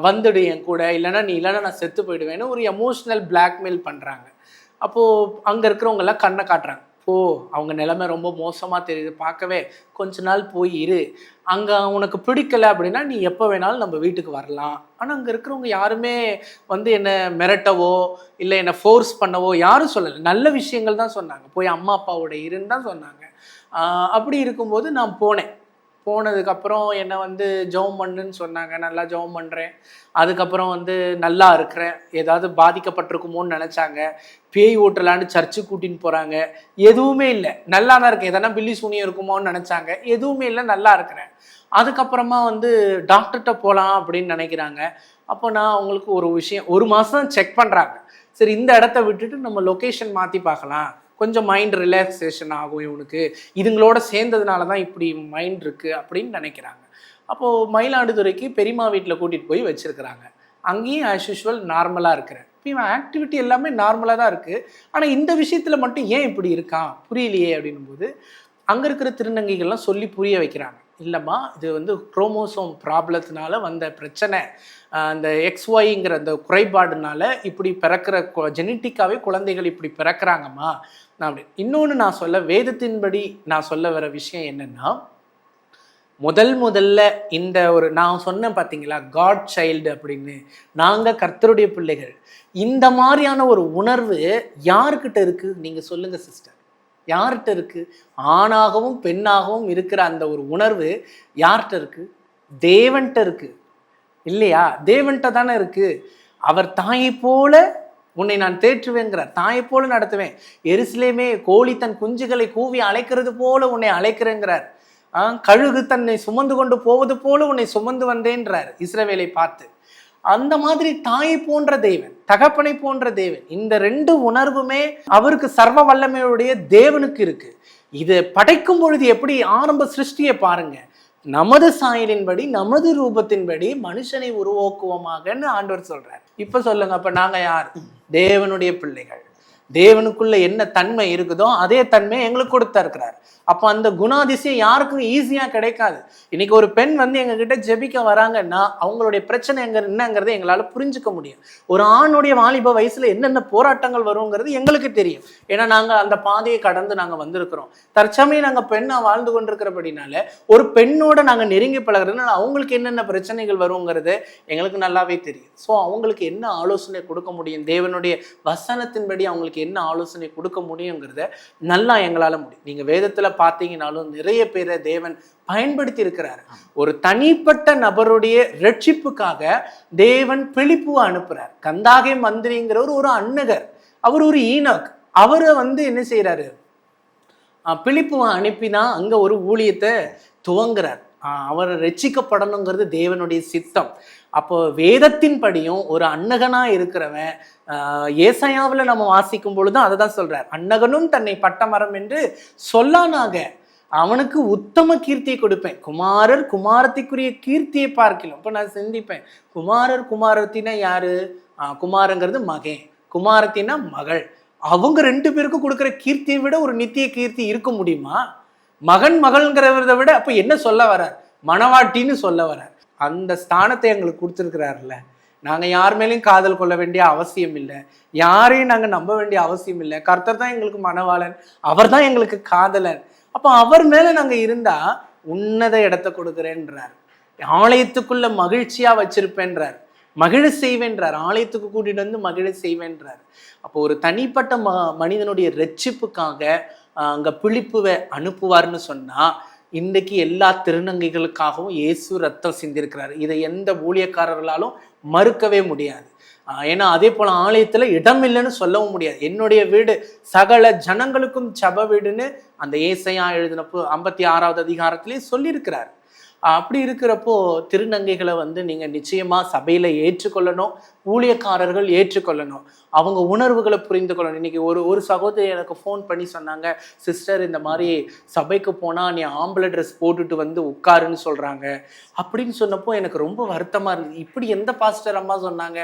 வந்துடு என் கூட, இல்லைன்னா நீ இல்லைன்னா நான் செத்து போயிடுவேன்னு ஒரு எமோஷ்னல் பிளாக்மெயில் பண்ணுறாங்க. அப்போது அங்கே இருக்கிறவங்கெல்லாம் கண்ணை காட்டுறாங்க, ஓ அவங்க நிலைமை ரொம்ப மோசமாக தெரியுது, பார்க்கவே கொஞ்ச நாள் போய் இரு, அங்கே உனக்கு பிடிக்கலை அப்படின்னா நீ எப்போ வேணாலும் நம்ம வீட்டுக்கு வரலாம். ஆனால் அங்கே இருக்கிறவங்க யாருமே வந்து என்னை மிரட்டவோ இல்லை என்னை ஃபோர்ஸ் பண்ணவோ யாரும் சொல்லலை, நல்ல விஷயங்கள் தான் சொன்னாங்க, போய் அம்மா அப்பாவோட இருன்னு தான் சொன்னாங்க. அப்படி இருக்கும்போது நான் போனதுக்கப்புறம் என்னை வந்து ஜெபம் பண்ணுன்னு சொன்னாங்க, நல்லா ஜெபம் பண்ணுறேன். அதுக்கப்புறம் வந்து நல்லா இருக்கிறேன், ஏதாவது பாதிக்கப்பட்டிருக்குமோன்னு நினச்சாங்க, பேய் ஓட்டலான்னு சர்ச்சுக்கு கூட்டின்னு போகிறாங்க, எதுவுமே இல்லை, நல்லா தான் இருக்கேன், எதனா பில்லி சூனியம் இருக்குமோன்னு நினச்சாங்க, எதுவுமே இல்லை, நல்லா இருக்கிறேன். அதுக்கப்புறமா வந்து டாக்டர்கிட்ட போகலாம் அப்படின்னு நினைக்கிறாங்க. அப்போ நான் அவங்களுக்கு ஒரு விஷயம், 1 மாதம் செக் பண்ணுறாங்க, சரி இந்த இடத்த விட்டுட்டு நம்ம லொக்கேஷன் மாற்றி பார்க்கலாம், கொஞ்சம் மைண்ட் ரிலாக்ஸேஷன் ஆகும் இவனுக்கு, இதுங்களோட சேர்ந்ததுனால தான் இப்படி மைண்ட் இருக்குது அப்படின்னு நினைக்கிறாங்க. அப்போது மயிலாடுதுறைக்கு பெரியம்மா வீட்டில் கூட்டிகிட்டு போய் வச்சுருக்கிறாங்க. அங்கேயும் ஆஸ் யூஷுவல் நார்மலாக இருக்கிறேன். இப்போ இவன் ஆக்டிவிட்டி எல்லாமே நார்மலாக தான் இருக்குது, ஆனால் இந்த விஷயத்தில் மட்டும் ஏன் இப்படி இருக்கான் புரியலையே அப்படின்னும்போது அங்கே இருக்கிற திருநங்கைகள்லாம் சொல்லி புரிய வைக்கிறாங்க, இல்லைம்மா இது வந்து குரோமோசோம் ப்ராப்ளத்தினால வந்த பிரச்சனை, அந்த XYங்கிற அந்த குறைபாடுனால இப்படி பிறக்கிற ஜெனட்டிக்காகவே குழந்தைகள் இப்படி பிறக்கிறாங்கம்மா. நான் அப்படி இன்னொன்று நான் சொல்ல, வேதத்தின்படி நான் சொல்ல வர விஷயம் என்னென்னா, முதல்ல இந்த ஒரு நான் சொன்னேன் பார்த்தீங்களா, காட் சைல்டு அப்படின்னு, நாங்கள் கர்த்தருடைய பிள்ளைகள், இந்த மாதிரியான ஒரு உணர்வு யாருக்கிட்ட இருக்குது நீங்கள் சொல்லுங்கள் சிஸ்டர், யார்கிட்ட இருக்குது? ஆணாகவும் பெண்ணாகவும் இருக்கிற அந்த ஒரு உணர்வு யார்கிட்ட இருக்குது? தேவன்கிட்ட இருக்குது இல்லையா? தேவன்கிட்ட தானே இருக்குது. அவர் தாயை போல உன்னை நான் தேற்றுவேங்கிறார், தாயை போல நடத்துவேன், எருசலேமே கோழி தன் குஞ்சுகளை கூவி அழைக்கிறது போல உன்னை அழைக்கிறேங்கிறார், கழுகு தன்னை சுமந்து கொண்டு போவது போல உன்னை சுமந்து வந்தேன்றார் இஸ்ரவேலை பார்த்து. அந்த மாதிரி தாயை போன்ற தேவன், தகப்பனை போன்ற தேவன், இந்த 2 உணர்வுமே அவருக்கு சர்வ வல்லமையுடைய தேவனுக்கு இருக்கு. இது படைக்கும் பொழுது எப்படி ஆரம்ப சிருஷ்டியை பாருங்க, நமது சாயலின்படி நமது ரூபத்தின்படி மனுஷனை உருவாக்குவோமாகன்னு ஆண்டவர் சொல்றார். இப்ப சொல்லுங்க, அப்ப நாங்க யார்? தேவனுடைய பிள்ளைகள். தேவனுக்குள்ள என்ன தன்மை இருக்குதோ அதே தன்மை எங்களுக்கு கொடுத்தா இருக்கிறார். அப்போ அந்த குணாதிசயம் யாருக்கும் ஈஸியா கிடைக்காது. இன்னைக்கு ஒரு பெண் வந்து எங்ககிட்ட ஜெபிக்க வராங்கன்னா அவங்களுடைய பிரச்சனை என்னங்கிறத எங்களால புரிஞ்சுக்க முடியும். ஒரு ஆணுடைய வாலிப வயசுல என்னென்ன போராட்டங்கள் வருங்கிறது எங்களுக்கு தெரியும். ஏன்னா நாங்க அந்த பாதையை கடந்து நாங்க வந்திருக்கிறோம். தற்சமயம் நாங்க பெண்ணா வாழ்ந்து கொண்டிருக்கிறபடினால ஒரு பெண்ணோட நாங்க நெருங்கி பழகிறதுனால அவங்களுக்கு என்னென்ன பிரச்சனைகள் வருங்கிறது எங்களுக்கு நல்லாவே தெரியும். ஸோ அவங்களுக்கு என்ன ஆலோசனை கொடுக்க முடியும், தேவனுடைய வசனத்தின்படி அவங்களுக்கு என்ன ஆலோசனை கொடுக்க முடியுங்கிறத நல்லா எங்களால முடியும். நீங்க வேதத்துல பார்த்தீங்கன்னாலும் நிறைய பேரை தேவன் பயன்படுத்தி இருக்கிறார். ஒரு தனிப்பட்ட நபருடைய ரட்சிப்புக்காக தேவன் பிலிப்புவை அனுப்புறார். கந்தாகை மந்திரிங்கிறவர் ஒரு அன்னகர், அவர் ஒரு ஈனோக், அவரை வந்து என்ன செய்யறாரு, பிலிப்புவை அனுப்பினா அங்க ஒரு ஊழியத்தை துவங்குறார். அவர் ரட்சிக்கப்படணுங்கிறது தேவனுடைய சித்தம். அப்போ வேதத்தின் படியும் ஒரு அன்னகனா இருக்கிறவன், ஏசாயாவில் நம்ம வாசிக்கும் பொழுதும் அதை தான் சொல்றார், அன்னகனும் தன்னை பட்டமரம் என்று சொல்லானாக அவனுக்கு உத்தம கீர்த்தியை கொடுப்பேன், குமாரர் குமாரத்திற்குரிய கீர்த்தியை பார்க்கலாம். இப்போ நான் சிந்திப்பேன், குமாரர் குமாரத்தினா யாரு? குமாரங்கிறது மகன், குமாரத்தினா மகள். அவங்க 2 பேருக்கும் கொடுக்குற கீர்த்தியை விட ஒரு நித்திய கீர்த்தி இருக்க முடியுமா? மகன் மகள்ங்கிறத விட அப்ப என்ன சொல்ல வர்றார்? மணவாட்டின்னு சொல்ல வர்றார். அந்த ஸ்தானத்தை எங்களுக்கு கொடுத்துருக்கிறாருல்ல. நாங்க யார் மேலேயும் காதல் கொள்ள வேண்டிய அவசியம் இல்லை, யாரையும் நாங்க நம்ப வேண்டிய அவசியம் இல்லை. கர்த்தர் தான் எங்களுக்கு மணவாளன், அவர் தான் எங்களுக்கு காதலன். அப்போ அவர் மேல நாங்க இருந்தா உன்னத இடத்தை கொடுக்குறேன்றார். ஆலயத்துக்குள்ள மகிழ்ச்சியா வச்சிருப்பேன்றார், மகிழ செய்வேன்றார், ஆலயத்துக்கு கூட்டிட்டு வந்து மகிழ செய்வேன்றார். அப்போ ஒரு தனிப்பட்ட மனிதனுடைய ரட்சிப்புக்காக அங்க பிலிப்புவை அனுப்புவார்னு சொன்னா இன்றைக்கு எல்லா திருநங்கைகளுக்காகவும் இயேசு ரத்தம் சிந்திருக்கிறார். இதை எந்த ஊழியக்காரர்களாலும் மறுக்கவே முடியாது. ஏன்னா அதே போல ஆலயத்துல இடம் இல்லைன்னு சொல்லவும் முடியாது. என்னுடைய வீடு சகல ஜனங்களுக்கும் ஜெப வீடுன்னு அந்த ஏசாயா எழுதினப்போ 56வது அதிகாரத்திலே சொல்லியிருக்கிறார். அப்படி இருக்கிறப்போ திருநங்கைகளை வந்து நீங்க நிச்சயமா சபையில ஏற்றுக்கொள்ளணும், ஊழியக்காரர்கள் ஏற்றுக்கொள்ளணும், அவங்க உணர்வுகளை புரிந்து கொள்ளணும். இன்னைக்கு ஒரு சகோதரி எனக்கு ஃபோன் பண்ணி சொன்னாங்க, சிஸ்டர் இந்த மாதிரி சபைக்கு போனா நீ ஆம்பளை ட்ரெஸ் போட்டுட்டு வந்து உட்காருன்னு சொல்றாங்க அப்படின்னு சொன்னப்போ எனக்கு ரொம்ப வருத்தமா இருந்தது. இப்படி எந்த பாஸ்டர் அம்மா சொன்னாங்க?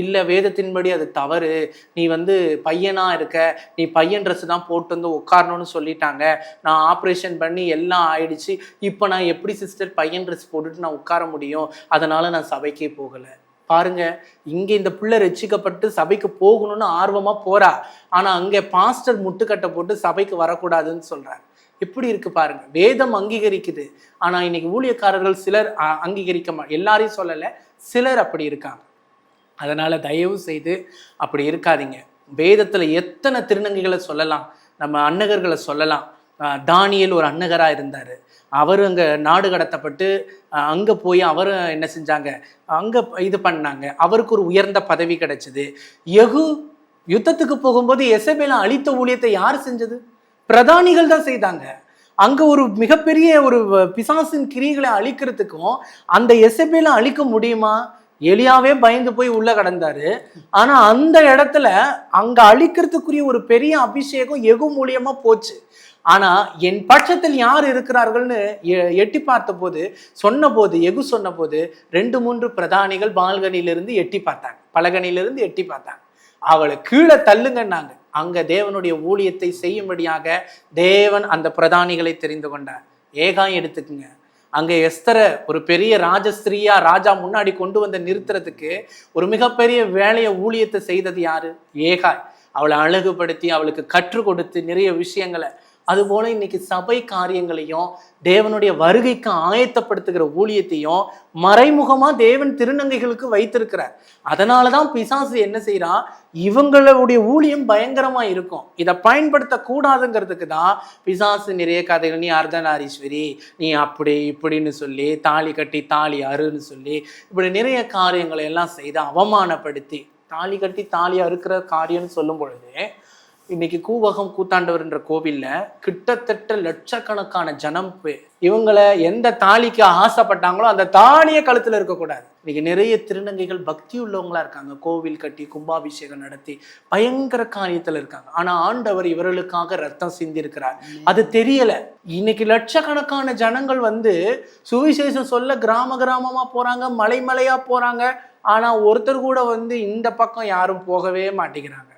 இல்ல வேதத்தின்படி அது தவறு, நீ வந்து பையனா இருக்க, நீ பையன் ட்ரெஸ் தான் போட்டு வந்து உட்காரணும்னு சொல்லிட்டாங்க, நான் ஆப்ரேஷன் பண்ணி எல்லாம் ஆயிடுச்சு, இப்போ நான் எப்படி சிஸ்டர் பையன் ட்ரெஸ் போட்டுட்டு நான் உட்கார முடியும், அதனால நான் சபைக்கே போகல. பாருங்க, இங்க இந்த பிள்ளை ரட்சிக்கப்பட்டு சபைக்கு போகணும்னு ஆர்வமா போறா, ஆனா அங்க பாஸ்டர் முட்டுக்கட்டை போட்டு சபைக்கு வரக்கூடாதுன்னு சொல்றாங்க. எப்படி இருக்கு பாருங்க. வேதம் அங்கீகரிக்குது, ஆனா இன்னைக்கு ஊழியக்காரர்கள் சிலர் அங்கீகரிக்க எல்லாரையும் சொல்லல, சிலர் அப்படி இருக்காங்க. அதனால தயவு செய்து அப்படி இருக்காதீங்க. வேதத்துல எத்தனை திருநங்கைகளை சொல்லலாம், நம்ம அன்னகர்களை சொல்லலாம். தானியேல் ஒரு அன்னகரா இருந்தாரு. அவர் அங்கே நாடு கடத்தப்பட்டு அங்கே போய் அவர் என்ன செஞ்சாங்க, அங்கே இது பண்ணாங்க, அவருக்கு ஒரு உயர்ந்த பதவி கிடைச்சது. யெகூ யுத்தத்துக்கு போகும்போது எசபேலை அழித்த ஊழியத்தை யார் செஞ்சது? பிரதானிகள் தான் செய்தாங்க. அங்கே ஒரு மிகப்பெரிய ஒரு பிசாசின் கிரிகளை அழிக்கிறதுக்கும் அந்த எசபேலை அழிக்க முடியுமா? எலியாவே பயந்து போய் உள்ள கடந்தாரு. ஆனா அந்த இடத்துல அங்க அழிக்கிறதுக்குரிய ஒரு பெரிய அபிஷேகம் யெகூ மூலியமா போச்சு. ஆனா என் பட்சத்தில் யார் இருக்கிறார்கள்னு எட்டி பார்த்த போது யெகூ சொன்ன போது 2-3 பிரதானிகள் பால்கனிலிருந்து எட்டி பார்த்தாங்க, பலகனிலிருந்து எட்டி பார்த்தாங்க. அவளை கீழே தள்ளுங்கன்னாங்க. அங்க தேவனுடைய ஊழியத்தை செய்யும்படியாக தேவன் அந்த பிரதானிகளை தெரிந்து கொண்டார். ஏகாய் எடுத்துக்குங்க. அங்க எஸ்தரை ஒரு பெரிய ராஜஸ்திரியா ராஜா முன்னாடி கொண்டு வந்து நிறுத்துறதுக்கு ஒரு மிகப்பெரிய வேலையை ஊழியத்தை செய்தது யாரு? ஏகாய். அவளை அழகுபடுத்தி அவளுக்கு கற்றுக் கொடுத்து நிறைய விஷயங்களை. அதுபோல இன்னைக்கு சபை காரியங்களையும் தேவனுடைய வருகைக்கு ஆயத்தப்படுத்துகிற ஊழியத்தையும் மறைமுகமா தேவன் திருநங்கைகளுக்கு வைத்திருக்கிறார். அதனாலதான் பிசாசு என்ன செய்யறான், இவங்களுடைய ஊழியம் பயங்கரமா இருக்கும், இதை பயன்படுத்த கூடாதுங்கிறதுக்கு தான் பிசாசு நிறைய கதைகள், நீ அர்த்தநாரீஸ்வரி, நீ அப்படி இப்படின்னு சொல்லி தாலி கட்டி தாலி அறுன்னு சொல்லி இப்படி நிறைய காரியங்களை எல்லாம் செய்து அவமானப்படுத்தி, தாலி கட்டி தாலி அறுக்கிற காரியம்னு சொல்லும் பொழுது இன்னைக்கு கூவகம் கூத்தாண்டவர்ன்ற கோவில்ல கிட்டத்தட்ட லட்சக்கணக்கான ஜனம் இவங்களை எந்த தாலிக்கு ஆசைப்பட்டாங்களோ அந்த தாலியை கழுத்துல இருக்கக்கூடாது. இன்னைக்கு நிறைய திருநங்கைகள் பக்தி உள்ளவங்களா இருக்காங்க, கோவில் கட்டி கும்பாபிஷேகம் நடத்தி பயங்கர காரியத்துல இருக்காங்க. ஆனா ஆண்டவர் இவர்களுக்காக ரத்தம் சிந்தி இருக்கிறார், அது தெரியல. இன்னைக்கு லட்சக்கணக்கான ஜனங்கள் வந்து சுவிசேஷம் சொல்ல கிராம கிராமமா போறாங்க, மலை மலையா போறாங்க. ஆனா ஒருத்தர் கூட வந்து இந்த பக்கம் யாரும் போகவே மாட்டேங்கிறாங்க.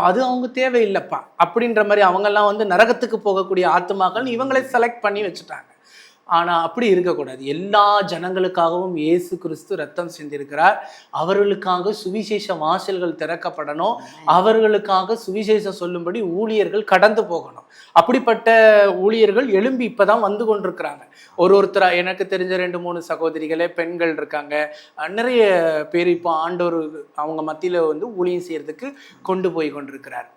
அது அவங்க தேவையில்லைப்பா அப்படின்ற மாதிரி அவங்கெல்லாம் வந்து நரகத்துக்கு போகக்கூடிய ஆத்துமாக்கள் இவங்களை செலக்ட் பண்ணி வச்சுட்டாங்க. ஆனா அப்படி இருக்கக்கூடாது. எல்லா ஜனங்களுக்காகவும் இயேசு கிறிஸ்து ரத்தம் சிந்திருக்கிறார். அவர்களுக்காக சுவிசேஷ வாசல்கள் திறக்கப்படணும், அவர்களுக்காக சுவிசேஷம் சொல்லும்படி ஊழியர்கள் கடந்து போகணும். அப்படிப்பட்ட ஊழியர்கள் எழும்பி இப்பதான் வந்து கொண்டிருக்கிறாங்க. ஒருத்தரா எனக்கு தெரிஞ்ச 2-3 சகோதரிகளே பெண்கள் இருக்காங்க. நிறைய பேர் இப்போ ஆண்டவர் அவங்க மத்தியில வந்து ஊழியம் செய்யறதுக்கு கொண்டு போய் கொண்டிருக்கிறார்.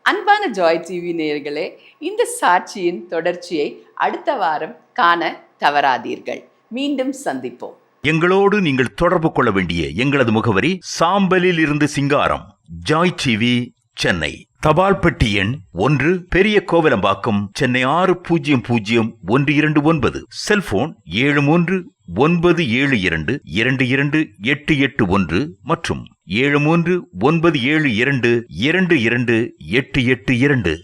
அன்பான ஜாய் டிவி நேயர்களே, இந்த சாட்சியின் தொடர்ச்சியை அடுத்த வாரம் காண தவறாதீர்கள். மீண்டும் சந்திப்போம். எங்களோடு நீங்கள் தொடர்பு கொள்ள வேண்டிய எங்களது முகவரி சாம்பலில் இருந்து சிங்காரம், ஜாய் டிவி, சென்னை. தபால் பெட்டி எண் 1, பெரிய கோவிலம்பாக்கம், சென்னை 600129. செல்போன் 7397222881 மற்றும் 739722222882.